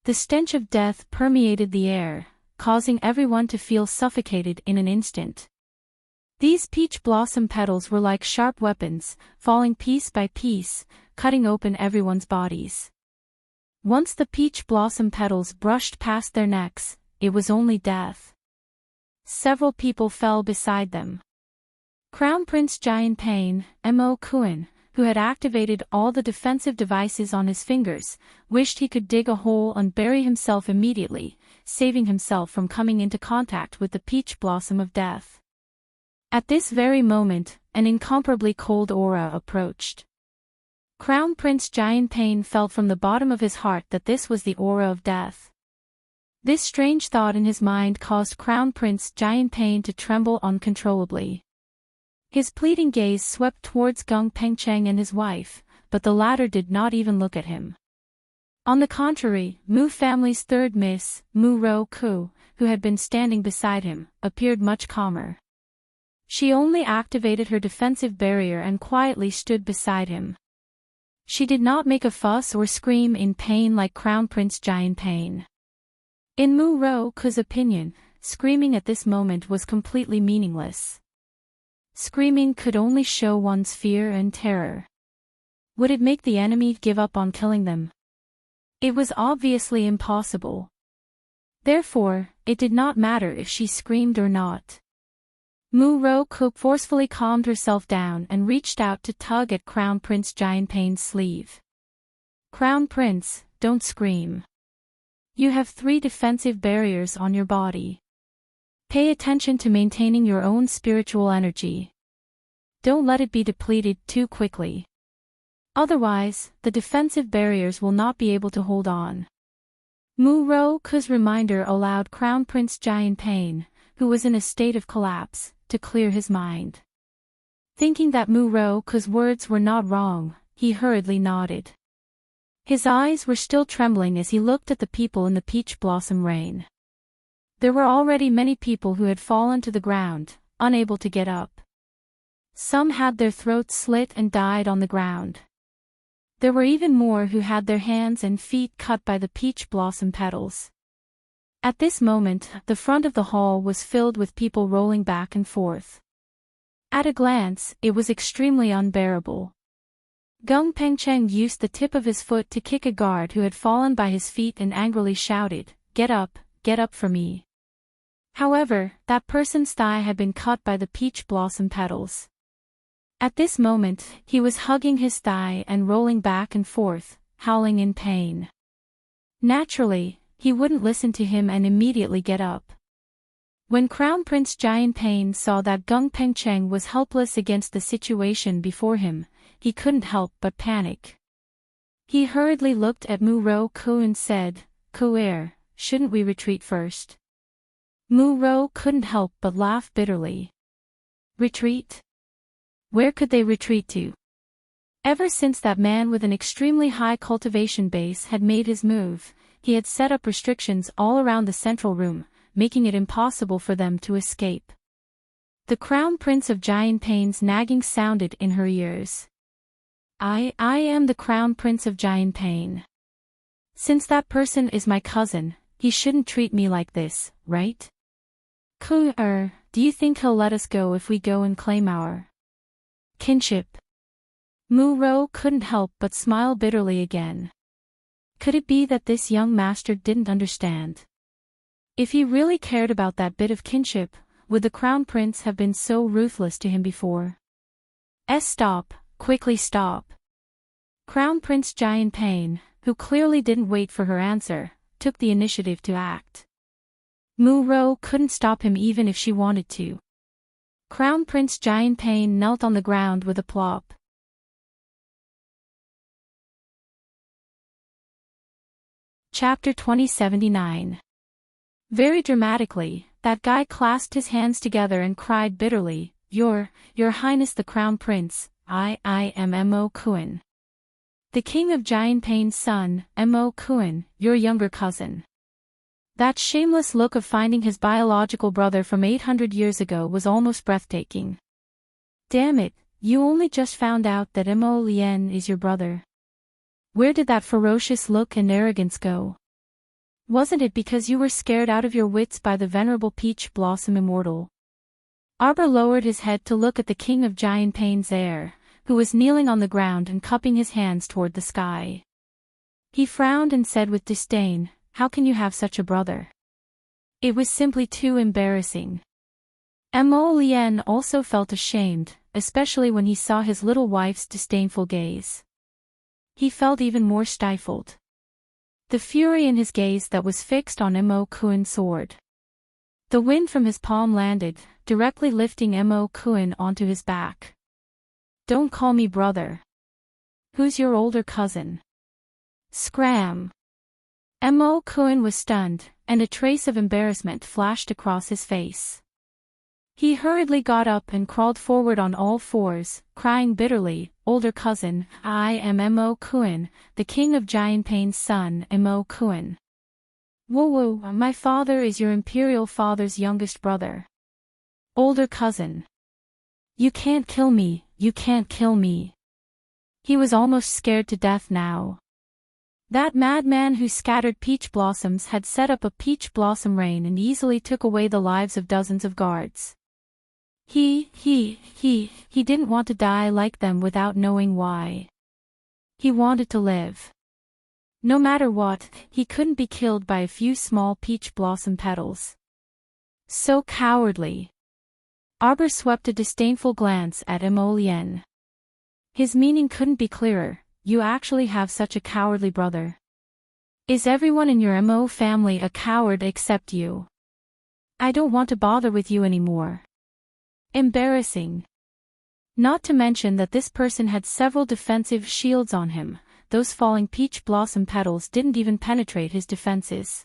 The stench of death permeated the air, causing everyone to feel suffocated in an instant. These peach blossom petals were like sharp weapons, falling piece by piece, cutting open everyone's bodies. Once the peach blossom petals brushed past their necks, it was only death. Several people fell beside them. Crown Prince Jianping, Mo Kuan, who had activated all the defensive devices on his fingers, wished he could dig a hole and bury himself immediately, saving himself from coming into contact with the peach blossom of death. At this very moment, an incomparably cold aura approached. Crown Prince Jianping felt from the bottom of his heart that this was the aura of death. This strange thought in his mind caused Crown Prince Jianping to tremble uncontrollably. His pleading gaze swept towards Gung Pengcheng and his wife, but the latter did not even look at him. On the contrary, Mu family's third miss, Mu Ro Ku, who had been standing beside him, appeared much calmer. She only activated her defensive barrier and quietly stood beside him. She did not make a fuss or scream in pain like Crown Prince Jianping. In Mu Ro Ku's opinion, screaming at this moment was completely meaningless. Screaming could only show one's fear and terror. Would it make the enemy give up on killing them? It was obviously impossible. Therefore, it did not matter if she screamed or not. Mu-Ro-Cook forcefully calmed herself down and reached out to tug at Crown Prince Giantpain's sleeve. Crown Prince, don't scream. You have 3 defensive barriers on your body. Pay attention to maintaining your own spiritual energy. Don't let it be depleted too quickly. Otherwise, the defensive barriers will not be able to hold on. Mu-Ro-Cook's reminder allowed Crown Prince Giantpain, who was in a state of collapse, to clear his mind. Thinking that Mu-Ro-Cook's words were not wrong, he hurriedly nodded. His eyes were still trembling as he looked at the people in the peach blossom rain. There were already many people who had fallen to the ground, unable to get up. Some had their throats slit and died on the ground. There were even more who had their hands and feet cut by the peach blossom petals. At this moment, the front of the hall was filled with people rolling back and forth. At a glance, it was extremely unbearable. Gung Pengcheng used the tip of his foot to kick a guard who had fallen by his feet and angrily shouted, get up for me." However, that person's thigh had been cut by the peach blossom petals. At this moment, he was hugging his thigh and rolling back and forth, howling in pain. Naturally, he wouldn't listen to him and immediately get up. When Crown Prince Giantpain saw that Gung Pengcheng was helpless against the situation before him, he couldn't help but panic. He hurriedly looked at Mu-Ro-Cook and said, "Coer, shouldn't we retreat first?" Mu-Ro couldn't help but laugh bitterly. Retreat? Where could they retreat to? Ever since that man with an extremely high cultivation base had made his move, he had set up restrictions all around the central room, making it impossible for them to escape. The Crown Prince of Giantpain's nagging sounded in her ears. I am the Crown Prince of Giantpain. Since that person is my cousin, he shouldn't treat me like this, right? Do you think he'll let us go if we go and claim our kinship? Mu-Ro couldn't help but smile bitterly again. Could it be that this young master didn't understand? If he really cared about that bit of kinship, would the Crown Prince have been so ruthless to him before? Stop, quickly stop. Crown Prince Giantpain, who clearly didn't wait for her answer, took the initiative to act. Mu-Ro couldn't stop him even if she wanted to. Crown Prince Giantpain knelt on the ground with a plop. Chapter 2079. Very dramatically, that guy clasped his hands together and cried bitterly, Your Highness the Crown Prince, I am Mo-Kun. The King of Giantpain's son, Mo-Kun, your younger cousin. That shameless look of finding his biological brother from 800 years ago was almost breathtaking. Damn it, you only just found out that Mo Lien is your brother. Where did that ferocious look and arrogance go? Wasn't it because you were scared out of your wits by the venerable Peach Blossom Immortal? Arbor lowered his head to look at the King of Giantpain's heir, who was kneeling on the ground and cupping his hands toward the sky. He frowned and said with disdain, How can you have such a brother? It was simply too embarrassing. Mo Lien also felt ashamed, especially when he saw his little wife's disdainful gaze. He felt even more stifled. The fury in his gaze that was fixed on Mo-Kun soared. The wind from his palm landed, directly lifting Mo-Kun onto his back. Don't call me brother. Who's your older cousin? Scram! Mo-Kun was stunned, and a trace of embarrassment flashed across his face. He hurriedly got up and crawled forward on all fours, crying bitterly, Older cousin, I am Mo-Kun, the King of Giantpain's son, Mo-Kun. Whoa, my father is your imperial father's youngest brother. Older cousin. You can't kill me, you can't kill me. He was almost scared to death now. That madman who scattered peach blossoms had set up a peach blossom rain and easily took away the lives of dozens of guards. He didn't want to die like them without knowing why. He wanted to live. No matter what, he couldn't be killed by a few small peach blossom petals. So cowardly. Arbor swept a disdainful glance at Emolien. His meaning couldn't be clearer. You actually have such a cowardly brother. Is everyone in your MO family a coward except you? I don't want to bother with you anymore. Embarrassing. Not to mention that this person had several defensive shields on him. Those falling peach blossom petals didn't even penetrate his defenses.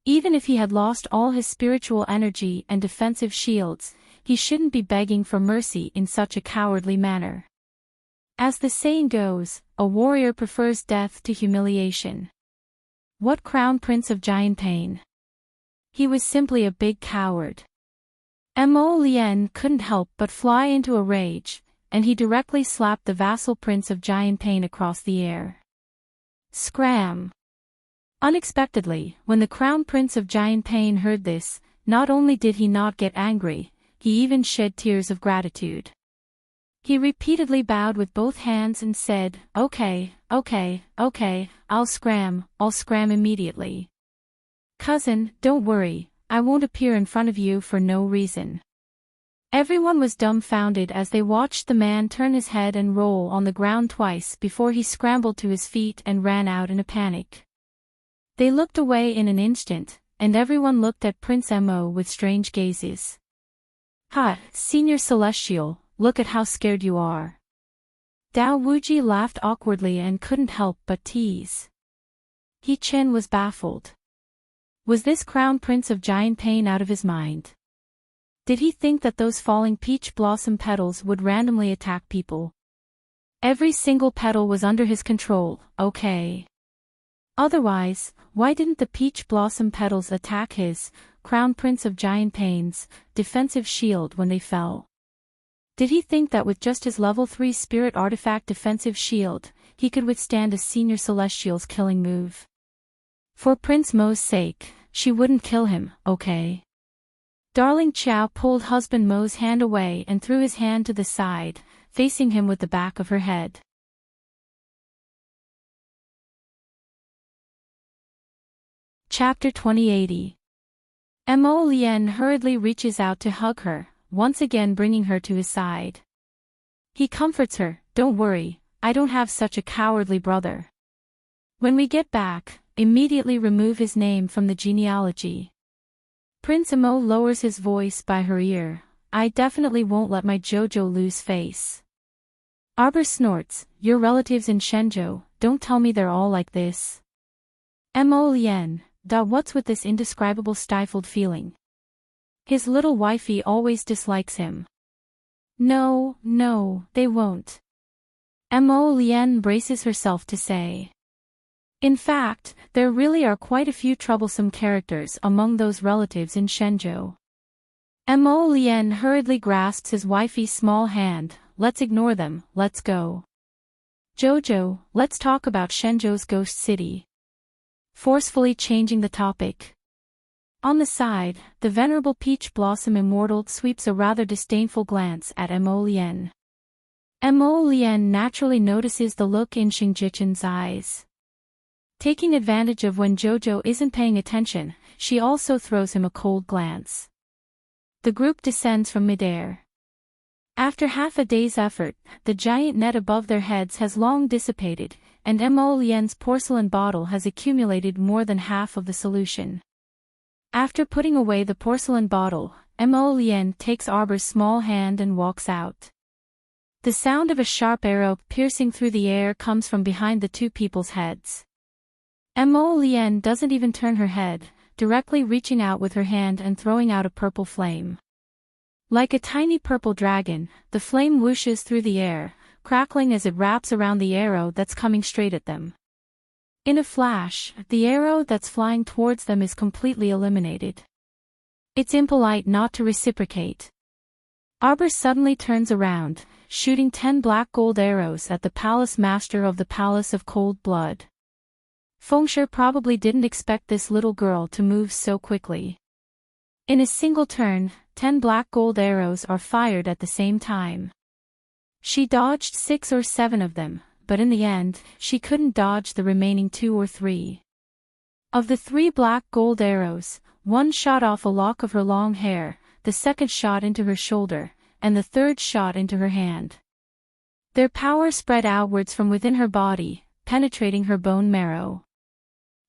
Even if he had lost all his spiritual energy and defensive shields, he shouldn't be begging for mercy in such a cowardly manner. As the saying goes, a warrior prefers death to humiliation. What Crown Prince of Giant Pain? He was simply a big coward. Emolien couldn't help but fly into a rage, and he directly slapped the vassal Prince of Giant Pain across the air. Scram! Unexpectedly, when the Crown Prince of Giant Pain heard this, not only did he not get angry, he even shed tears of gratitude. He repeatedly bowed with both hands and said, Okay, I'll scram immediately. Cousin, don't worry, I won't appear in front of you for no reason. Everyone was dumbfounded as they watched the man turn his head and roll on the ground twice before he scrambled to his feet and ran out in a panic. They looked away in an instant, and everyone looked at Prince Mo with strange gazes. Ha, Senior Celestial, look at how scared you are. Dao Wuji laughed awkwardly and couldn't help but tease. He Chen was baffled. Was this Crown Prince of Giant Pain out of his mind? Did he think that those falling peach blossom petals would randomly attack people? Every single petal was under his control, okay. Otherwise, why didn't the peach blossom petals attack his, Crown Prince of Giant Pain's, defensive shield when they fell? Did he think that with just his level 3 spirit artifact defensive shield, he could withstand a Senior Celestial's killing move? For Prince Mo's sake, she wouldn't kill him, okay? Darling Qiao pulled husband Mo's hand away and threw his hand to the side, facing him with the back of her head. Chapter 2080. Emolien hurriedly reaches out to hug her, once again bringing her to his side. He comforts her, Don't worry, I don't have such a cowardly brother. When we get back, immediately remove his name from the genealogy. Prince Mo lowers his voice by her ear, I definitely won't let my Jojo lose face. Arbor snorts, Your relatives in Shenzhou, don't tell me they're all like this. Emolien, what's with this indescribable stifled feeling? His little wifey always dislikes him. No, they won't. Emolien braces herself to say. In fact, there really are quite a few troublesome characters among those relatives in Shenzhou. Emolien hurriedly grasps his wifey's small hand, Let's ignore them, let's go. Jojo, let's talk about Shenzhou's ghost city. Forcefully changing the topic. On the side, the venerable Peach Blossom Immortal sweeps a rather disdainful glance at Emolien. Emolien naturally notices the look in Xingjichen's eyes. Taking advantage of when Jojo isn't paying attention, she also throws him a cold glance. The group descends from midair. After half a day's effort, the giant net above their heads has long dissipated, and Emolien's porcelain bottle has accumulated more than half of the solution. After putting away the porcelain bottle, Emolien takes Arbor's small hand and walks out. The sound of a sharp arrow piercing through the air comes from behind the two people's heads. Emolien doesn't even turn her head, directly reaching out with her hand and throwing out a purple flame. Like a tiny purple dragon, the flame whooshes through the air, crackling as it wraps around the arrow that's coming straight at them. In a flash, the arrow that's flying towards them is completely eliminated. It's impolite not to reciprocate. Arbor suddenly turns around, shooting 10 black gold arrows at the palace master of the Palace of Cold Blood. Fengshe probably didn't expect this little girl to move so quickly. In a single turn, 10 black gold arrows are fired at the same time. She dodged 6 or 7 of them, but in the end, she couldn't dodge the remaining 2 or 3. Of the 3 black gold arrows, one shot off a lock of her long hair, the second shot into her shoulder, and the third shot into her hand. Their power spread outwards from within her body, penetrating her bone marrow.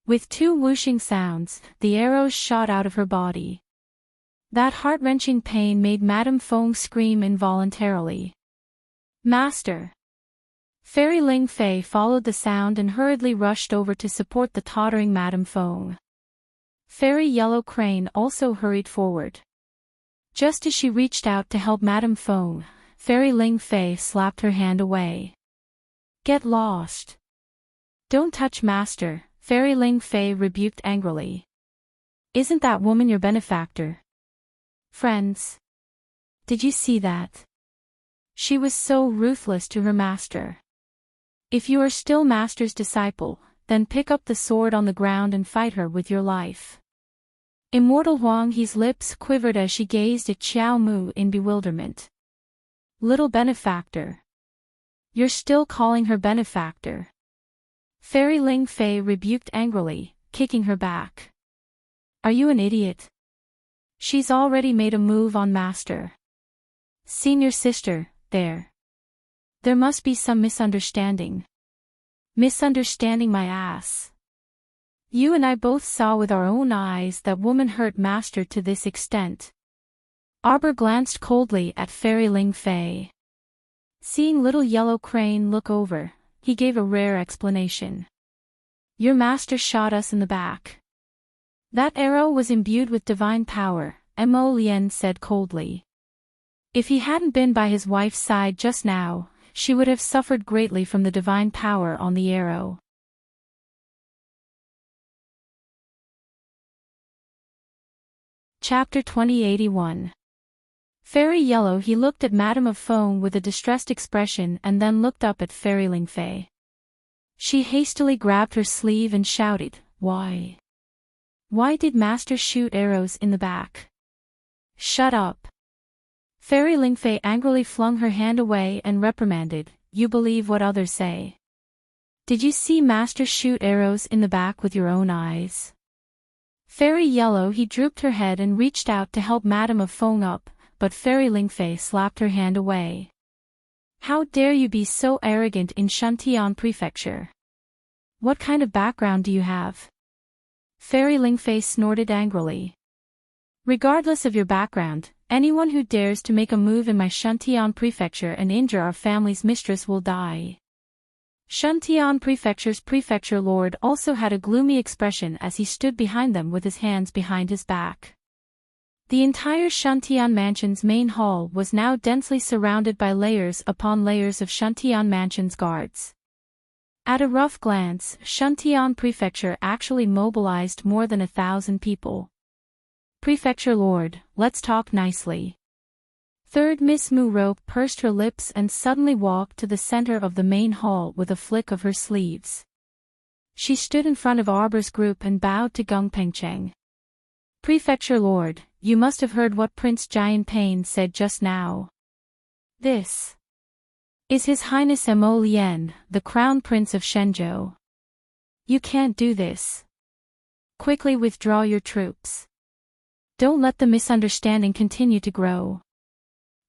With 2 whooshing sounds, the arrows shot out of her body. That heart-wrenching pain made Madame Fong scream involuntarily. "Master!" Fairy Ling Fei followed the sound and hurriedly rushed over to support the tottering Madame Fong. Fairy Yellow Crane also hurried forward. Just as she reached out to help Madame Fong, Fairy Ling Fei slapped her hand away. "Get lost! Don't touch Master," Fairy Ling Fei rebuked angrily. "Isn't that woman your benefactor?" Friends, did you see that? She was so ruthless to her master. If you are still Master's disciple, then pick up the sword on the ground and fight her with your life. Immortal Huang He's lips quivered as she gazed at Xiao Mu in bewilderment. Little benefactor. You're still calling her benefactor. Fairy Ling Fei rebuked angrily, kicking her back. Are you an idiot? She's already made a move on Master. Senior sister, there. There must be some misunderstanding. Misunderstanding my ass. You and I both saw with our own eyes that woman hurt Master to this extent. Arbor glanced coldly at Fairy Ling Fei. Seeing little Yellow Crane look over, he gave a rare explanation. Your master shot us in the back. That arrow was imbued with divine power, Mo Lien said coldly. If he hadn't been by his wife's side just now, she would have suffered greatly from the divine power on the arrow. Chapter 2081. Fairy Yellow. He looked at Madame of Fong with a distressed expression and then looked up at Fairy Ling Fei. She hastily grabbed her sleeve and shouted, "Why? Why did Master shoot arrows in the back?" "Shut up!" Fairy Ling Fei angrily flung her hand away and reprimanded, "You believe what others say. Did you see Master shoot arrows in the back with your own eyes?" Fairy Yellow. He drooped her head and reached out to help Madame of Fong up, but Fairy Ling Fei slapped her hand away. "How dare you be so arrogant in Shantian Prefecture? What kind of background do you have?" Fairy Ling Fei snorted angrily. "Regardless of your background, anyone who dares to make a move in my Shantian Prefecture and injure our family's mistress will die." Shantian Prefecture's prefecture lord also had a gloomy expression as he stood behind them with his hands behind his back. The entire Shantian Mansion's main hall was now densely surrounded by layers upon layers of Shantian Mansion's guards. At a rough glance, Shantian Prefecture actually mobilized more than 1,000 people. "Prefecture Lord, let's talk nicely." Third Miss Mu Rope pursed her lips and suddenly walked to the center of the main hall with a flick of her sleeves. She stood in front of Arbor's group and bowed to Gung Pengcheng. "Prefecture Lord, you must have heard what Prince Jian Pain said just now. This is His Highness Mo Lien, the Crown Prince of Shenzhou. You can't do this. Quickly withdraw your troops. Don't let the misunderstanding continue to grow."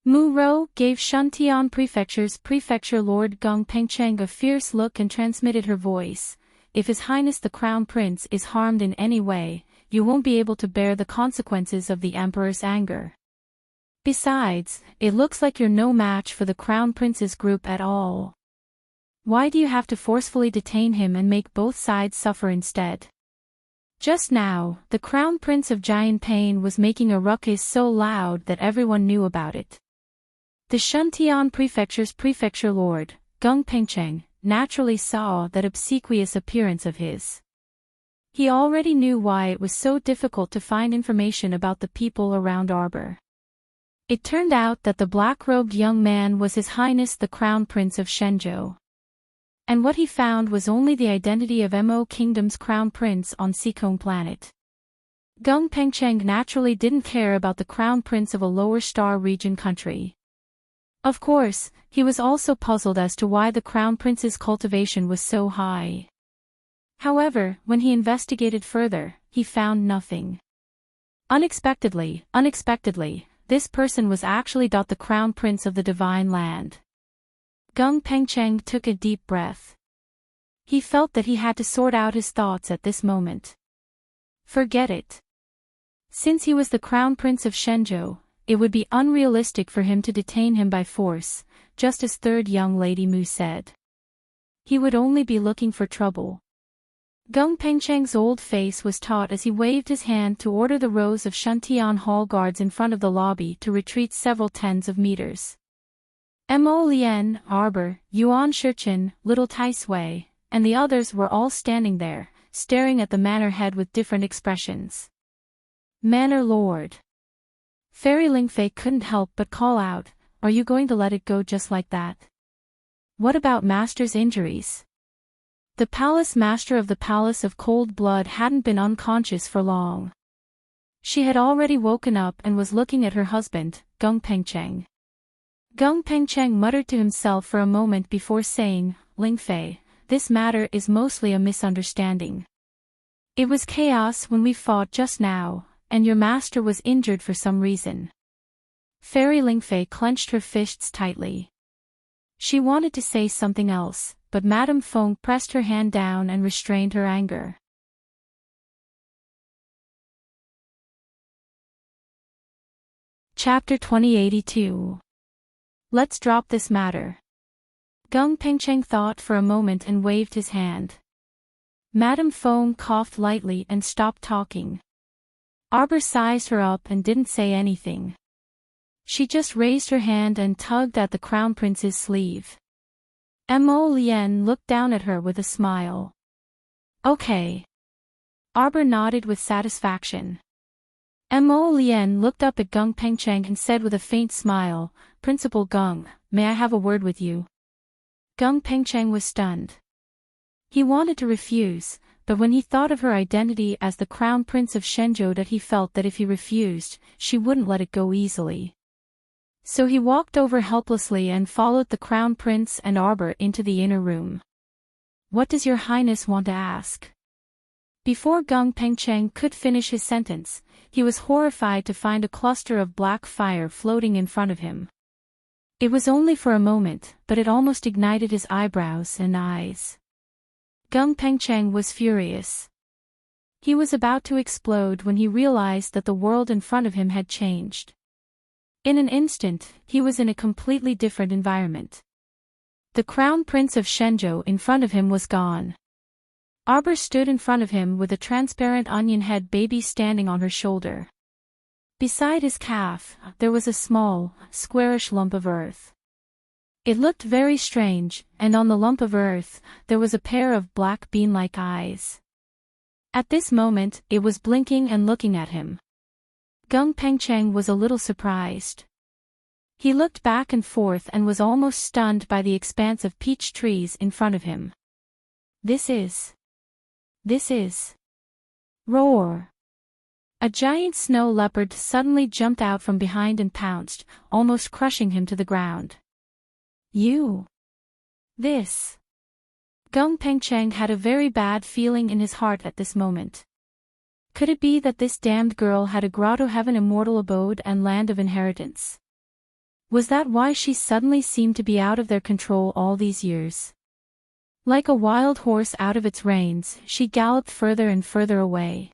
Mu Rou gave Shantian Prefecture's Prefecture Lord Gung Pengcheng a fierce look and transmitted her voice. "If His Highness the Crown Prince is harmed in any way, you won't be able to bear the consequences of the Emperor's anger. Besides, it looks like you're no match for the Crown Prince's group at all. Why do you have to forcefully detain him and make both sides suffer instead?" Just now, the Crown Prince of Jian Pain was making a ruckus so loud that everyone knew about it. The Shantian Prefecture's Prefecture Lord, Gung Pengcheng, naturally saw that obsequious appearance of his. He already knew why it was so difficult to find information about the people around Arbor. It turned out that the black-robed young man was His Highness the Crown Prince of Shenzhou. And what he found was only the identity of Mo Kingdom's Crown Prince on Seacombe Planet. Gung Pengcheng naturally didn't care about the Crown Prince of a lower star region country. Of course, he was also puzzled as to why the Crown Prince's cultivation was so high. However, when he investigated further, he found nothing. Unexpectedly, this person was actually the Crown Prince of the Divine Land. Gung Pengcheng took a deep breath. He felt that he had to sort out his thoughts at this moment. Forget it. Since he was the Crown Prince of Shenzhou, it would be unrealistic for him to detain him by force, just as third young lady Mu said. He would only be looking for trouble. Gung Pengcheng's old face was taut as he waved his hand to order the rows of Shantian Hall guards in front of the lobby to retreat several tens of meters. Mo Lian, Arbor, Yuan Shichen, Little Tai Sui, and the others were all standing there, staring at the manor head with different expressions. Manor Lord. Fairy Lingfei couldn't help but call out, "Are you going to let it go just like that? What about Master's injuries?" The palace master of the Palace of Cold Blood hadn't been unconscious for long. She had already woken up and was looking at her husband, Gung Pengcheng. Gung Pengcheng muttered to himself for a moment before saying, "Lingfei, this matter is mostly a misunderstanding. It was chaos when we fought just now, and your master was injured for some reason." Fairy Lingfei clenched her fists tightly. She wanted to say something else, but Madame Feng pressed her hand down and restrained her anger. Chapter 2082. Let's drop this matter. Gung Pengcheng thought for a moment and waved his hand. Madame Feng coughed lightly and stopped talking. Arbor sized her up and didn't say anything. She just raised her hand and tugged at the Crown Prince's sleeve. Mo Lian looked down at her with a smile. "Okay." Arbor nodded with satisfaction. Mo Lian looked up at Gung Pengcheng and said with a faint smile, "Principal Gung, may I have a word with you?" Gung Pengcheng was stunned. He wanted to refuse, but when he thought of her identity as the Crown Prince of Shenzhou, that he felt that if he refused, she wouldn't let it go easily. So he walked over helplessly and followed the Crown Prince and Arbor into the inner room. "What does your Highness want to ask?" Before Gung Pengcheng could finish his sentence, he was horrified to find a cluster of black fire floating in front of him. It was only for a moment, but it almost ignited his eyebrows and eyes. Gung Pengcheng was furious. He was about to explode when he realized that the world in front of him had changed. In an instant, he was in a completely different environment. The Crown Prince of Shenzhou in front of him was gone. Arbor stood in front of him with a transparent onion-head baby standing on her shoulder. Beside his calf, there was a small, squarish lump of earth. It looked very strange, and on the lump of earth, there was a pair of black bean-like eyes. At this moment, it was blinking and looking at him. Gung Pengcheng was a little surprised. He looked back and forth and was almost stunned by the expanse of peach trees in front of him. This is... Roar! A giant snow leopard suddenly jumped out from behind and pounced, almost crushing him to the ground. This. Gung Pengcheng had a very bad feeling in his heart at this moment. Could it be that this damned girl had a grotto heaven immortal abode and land of inheritance? Was that why she suddenly seemed to be out of their control all these years? Like a wild horse out of its reins, she galloped further and further away.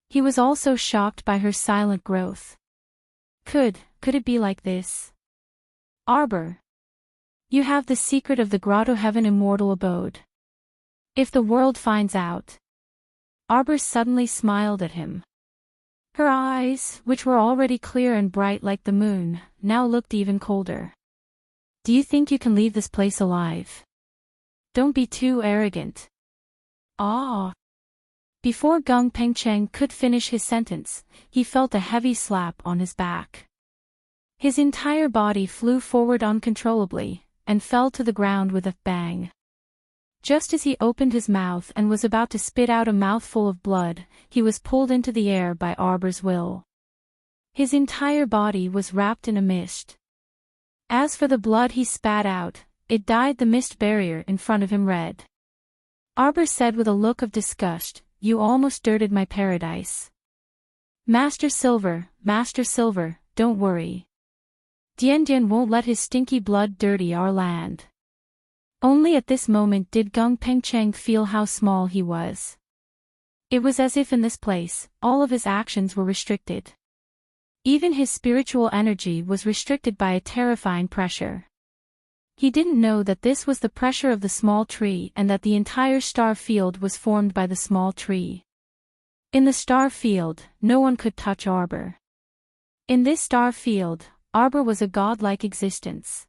He was also shocked by her silent growth. Could it be like this? Arbor. You have the secret of the grotto heaven immortal abode. If the world finds out. Arbor suddenly smiled at him. Her eyes, which were already clear and bright like the moon, now looked even colder. Do you think you can leave this place alive? Don't be too arrogant. Ah! Before Gung Pengcheng could finish his sentence, he felt a heavy slap on his back. His entire body flew forward uncontrollably, and fell to the ground with a bang. Just as he opened his mouth and was about to spit out a mouthful of blood, he was pulled into the air by Arbor's will. His entire body was wrapped in a mist. As for the blood he spat out, it dyed the mist barrier in front of him red. Arbor said with a look of disgust, "You almost dirted my paradise." Master Silver, don't worry. Dian won't let his stinky blood dirty our land." Only at this moment did Gung Pengcheng feel how small he was. It was as if in this place, all of his actions were restricted. Even his spiritual energy was restricted by a terrifying pressure. He didn't know that this was the pressure of the small tree and that the entire star field was formed by the small tree. In the star field, no one could touch Arbor. In this star field, Arbor was a godlike existence.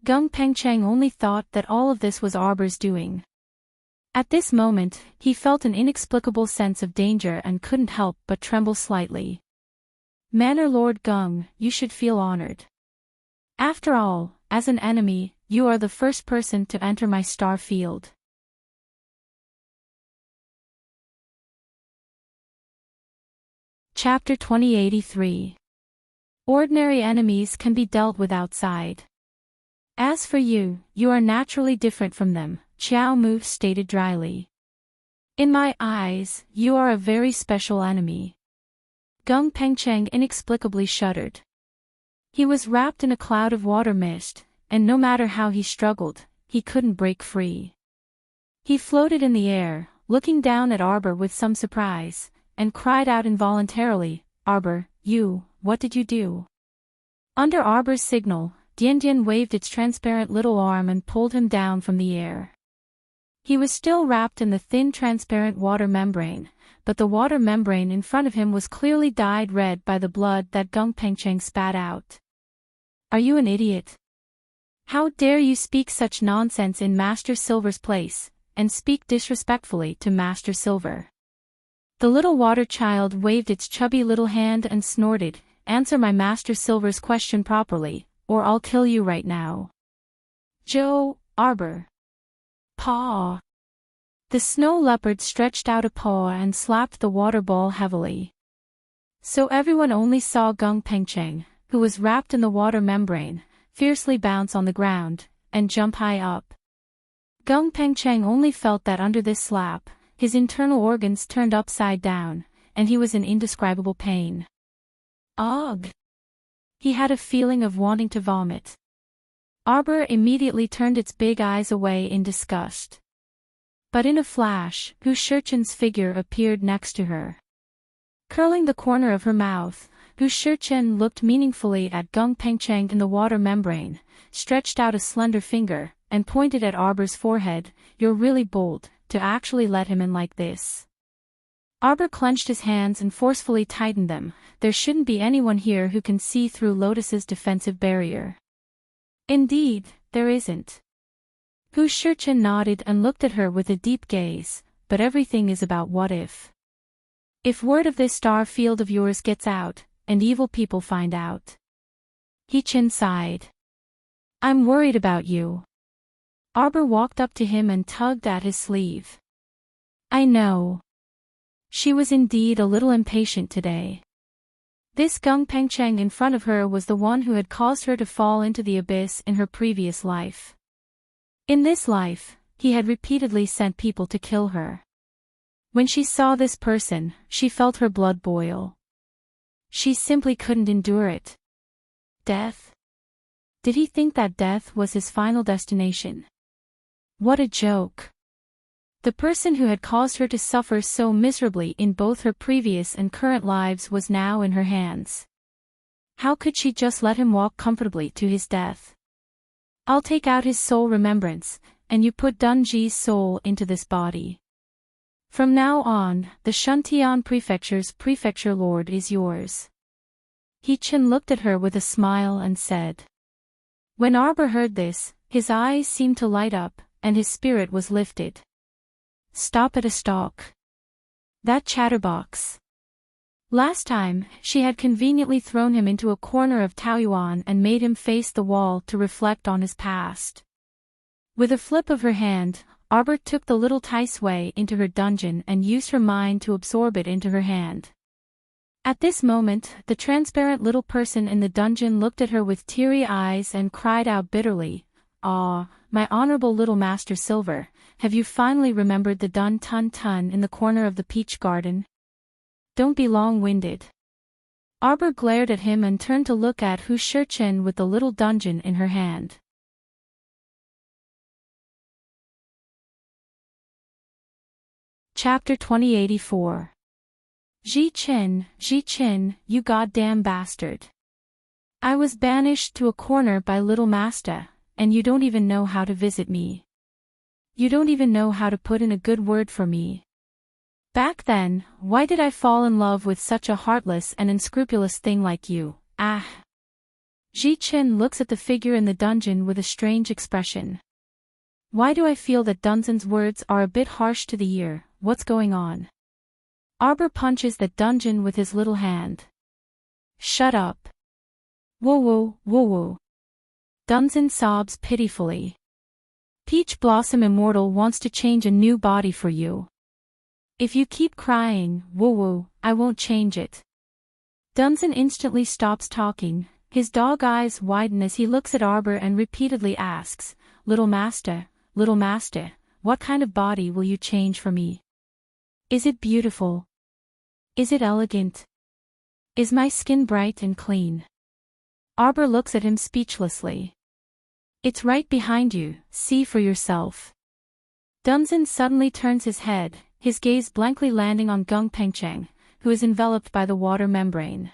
Gung Pengcheng only thought that all of this was Arbor's doing. At this moment, he felt an inexplicable sense of danger and couldn't help but tremble slightly. "Manor Lord Gung, you should feel honored. After all, as an enemy, you are the first person to enter my star field." Chapter 2083. Ordinary enemies can be dealt with outside. "As for you, you are naturally different from them," Xiao Mu stated dryly. "In my eyes, you are a very special enemy." Gung Pengcheng inexplicably shuddered. He was wrapped in a cloud of water mist, and no matter how he struggled, he couldn't break free. He floated in the air, looking down at Arbor with some surprise, and cried out involuntarily, "Arbor, what did you do?" Under Arbor's signal, Dian waved its transparent little arm and pulled him down from the air. He was still wrapped in the thin transparent water membrane, but the water membrane in front of him was clearly dyed red by the blood that Gung Pengcheng spat out. "Are you an idiot? How dare you speak such nonsense in Master Silver's place, and speak disrespectfully to Master Silver?" The little water child waved its chubby little hand and snorted, "Answer my Master Silver's question properly, or I'll kill you right now." Arbor. Paw. The snow leopard stretched out a paw and slapped the water ball heavily. So everyone only saw Gung Pengcheng, who was wrapped in the water membrane, fiercely bounce on the ground, and jump high up. Gung Pengcheng only felt that under this slap, his internal organs turned upside down, and he was in indescribable pain. Ugh! He had a feeling of wanting to vomit. Arbor immediately turned its big eyes away in disgust. But in a flash, Hu Shichen's figure appeared next to her. Curling the corner of her mouth, Hu Shichen looked meaningfully at Gung Pengcheng in the water membrane, stretched out a slender finger, and pointed at Arbor's forehead. "You're really bold, to actually let him in like this." Arbor clenched his hands and forcefully tightened them. "There shouldn't be anyone here who can see through Lotus's defensive barrier." "Indeed, there isn't." Hu Shichen nodded and looked at her with a deep gaze, "But everything is about what if. If word of this star field of yours gets out, and evil people find out." He-Chin sighed. "I'm worried about you." Arbor walked up to him and tugged at his sleeve. "I know." She was indeed a little impatient today. This Gung Pengcheng in front of her was the one who had caused her to fall into the abyss in her previous life. In this life, he had repeatedly sent people to kill her. When she saw this person, she felt her blood boil. She simply couldn't endure it. Death? Did he think that death was his final destination? What a joke. The person who had caused her to suffer so miserably in both her previous and current lives was now in her hands. How could she just let him walk comfortably to his death? "I'll take out his soul remembrance, and you put Dunji's soul into this body. From now on, the Shuntian Prefecture's prefecture lord is yours." He-Chin looked at her with a smile and said. When Arbor heard this, his eyes seemed to light up, and his spirit was lifted. Stop at a stalk. That chatterbox. Last time, she had conveniently thrown him into a corner of Taoyuan and made him face the wall to reflect on his past. With a flip of her hand, Arbor took the little Tai Sui into her dungeon and used her mind to absorb it into her hand. At this moment, the transparent little person in the dungeon looked at her with teary eyes and cried out bitterly, "Ah, my honorable little Master Silver, have you finally remembered the dun-tun-tun in the corner of the peach garden? Don't be long-winded." Arbor glared at him and turned to look at Hu Shurchen with the little dungeon in her hand. Chapter 2084. Ji Qin, you goddamn bastard. I was banished to a corner by little Master, and you don't even know how to visit me. You don't even know how to put in a good word for me. Back then, why did I fall in love with such a heartless and unscrupulous thing like you? Ah. Ji Qin looks at the figure in the dungeon with a strange expression. Why do I feel that Dungeon's words are a bit harsh to the ear? What's going on? Arbor punches that dungeon with his little hand. Shut up. Whoa. Dungeon sobs pitifully. Peach Blossom Immortal wants to change a new body for you. If you keep crying, I won't change it. Dungeon instantly stops talking, his dog eyes widen as he looks at Arbor and repeatedly asks, Little Master, what kind of body will you change for me? Is it beautiful? Is it elegant? Is my skin bright and clean? Arbor looks at him speechlessly. It's right behind you, see for yourself. Dungeon suddenly turns his head, his gaze blankly landing on Gung Pengcheng, who is enveloped by the water membrane.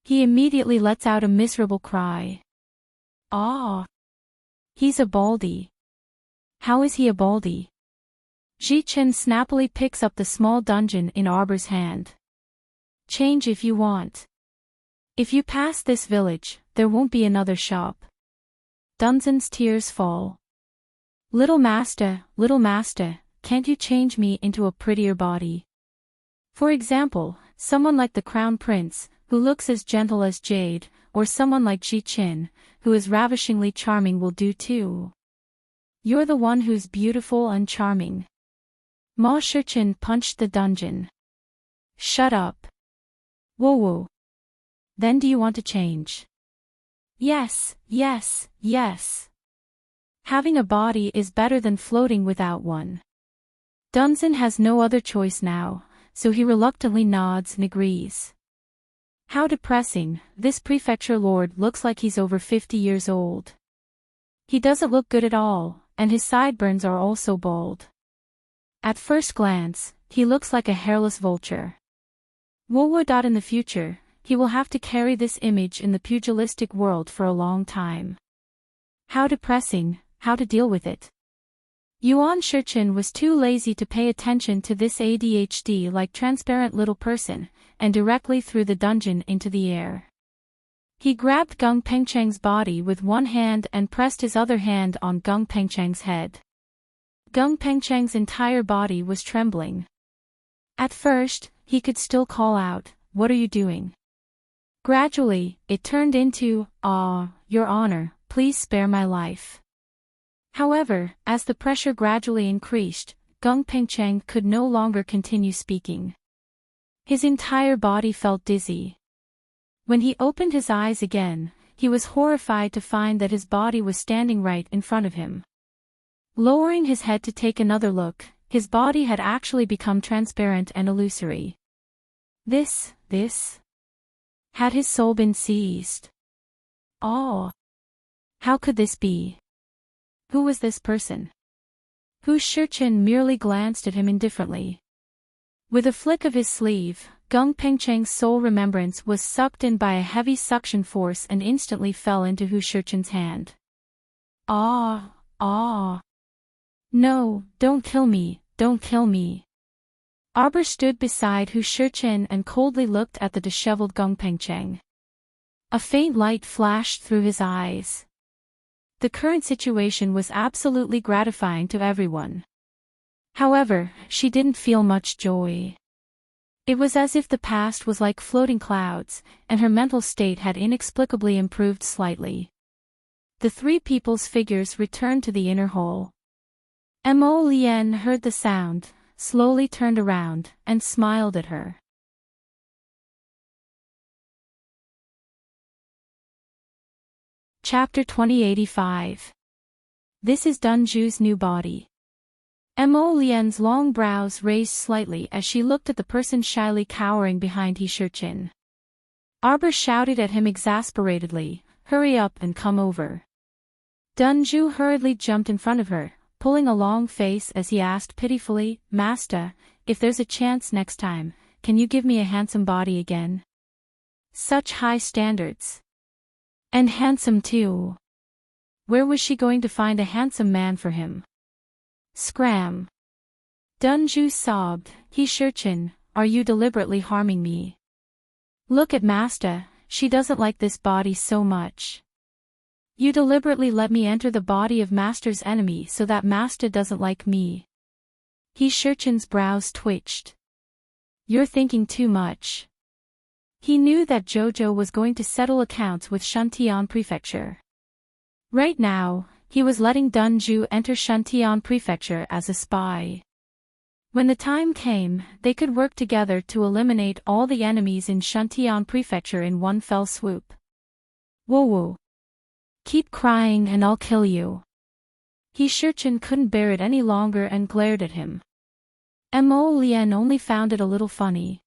He immediately lets out a miserable cry. Ah! He's a baldy. How is he a baldy? Ji Qin snappily picks up the small dungeon in Arbor's hand. Change if you want. If you pass this village, there won't be another shop. Dungeon's tears fall. Little Master, can't you change me into a prettier body? For example, someone like the Crown Prince, who looks as gentle as jade, or someone like Ji Qin, who is ravishingly charming will do too. You're the one who's beautiful and charming. Ma Shurchen punched the dungeon. Shut up. Whoa. Then do you want to change? Yes. Having a body is better than floating without one. Dungeon has no other choice now, so he reluctantly nods and agrees. How depressing, this prefecture lord looks like he's over 50 years old. He doesn't look good at all, and his sideburns are also bald. At first glance, he looks like a hairless vulture. In the future, he will have to carry this image in the pugilistic world for a long time. How depressing, how to deal with it? Yuan Shurchen was too lazy to pay attention to this ADHD-like transparent little person, and directly threw the dungeon into the air. He grabbed Gung Pengcheng's body with one hand and pressed his other hand on Gung Pengcheng's head. Gung Pengcheng's entire body was trembling. At first, he could still call out, "What are you doing?" Gradually, it turned into, Your Honor, please spare my life. However, as the pressure gradually increased, Gung Pengcheng could no longer continue speaking. His entire body felt dizzy. When he opened his eyes again, he was horrified to find that his body was standing right in front of him. Lowering his head to take another look, his body had actually become transparent and illusory. This. Had his soul been seized? How could this be? Who was this person? Hu Shurchen merely glanced at him indifferently. With a flick of his sleeve, Gung Pengcheng's soul remembrance was sucked in by a heavy suction force and instantly fell into Hu Shurchen's hand. No, don't kill me. Arbor stood beside Hu Shurchen and coldly looked at the disheveled Gung Pengcheng. A faint light flashed through his eyes. The current situation was absolutely gratifying to everyone. However, she didn't feel much joy. It was as if the past was like floating clouds, and her mental state had inexplicably improved slightly. The three people's figures returned to the inner hall. Mo Lien heard the sound, slowly turned around, and smiled at her. Chapter 2085. This is Dunju's new body. Mo Lien's long brows raised slightly as she looked at the person shyly cowering behind Heartwarming. Arbor shouted at him exasperatedly, "Hurry up and come over." Dunju hurriedly jumped in front of her, pulling a long face as he asked pitifully, "Master, if there's a chance next time, can you give me a handsome body again? Such high standards. And handsome too." Where was she going to find a handsome man for him? Scram. Dunju sobbed, "Heartwarming, are you deliberately harming me? Look at Master, she doesn't like this body so much. You deliberately let me enter the body of Master's enemy so that Master doesn't like me." Heartwarming's brows twitched. "You're thinking too much." He knew that Jojo was going to settle accounts with Shantian Prefecture. Right now, he was letting Dunju enter Shantian Prefecture as a spy. When the time came, they could work together to eliminate all the enemies in Shantian Prefecture in one fell swoop. "Whoa. Keep crying and I'll kill you." Heartwarming couldn't bear it any longer and glared at him. Mo Lien only found it a little funny.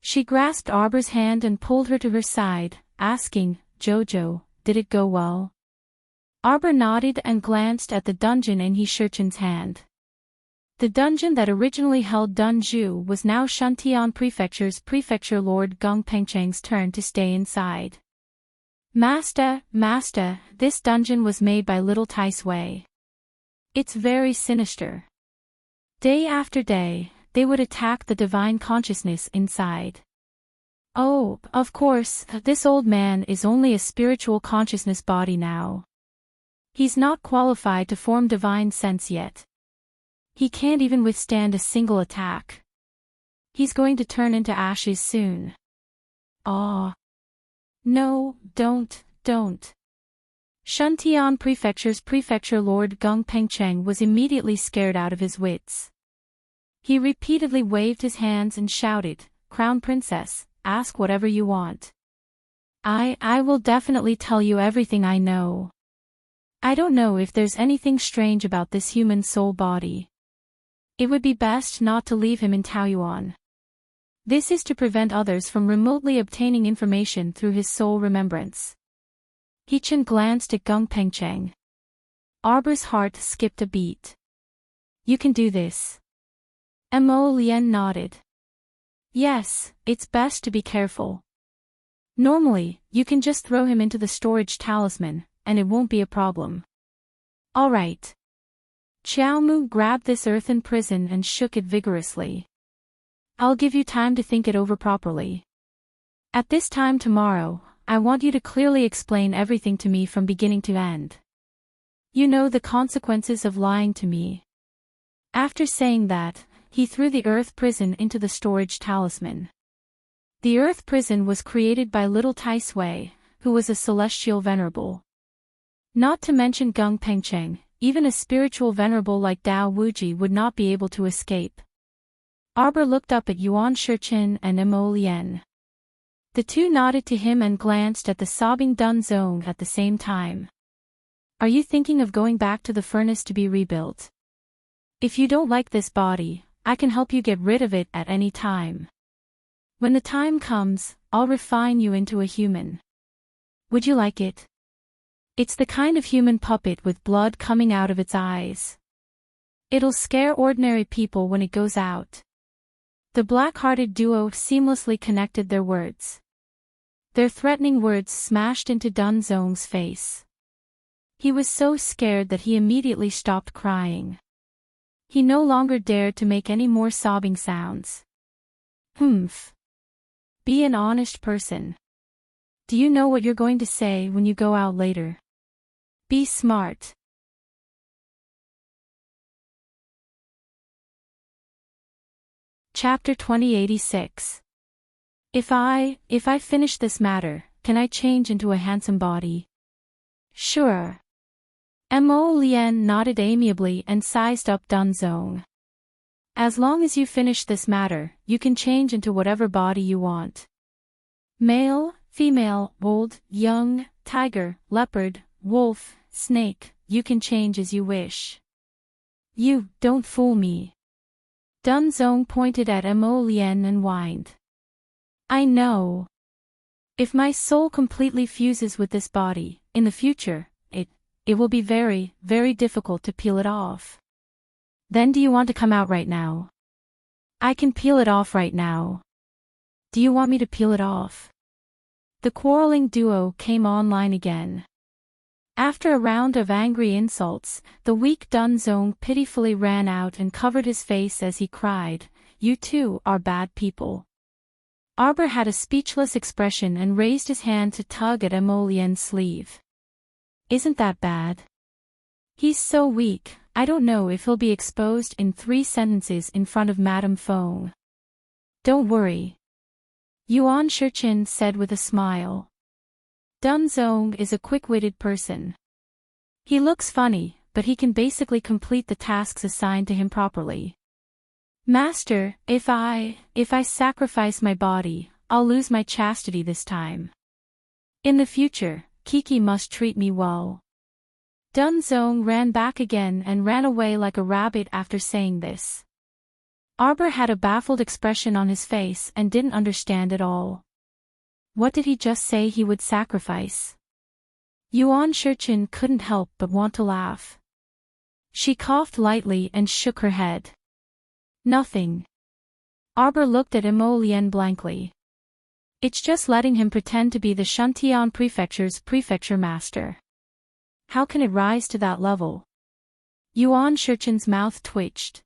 She grasped Arbor's hand and pulled her to her side, asking, "Jojo, did it go well?" Arbor nodded and glanced at the dungeon in Heartwarming's hand. The dungeon that originally held Dunju was now Shantian Prefecture's Prefecture Lord Gung Pengcheng's turn to stay inside. Master, this dungeon was made by Little Tai Sui. It's very sinister. Day after day, they would attack the divine consciousness inside. Oh, of course, this old man is only a spiritual consciousness body now. He's not qualified to form divine sense yet. He can't even withstand a single attack. He's going to turn into ashes soon. Aw. No, don't. Shantian Prefecture's Prefecture Lord Gung Pengcheng was immediately scared out of his wits. He repeatedly waved his hands and shouted, "Crown Princess, ask whatever you want. I will definitely tell you everything I know. I don't know if there's anything strange about this human soul body. It would be best not to leave him in Taoyuan. This is to prevent others from remotely obtaining information through his soul remembrance." Heartwarming glanced at Gung Pengcheng. Arbor's heart skipped a beat. "You can do this." Mo Lien nodded. "Yes, it's best to be careful. Normally, you can just throw him into the storage talisman, and it won't be a problem." "All right." Xiaomu grabbed this earthen prison and shook it vigorously. "I'll give you time to think it over properly. At this time tomorrow, I want you to clearly explain everything to me from beginning to end. You know the consequences of lying to me." After saying that, he threw the earth prison into the storage talisman. The earth prison was created by Little Tai Sui, who was a celestial venerable. Not to mention Gung Pengcheng, even a spiritual venerable like Dao Wuji would not be able to escape. Arbor looked up at Yuan Shichin and Mo Lien. The two nodded to him and glanced at the sobbing Dunzong at the same time. "Are you thinking of going back to the furnace to be rebuilt? If you don't like this body, I can help you get rid of it at any time. When the time comes, I'll refine you into a human. Would you like it? It's the kind of human puppet with blood coming out of its eyes. It'll scare ordinary people when it goes out." The black-hearted duo seamlessly connected their words. Their threatening words smashed into Dunzong's face. He was so scared that he immediately stopped crying. He no longer dared to make any more sobbing sounds. "Humph. Be an honest person. Do you know what you're going to say when you go out later? Be smart." Chapter 2086. If I finish this matter, can I change into a handsome body?" "Sure." Mo Lien nodded amiably and sized up Dunzong. "As long as you finish this matter, you can change into whatever body you want. Male, Female, old, young, tiger, leopard, wolf, snake, you can change as you wish. You, don't fool me. Dunzong pointed at Mo Lien and whined. I know. If my soul completely fuses with this body, in the future, it will be very, very difficult to peel it off. Then do you want to come out right now? I can peel it off right now. Do you want me to peel it off? The quarreling duo came online again. After a round of angry insults, the weak Dunzong pitifully ran out and covered his face as he cried, You two are bad people. Arbor had a speechless expression and raised his hand to tug at Emolien's sleeve. Isn't that bad? He's so weak, I don't know if he'll be exposed in 3 sentences in front of Madame Fong. Don't worry. Yuan Shichin said with a smile. Dunzong is a quick-witted person. He looks funny, but he can basically complete the tasks assigned to him properly. Master, if I sacrifice my body, I'll lose my chastity this time. In the future, Kiki must treat me well. Dunzong ran back again and ran away like a rabbit after saying this. Arbor had a baffled expression on his face and didn't understand at all. What did he just say he would sacrifice? Yuan Shichin couldn't help but want to laugh. She coughed lightly and shook her head. Nothing. Arbor looked at Mo Lien blankly. It's just letting him pretend to be the Shantian Prefecture's prefecture master. How can it rise to that level? Yuan Shichin's mouth twitched.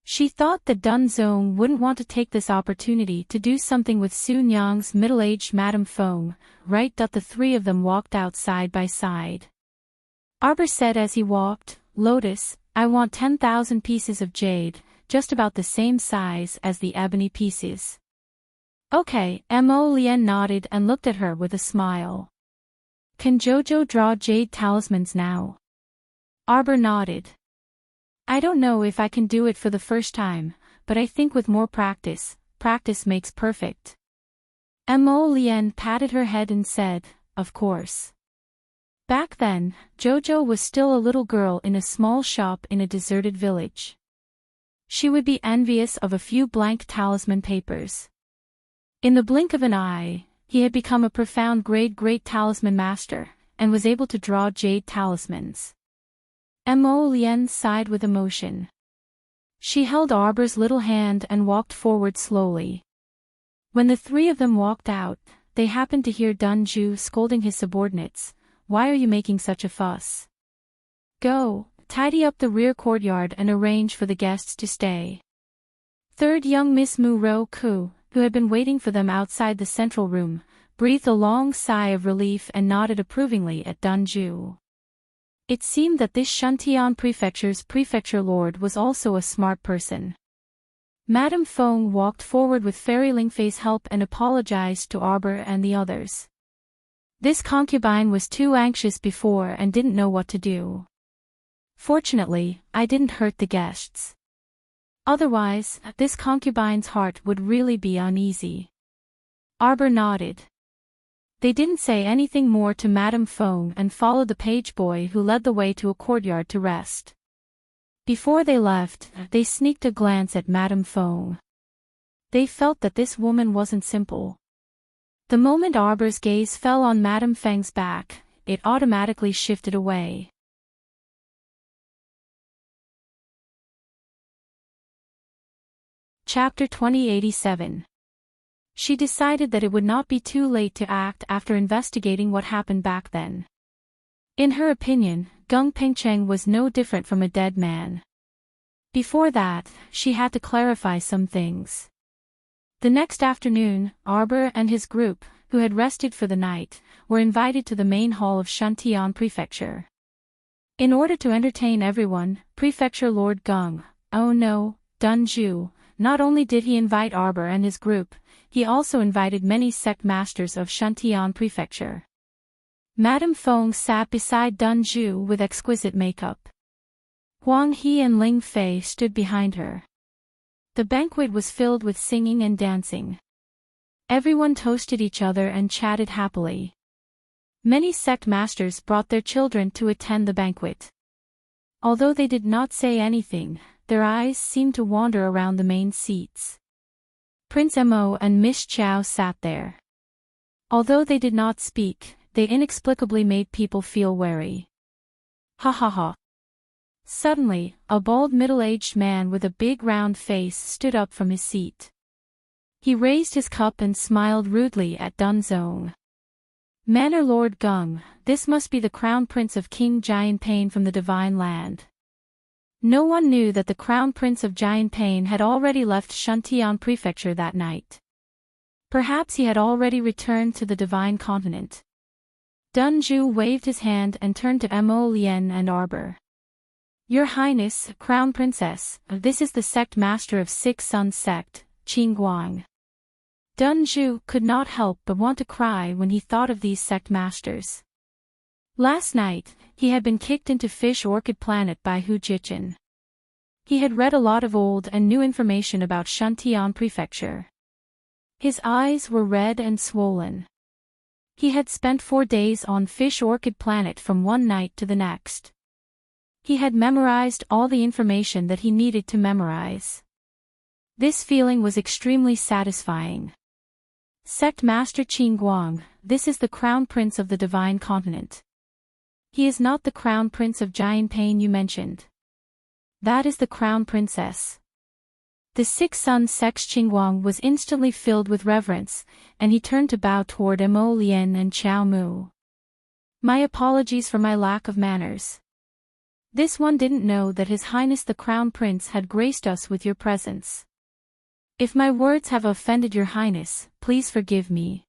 She thought that Dunzong wouldn't want to take this opportunity to do something with Su Nyang's middle-aged Madame Fong, right? The 3 of them walked out side by side. Arbor said as he walked, Lotus, I want 10,000 pieces of jade, just about the same size as the ebony pieces. Okay, Mo Lien nodded and looked at her with a smile. Can Jojo draw jade talismans now? Arbor nodded. I don't know if I can do it for the first time, but I think with more practice, practice makes perfect. Mo Lien patted her head and said, Of course. Back then, Jojo was still a little girl in a small shop in a deserted village. She would be envious of a few blank talisman papers. In the blink of an eye, he had become a profound great talisman master, and was able to draw jade talismans. Mo Lien sighed with emotion. She held Arbor's little hand and walked forward slowly. When the 3 of them walked out, they happened to hear Dunju scolding his subordinates, Why are you making such a fuss? Go, tidy up the rear courtyard and arrange for the guests to stay. Third young Miss Mu Ro Ku, who had been waiting for them outside the central room, breathed a long sigh of relief and nodded approvingly at Dunju. It seemed that this Shantian Prefecture's prefecture lord was also a smart person. Madame Fong walked forward with Fairy Lingfei's help and apologized to Arbor and the others. This concubine was too anxious before and didn't know what to do. Fortunately, I didn't hurt the guests. Otherwise, this concubine's heart would really be uneasy. Arbor nodded. They didn't say anything more to Madame Fong and followed the page boy who led the way to a courtyard to rest. Before they left, they sneaked a glance at Madame Fong. They felt that this woman wasn't simple. The moment Arbor's gaze fell on Madame Feng's back, it automatically shifted away. Chapter 2087. She decided that it would not be too late to act after investigating what happened back then. In her opinion, Gung Pengcheng was no different from a dead man. Before that, she had to clarify some things. The next afternoon, Arbor and his group, who had rested for the night, were invited to the main hall of Shantian Prefecture. In order to entertain everyone, Prefecture Lord Gung, oh no, Dunju, not only did he invite Arbor and his group, he also invited many sect masters of Shantian Prefecture. Madame Fong sat beside Dunju with exquisite makeup. Huang He and Ling Fei stood behind her. The banquet was filled with singing and dancing. Everyone toasted each other and chatted happily. Many sect masters brought their children to attend the banquet. Although they did not say anything, their eyes seemed to wander around the main seats. Prince Mo and Miss Chow sat there. Although they did not speak, they inexplicably made people feel wary. Ha ha ha. Suddenly, a bald middle-aged man with a big round face stood up from his seat. He raised his cup and smiled rudely at Dunzong. Manor Lord Gung, this must be the Crown Prince of King Jianping from the Divine Land. No one knew that the Crown Prince of Jianping had already left Shuntian Prefecture that night. Perhaps he had already returned to the Divine Continent. Dunju waved his hand and turned to Mo Lien and Arbor. Your Highness, Crown Princess, this is the sect master of Six Sun Sect, Qing Guang. Dunju could not help but want to cry when he thought of these sect masters. Last night, he had been kicked into Fish Orchid Planet by Hu Jichen. He had read a lot of old and new information about Shuntian Prefecture. His eyes were red and swollen. He had spent 4 days on Fish Orchid Planet from one night to the next. He had memorized all the information that he needed to memorize. This feeling was extremely satisfying. Sect Master Qing Guang, this is the Crown Prince of the Divine Continent. He is not the Crown Prince of Jianping you mentioned. That is the Crown Princess. The Six Sun Sect's Qing Guang was instantly filled with reverence, and he turned to bow toward Mo Lien and Xiao Mu. My apologies for my lack of manners. This one didn't know that His Highness the Crown Prince had graced us with your presence. If my words have offended your Highness, please forgive me.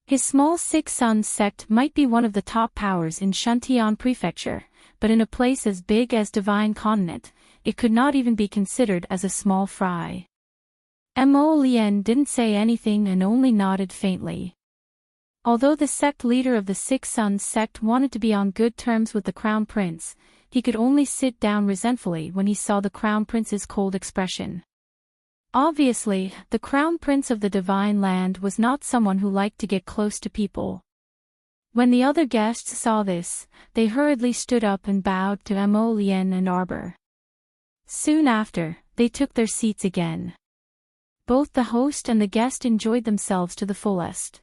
His small Six Sun sect might be one of the top powers in Shuntian Prefecture, but in a place as big as Divine Continent, it could not even be considered as a small fry. Mo Lien didn't say anything and only nodded faintly. Although the sect leader of the Six Sun sect wanted to be on good terms with the Crown Prince, he could only sit down resentfully when he saw the Crown Prince's cold expression. Obviously, the Crown Prince of the Divine Land was not someone who liked to get close to people. When the other guests saw this, they hurriedly stood up and bowed to Mo Lien and Arbor. Soon after, they took their seats again. Both the host and the guest enjoyed themselves to the fullest.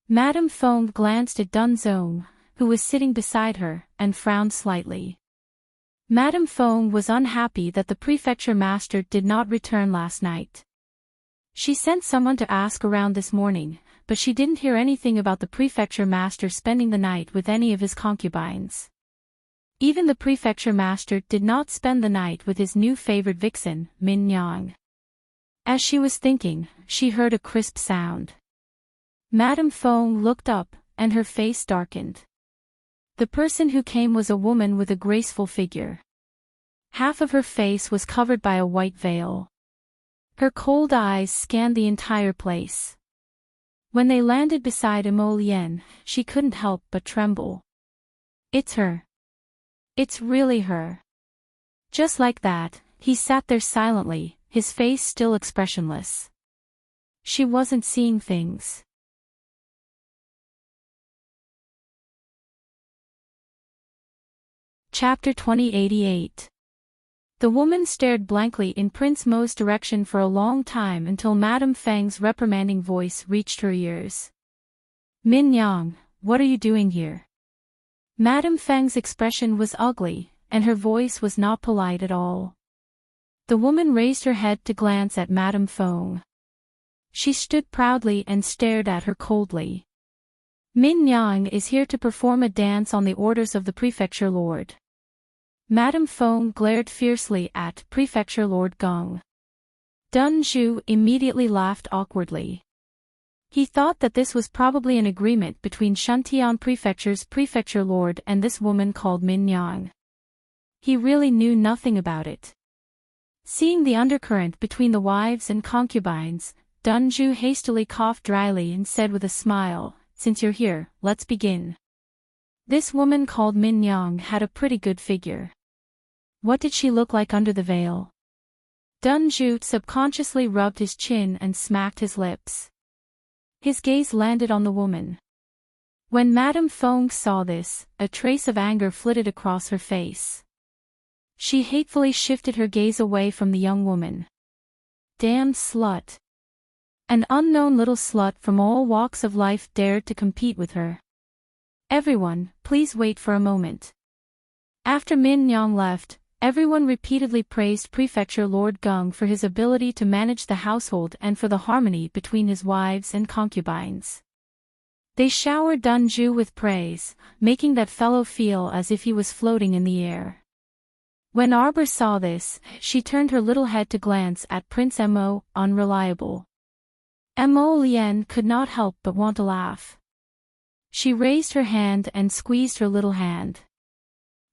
Madame Fong glanced at Dunzong, who was sitting beside her, and frowned slightly. Madame Fong was unhappy that the prefecture master did not return last night. She sent someone to ask around this morning, but she didn't hear anything about the prefecture master spending the night with any of his concubines. Even the prefecture master did not spend the night with his new favorite vixen, Min Yang. As she was thinking, she heard a crisp sound. Madame Fong looked up, and her face darkened. The person who came was a woman with a graceful figure. Half of her face was covered by a white veil. Her cold eyes scanned the entire place. When they landed beside Mo Lien, she couldn't help but tremble. It's her. It's really her. Just like that, he sat there silently, his face still expressionless. She wasn't seeing things. Chapter 2088. The woman stared blankly in Prince Mo's direction for a long time until Madame Feng's reprimanding voice reached her ears. Min Yang, what are you doing here? Madame Feng's expression was ugly, and her voice was not polite at all. The woman raised her head to glance at Madame Feng. She stood proudly and stared at her coldly. Min Yang is here to perform a dance on the orders of the prefecture lord. Madame Feng glared fiercely at Prefecture Lord Gong. Dun Zhu immediately laughed awkwardly. He thought that this was probably an agreement between Shuntian Prefecture's prefecture lord and this woman called Min Yang. He really knew nothing about it. Seeing the undercurrent between the wives and concubines, Dun Zhu hastily coughed dryly and said with a smile, "Since you're here, let's begin." This woman called Min Yang had a pretty good figure. What did she look like under the veil? Dun Zhu subconsciously rubbed his chin and smacked his lips. His gaze landed on the woman. When Madame Fong saw this, a trace of anger flitted across her face. She hatefully shifted her gaze away from the young woman. Damned slut. An unknown little slut from all walks of life dared to compete with her. Everyone, please wait for a moment. After Min Yang left, everyone repeatedly praised Prefecture Lord Gung for his ability to manage the household and for the harmony between his wives and concubines. They showered Dunju with praise, making that fellow feel as if he was floating in the air. When Arbor saw this, she turned her little head to glance at Prince Mo, unreliable. Mo Lien could not help but want to laugh. She raised her hand and squeezed her little hand.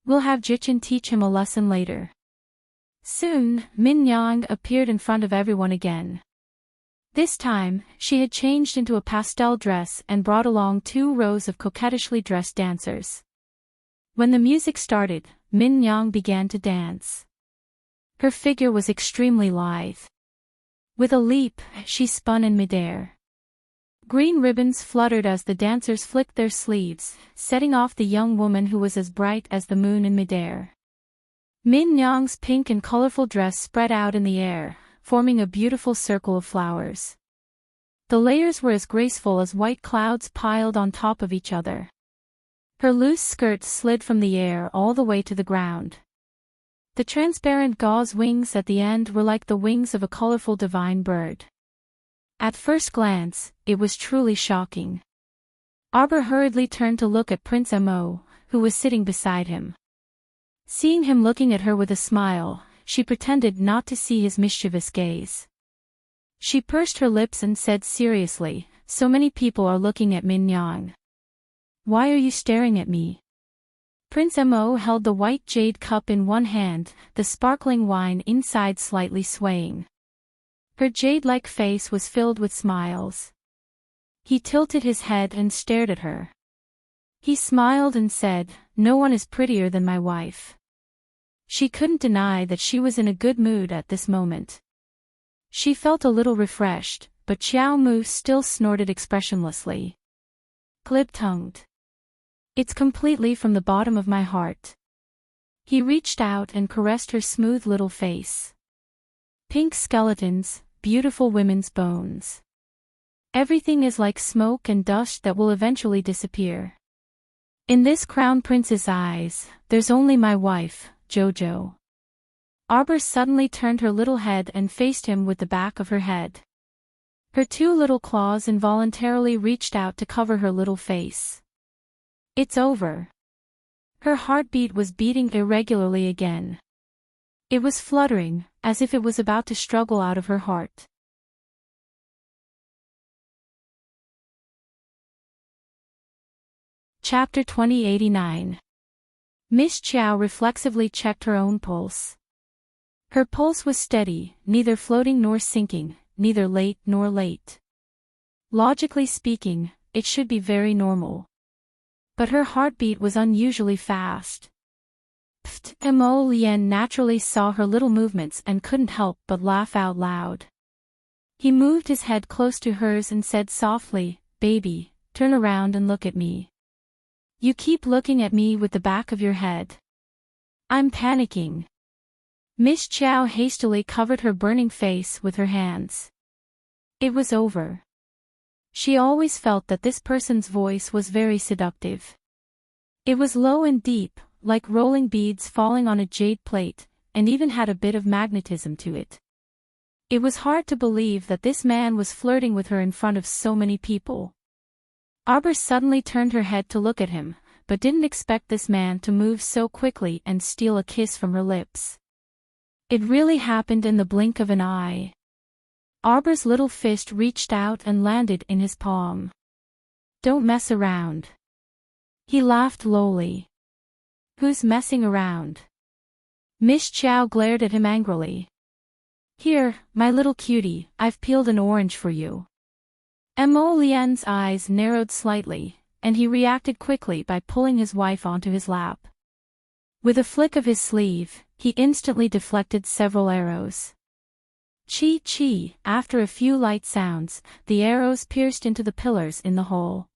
We'll have Jichin teach him a lesson later. Soon, Min Yang appeared in front of everyone again. This time, she had changed into a pastel dress and brought along 2 rows of coquettishly dressed dancers. When the music started, Min Yang began to dance. Her figure was extremely lithe. With a leap, she spun in midair. Green ribbons fluttered as the dancers flicked their sleeves, setting off the young woman who was as bright as the moon in midair. Min Yang's pink and colorful dress spread out in the air, forming a beautiful circle of flowers. The layers were as graceful as white clouds piled on top of each other. Her loose skirt slid from the air all the way to the ground. The transparent gauze wings at the end were like the wings of a colorful divine bird. At first glance, it was truly shocking. Arbor hurriedly turned to look at Prince Mo, who was sitting beside him. Seeing him looking at her with a smile, she pretended not to see his mischievous gaze. She pursed her lips and said seriously, "So many people are looking at Min Yang. Why are you staring at me?" Prince Mo held the white jade cup in one hand, the sparkling wine inside slightly swaying. Her jade-like face was filled with smiles. He tilted his head and stared at her. He smiled and said, "No one is prettier than my wife." She couldn't deny that she was in a good mood at this moment. She felt a little refreshed, but Xiao Mu still snorted expressionlessly. Glib-tongued. "It's completely from the bottom of my heart." He reached out and caressed her smooth little face. Pink skeletons, beautiful women's bones. Everything is like smoke and dust that will eventually disappear. In this crown prince's eyes, there's only my wife, Jojo. Arbor suddenly turned her little head and faced him with the back of her head. Her 2 little claws involuntarily reached out to cover her little face. It's over. Her heartbeat was beating irregularly again. It was fluttering, as if it was about to struggle out of her heart. Chapter 2089. Miss Chiao reflexively checked her own pulse. Her pulse was steady, neither floating nor sinking, neither late nor late. Logically speaking, it should be very normal. But her heartbeat was unusually fast. Mo Lien naturally saw her little movements and couldn't help but laugh out loud. He moved his head close to hers and said softly, "Baby, turn around and look at me. You keep looking at me with the back of your head." "I'm panicking." Miss Chiao hastily covered her burning face with her hands. It was over. She always felt that this person's voice was very seductive. It was low and deep, like rolling beads falling on a jade plate, and even had a bit of magnetism to it. It was hard to believe that this man was flirting with her in front of so many people. Arbor suddenly turned her head to look at him, but didn't expect this man to move so quickly and steal a kiss from her lips. It really happened in the blink of an eye. Arbor's little fist reached out and landed in his palm. "Don't mess around." He laughed lowly. "Who's messing around?" Miss Chiao glared at him angrily. "Here, my little cutie, I've peeled an orange for you." Mo Lien's eyes narrowed slightly, and he reacted quickly by pulling his wife onto his lap. With a flick of his sleeve, he instantly deflected several arrows. Chi. After a few light sounds, the arrows pierced into the pillars in the hole.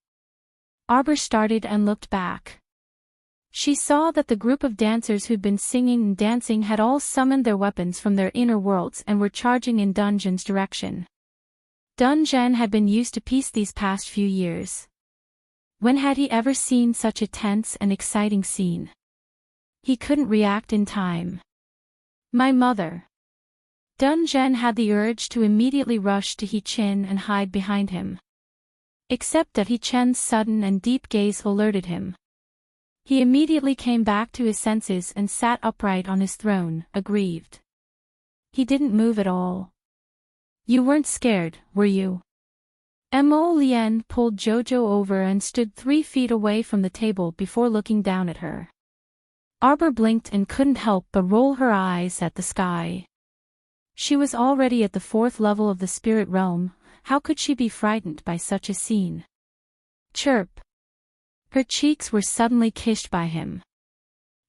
Arbor started and looked back. She saw that the group of dancers who'd been singing and dancing had all summoned their weapons from their inner worlds and were charging in Dungeon's direction. Dungeon had been used to peace these past few years. When had he ever seen such a tense and exciting scene? He couldn't react in time. My mother. Dungeon had the urge to immediately rush to He-Chin and hide behind him. Except that He-Chen's sudden and deep gaze alerted him. He immediately came back to his senses and sat upright on his throne, aggrieved. He didn't move at all. You weren't scared, were you? Mo Lien pulled Jojo over and stood 3 feet away from the table before looking down at her. Arbor blinked and couldn't help but roll her eyes at the sky. She was already at the 4th level of the spirit realm. How could she be frightened by such a scene? Chirp. Her cheeks were suddenly kissed by him.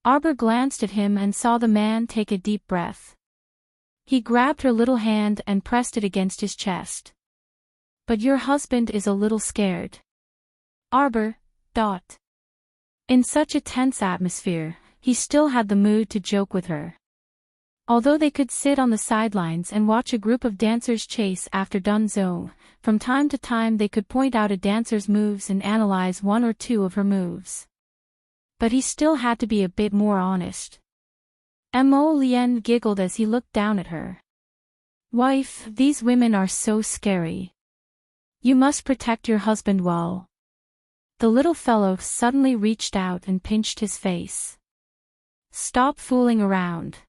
Arbor glanced at him and saw the man take a deep breath. He grabbed her little hand and pressed it against his chest. But your husband is a little scared. Arbor. In such a tense atmosphere, he still had the mood to joke with her. Although they could sit on the sidelines and watch a group of dancers chase after Dunzo, from time to time they could point out a dancer's moves and analyze 1 or 2 of her moves. But he still had to be a bit more honest. Mo Lien giggled as he looked down at her. Wife, these women are so scary. You must protect your husband well. The little fellow suddenly reached out and pinched his face. Stop fooling around.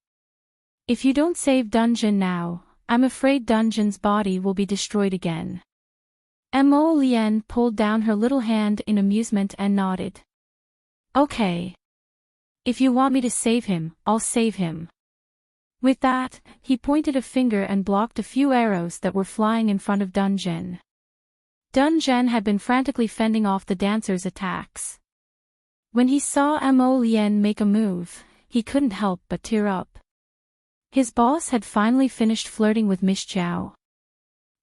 If you don't save Dungeon now, I'm afraid Dungeon's body will be destroyed again. Mo Lien pulled down her little hand in amusement and nodded. Okay. If you want me to save him, I'll save him. With that, he pointed a finger and blocked a few arrows that were flying in front of Dungeon. Dungeon had been frantically fending off the dancers' attacks. When he saw Mo Lien make a move, he couldn't help but tear up. His boss had finally finished flirting with Miss Chow.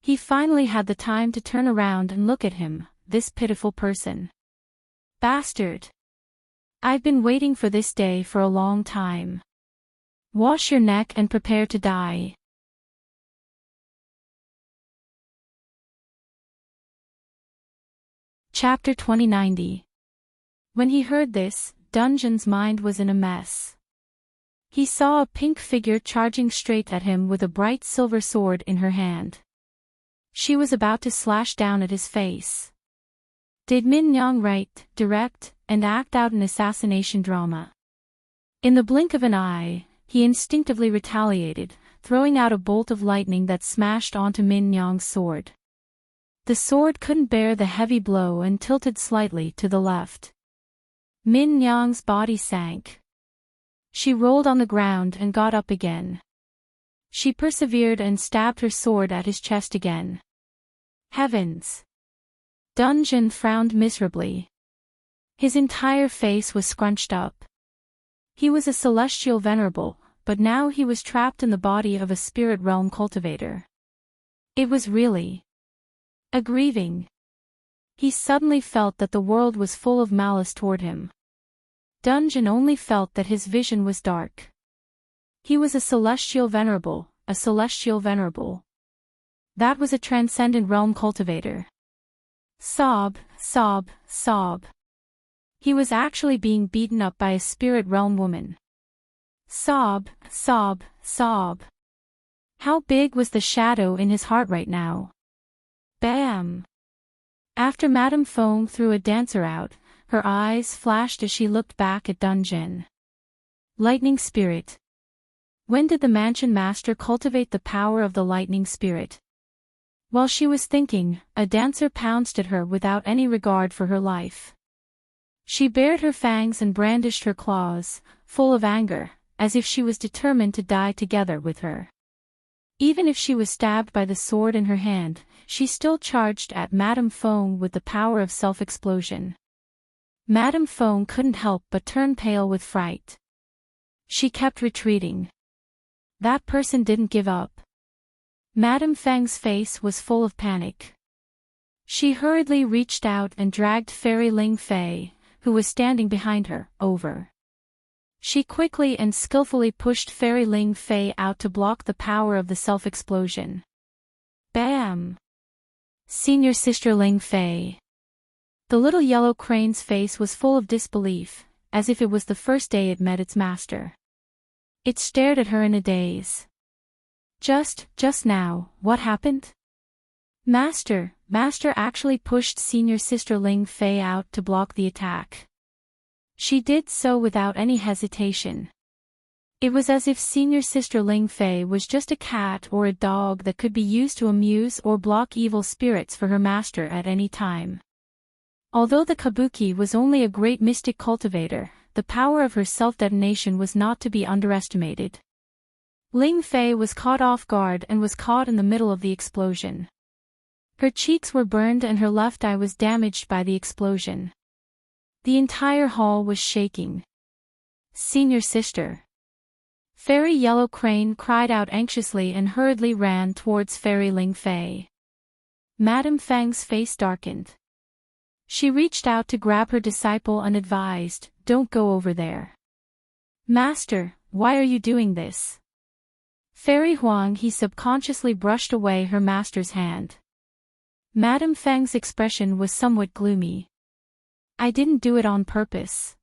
He finally had the time to turn around and look at him, this pitiful person. Bastard. I've been waiting for this day for a long time. Wash your neck and prepare to die. Chapter 2090. When he heard this, Dungeon's mind was in a mess. He saw a pink figure charging straight at him with a bright silver sword in her hand. She was about to slash down at his face. Did Min Yang write, direct, and act out an assassination drama? In the blink of an eye, he instinctively retaliated, throwing out a bolt of lightning that smashed onto Min Yang's sword. The sword couldn't bear the heavy blow and tilted slightly to the left. Min Yang's body sank. She rolled on the ground and got up again. She persevered and stabbed her sword at his chest again. Heavens! Dungeon frowned miserably. His entire face was scrunched up. He was a celestial venerable, but now he was trapped in the body of a spirit realm cultivator. It was really grieving. He suddenly felt that the world was full of malice toward him. Dungeon only felt that his vision was dark. He was a celestial venerable, a celestial venerable. That was a transcendent realm cultivator. Sob, sob, sob. He was actually being beaten up by a spirit realm woman. Sob, sob, sob. How big was the shadow in his heart right now? Bam! After Madame Fong threw a dancer out, her eyes flashed as she looked back at Dungeon. Lightning Spirit. When did the mansion master cultivate the power of the lightning spirit? While she was thinking, a dancer pounced at her without any regard for her life. She bared her fangs and brandished her claws, full of anger, as if she was determined to die together with her. Even if she was stabbed by the sword in her hand, she still charged at Madame Fong with the power of self-explosion. Madame Fong couldn't help but turn pale with fright. She kept retreating. That person didn't give up. Madame Feng's face was full of panic. She hurriedly reached out and dragged Fairy Ling Fei, who was standing behind her, over. She quickly and skillfully pushed Fairy Ling Fei out to block the power of the self-explosion. Bam! Senior Sister Ling Fei. The little yellow crane's face was full of disbelief, as if it was the first day it met its master. It stared at her in a daze. Just now, what happened? Master actually pushed Senior Sister Ling Fei out to block the attack. She did so without any hesitation. It was as if Senior Sister Ling Fei was just a cat or a dog that could be used to amuse or block evil spirits for her master at any time. Although the kabuki was only a great mystic cultivator, the power of her self-detonation was not to be underestimated. Ling Fei was caught off guard and was caught in the middle of the explosion. Her cheeks were burned and her left eye was damaged by the explosion. The entire hall was shaking. Senior Sister. Fairy Yellow Crane cried out anxiously and hurriedly ran towards Fairy Ling Fei. Madame Feng's face darkened. She reached out to grab her disciple and advised, "Don't go over there." "Master, why are you doing this?" Fairy Huang he subconsciously brushed away her master's hand. Madame Feng's expression was somewhat gloomy. "I didn't do it on purpose.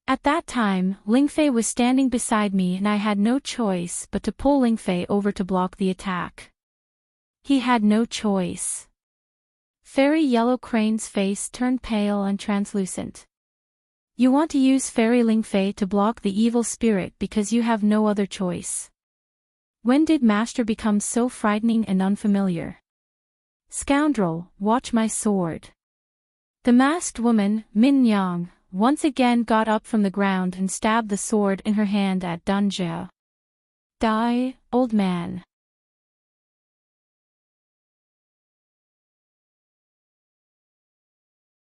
At that time, Ling Fei was standing beside me and I had no choice but to pull Ling Fei over to block the attack." He had no choice. Fairy Yellow Crane's face turned pale and translucent. "You want to use Fairy Ling Fei to block the evil spirit because you have no other choice. When did Master become so frightening and unfamiliar? Scoundrel, watch my sword." The masked woman, Min Yang, once again got up from the ground and stabbed the sword in her hand at Dun Jie. "Die, old man."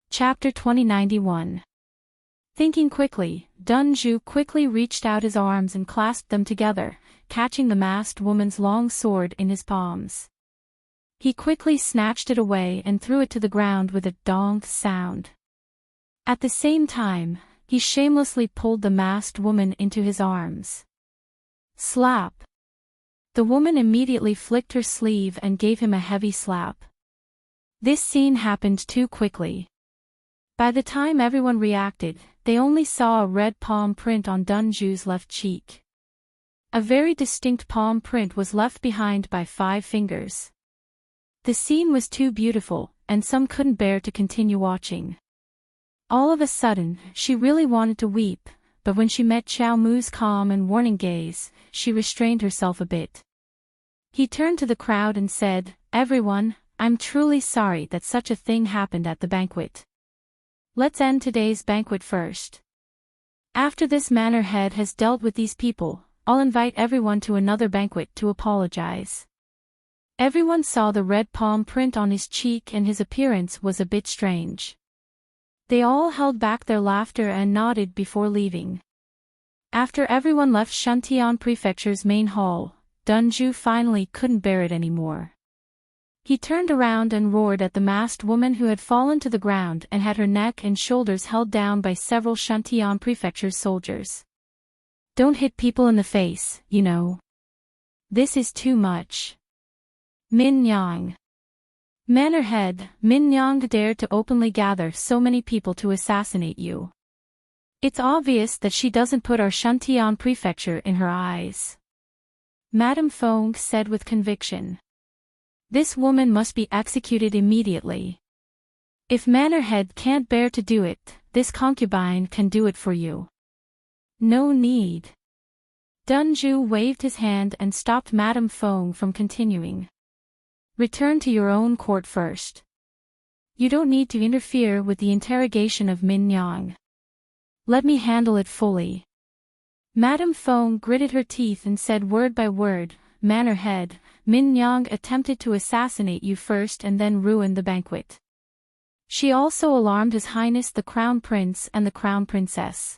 Chapter 2091. Thinking quickly, Dun Zhu quickly reached out his arms and clasped them together, catching the masked woman's long sword in his palms. He quickly snatched it away and threw it to the ground with a dong sound. At the same time, he shamelessly pulled the masked woman into his arms. Slap! The woman immediately flicked her sleeve and gave him a heavy slap. This scene happened too quickly. By the time everyone reacted, they only saw a red palm print on Dun Zhu's left cheek. A very distinct palm print was left behind by 5 fingers. The scene was too beautiful, and some couldn't bear to continue watching. All of a sudden, she really wanted to weep, but when she met Xiao Mu's calm and warning gaze, she restrained herself a bit. He turned to the crowd and said, "Everyone, I'm truly sorry that such a thing happened at the banquet. Let's end today's banquet first. After this manor head has dealt with these people, I'll invite everyone to another banquet to apologize." Everyone saw the red palm print on his cheek and his appearance was a bit strange. They all held back their laughter and nodded before leaving. After everyone left Shantian Prefecture's main hall, Dun Zhu finally couldn't bear it anymore. He turned around and roared at the masked woman who had fallen to the ground and had her neck and shoulders held down by several Shantian Prefecture's soldiers. "Don't hit people in the face, you know. This is too much." Min Yang. Manor head, Min Yang dared to openly gather so many people to assassinate you. It's obvious that she doesn't put our Shantian Prefecture in her eyes. Madame Fong said with conviction. "This woman must be executed immediately. If Manor Head can't bear to do it, this concubine can do it for you." "No need." Dun Zhu waved his hand and stopped Madame Fong from continuing. "Return to your own court first. You don't need to interfere with the interrogation of Min Yang. Let me handle it fully." Madame Fong gritted her teeth and said word by word, "Manor Head, Min Yang attempted to assassinate you first and then ruin the banquet. She also alarmed His Highness the Crown Prince and the Crown Princess.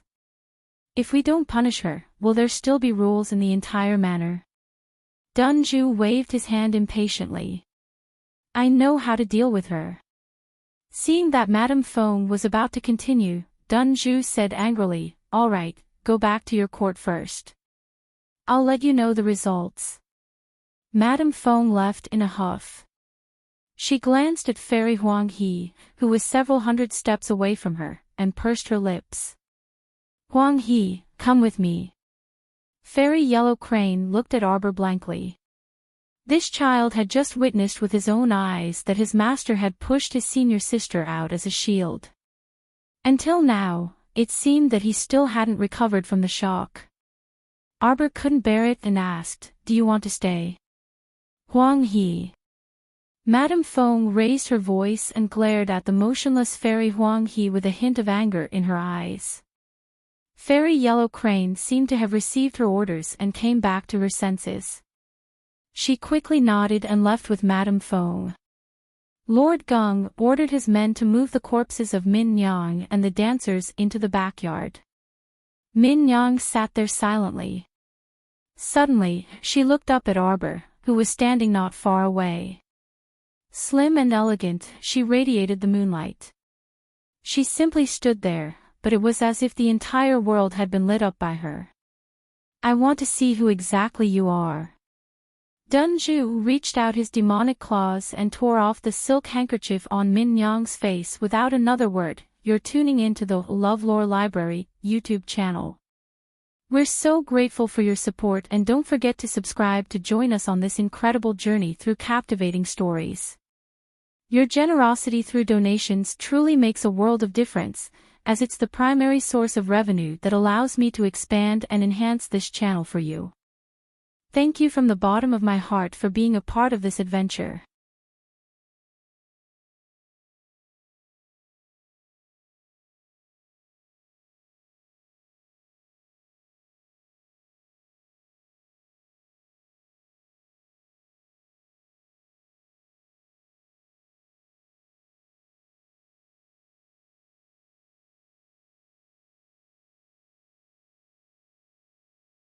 If we don't punish her, will there still be rules in the entire manor?" Dunju waved his hand impatiently. I know how to deal with her. Seeing that Madame Fong was about to continue, Dunju said angrily, all right, go back to your court first. I'll let you know the results. Madame Fong left in a huff. She glanced at Fairy Huang He, who was several hundred steps away from her, and pursed her lips. Huang He, come with me. Fairy Yellow Crane looked at Arbor blankly. This child had just witnessed with his own eyes that his master had pushed his senior sister out as a shield. Until now, it seemed that he still hadn't recovered from the shock. Arbor couldn't bear it and asked, do you want to stay? Huang He. Madame Fong raised her voice and glared at the motionless Fairy Huang He with a hint of anger in her eyes. Fairy Yellow Crane seemed to have received her orders and came back to her senses. She quickly nodded and left with Madame Fong. Lord Gung ordered his men to move the corpses of Min Yang and the dancers into the backyard. Min Yang sat there silently. Suddenly, she looked up at Arbor, who was standing not far away. Slim and elegant, she radiated the moonlight. She simply stood there, but it was as if the entire world had been lit up by her. I want to see who exactly you are. Dunju reached out his demonic claws and tore off the silk handkerchief on Min Yang's face without another word. You're tuning into the LoveLore Library YouTube channel. We're so grateful for your support, and don't forget to subscribe to join us on this incredible journey through captivating stories. Your generosity through donations truly makes a world of difference, as it's the primary source of revenue that allows me to expand and enhance this channel for you. Thank you from the bottom of my heart for being a part of this adventure.